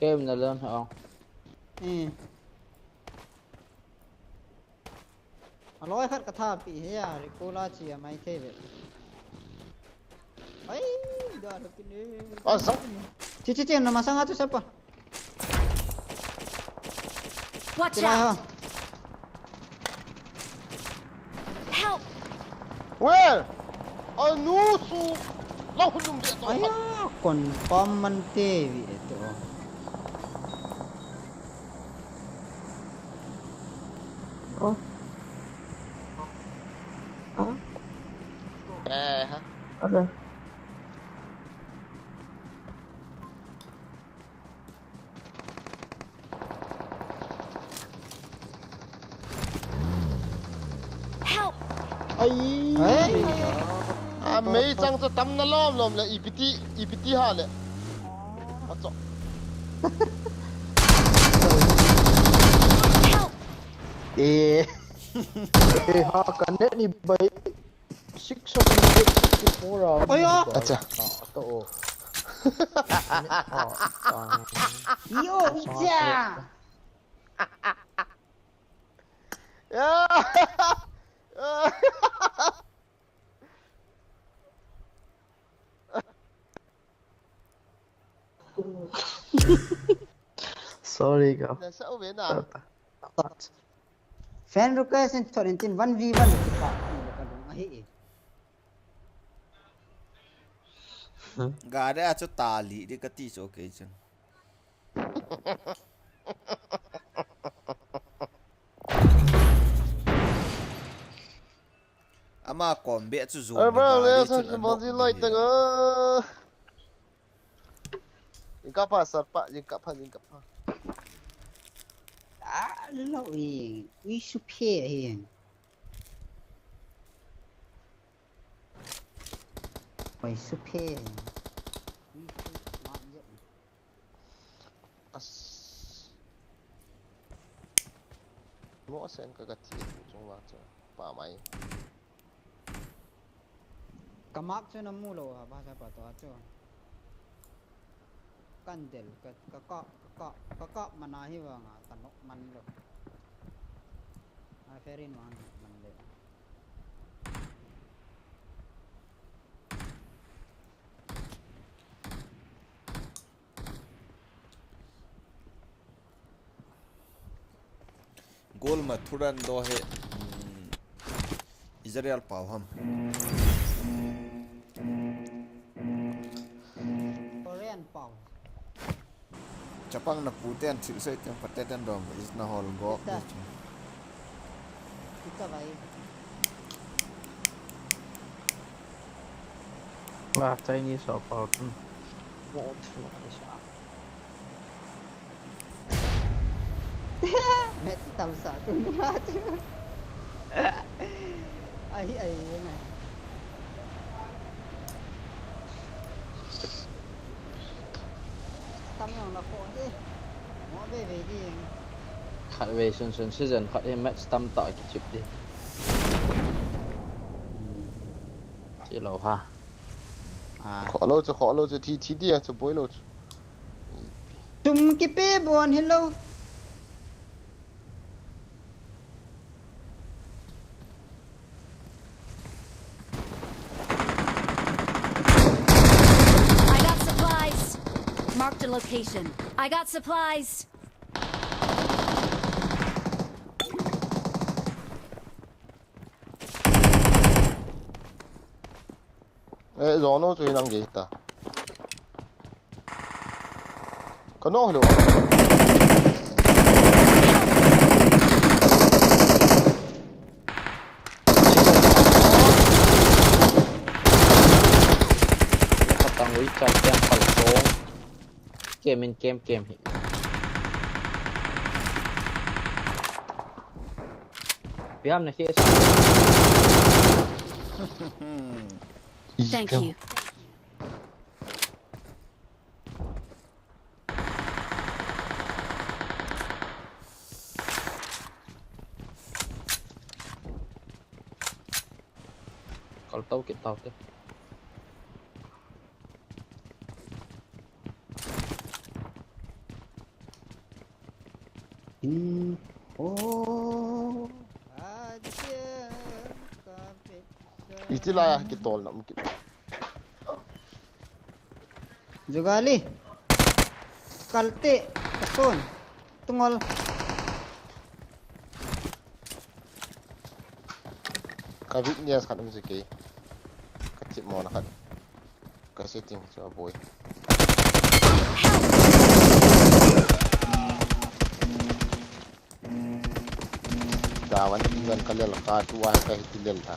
game là lên không lối khát cả tháp bị thế à cô la chỉ à mấy thế vậy ấy đó được cái sao chị nó mà sang hết sắp à Watch out. Help. Well, nu su lâu không dùng điện thoại còn comment tê vậy đó Oh. Oh. Ha. Okay. Help! Mấy trang cho tắm nó lom là ipiti ha lệ. Bắt chọn. Eh ha kan net ni bai 664 round. Ôi ơ. Acha. To. Yo cha. Sorry ka. Là sao vậy nào? Fan request and Torrentin 1v1 ka dong ahi. Gà đấy cho tà lì đi cái tí chỗ cái chân. Ama còn biết chú dùng. Vâng, đây là món gì loại từng những cặp pa sát pa, những cặp pa. Lo we super hiền. We super. Mỗi sen cái thịt trong vào cho pa máy. Kamak cho nomlou ha bahasa pa to cho. Kandel ka manahi wa nga tanok man lo. Ferin man le. Goal mà thuran do he Israel pawham. Korean pau. Chapang na puten chil sai tem patetan dom is na hol go. Kita bai. Wah, Chinese apa? Mẹ tao sợ tôi quá chứ. Ấy này. Tâm lòng là khổ chứ. Ngõ về đi. Khát về xuân season khát em match tâm tại cái chip đi. Chỉ lâu ha. Khó lâu cho thi đi cho bối lâu. Tum cái bê buồn hello. Marked a location. I got supplies. Gió nó chơi năng gì ta? Có nó rồi. Tăng với trái tem phần số. Game in game hiện. Biam này kia. Thank you. Kalau tahu kita tahu deh. Istilah kita tol nak mungkin. Jogali. Kalte. Katon. Tungol. Kavit niya sa kanong sige. Kacip mo na kan. Ka-setting sa boy. dawan iwan kalel ka tuwa ka hitilel ta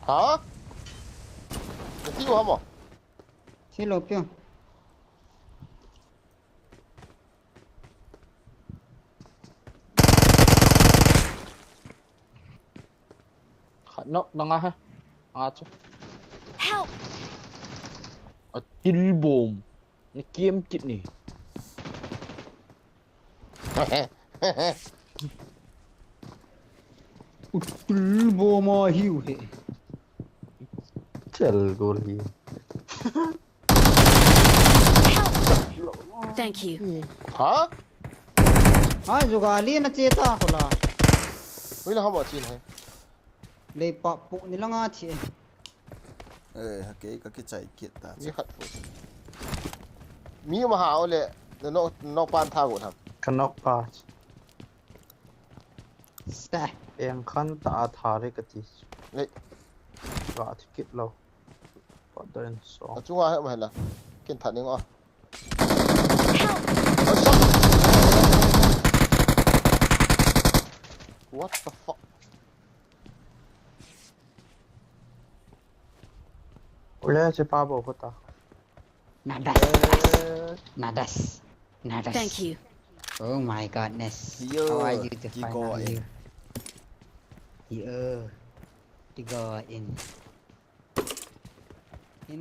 hả cái tiêu hả mỏ xin lỗi pion nó đang ha chứ Help! Til bom ni kiếm chít nè Til bom hiu he chel goli Thank you. hả जुगाली न चेता खोला bây giờ không bỏ chín hay ले पापू निलंगा थी cái chạy kiện ta mi khát phụ mi mà hảo lệ nó pan thao của thằng kan nok pa sta em khan ta thare ka ti đấy ga ticket lo pa den so chúng ta hãy là kiên thật đi ngõ what the fuck Oleh si Pabo ko ta. nadas Thank you. oh my godness Yo, how are you to you find go out in. here to go in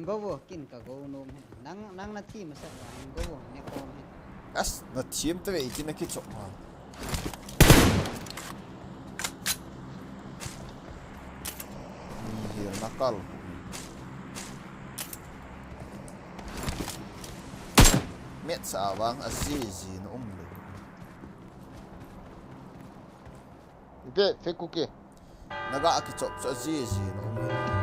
go wo kin ka go nom nang na thi ma sa in go wo ne ko as nó chiếm tới vậy chứ nó cái chỗ mà hiểu nó col mẹ sao vắng à gì nó lù thế phê cookie nó gạ cái chỗ gì nó lù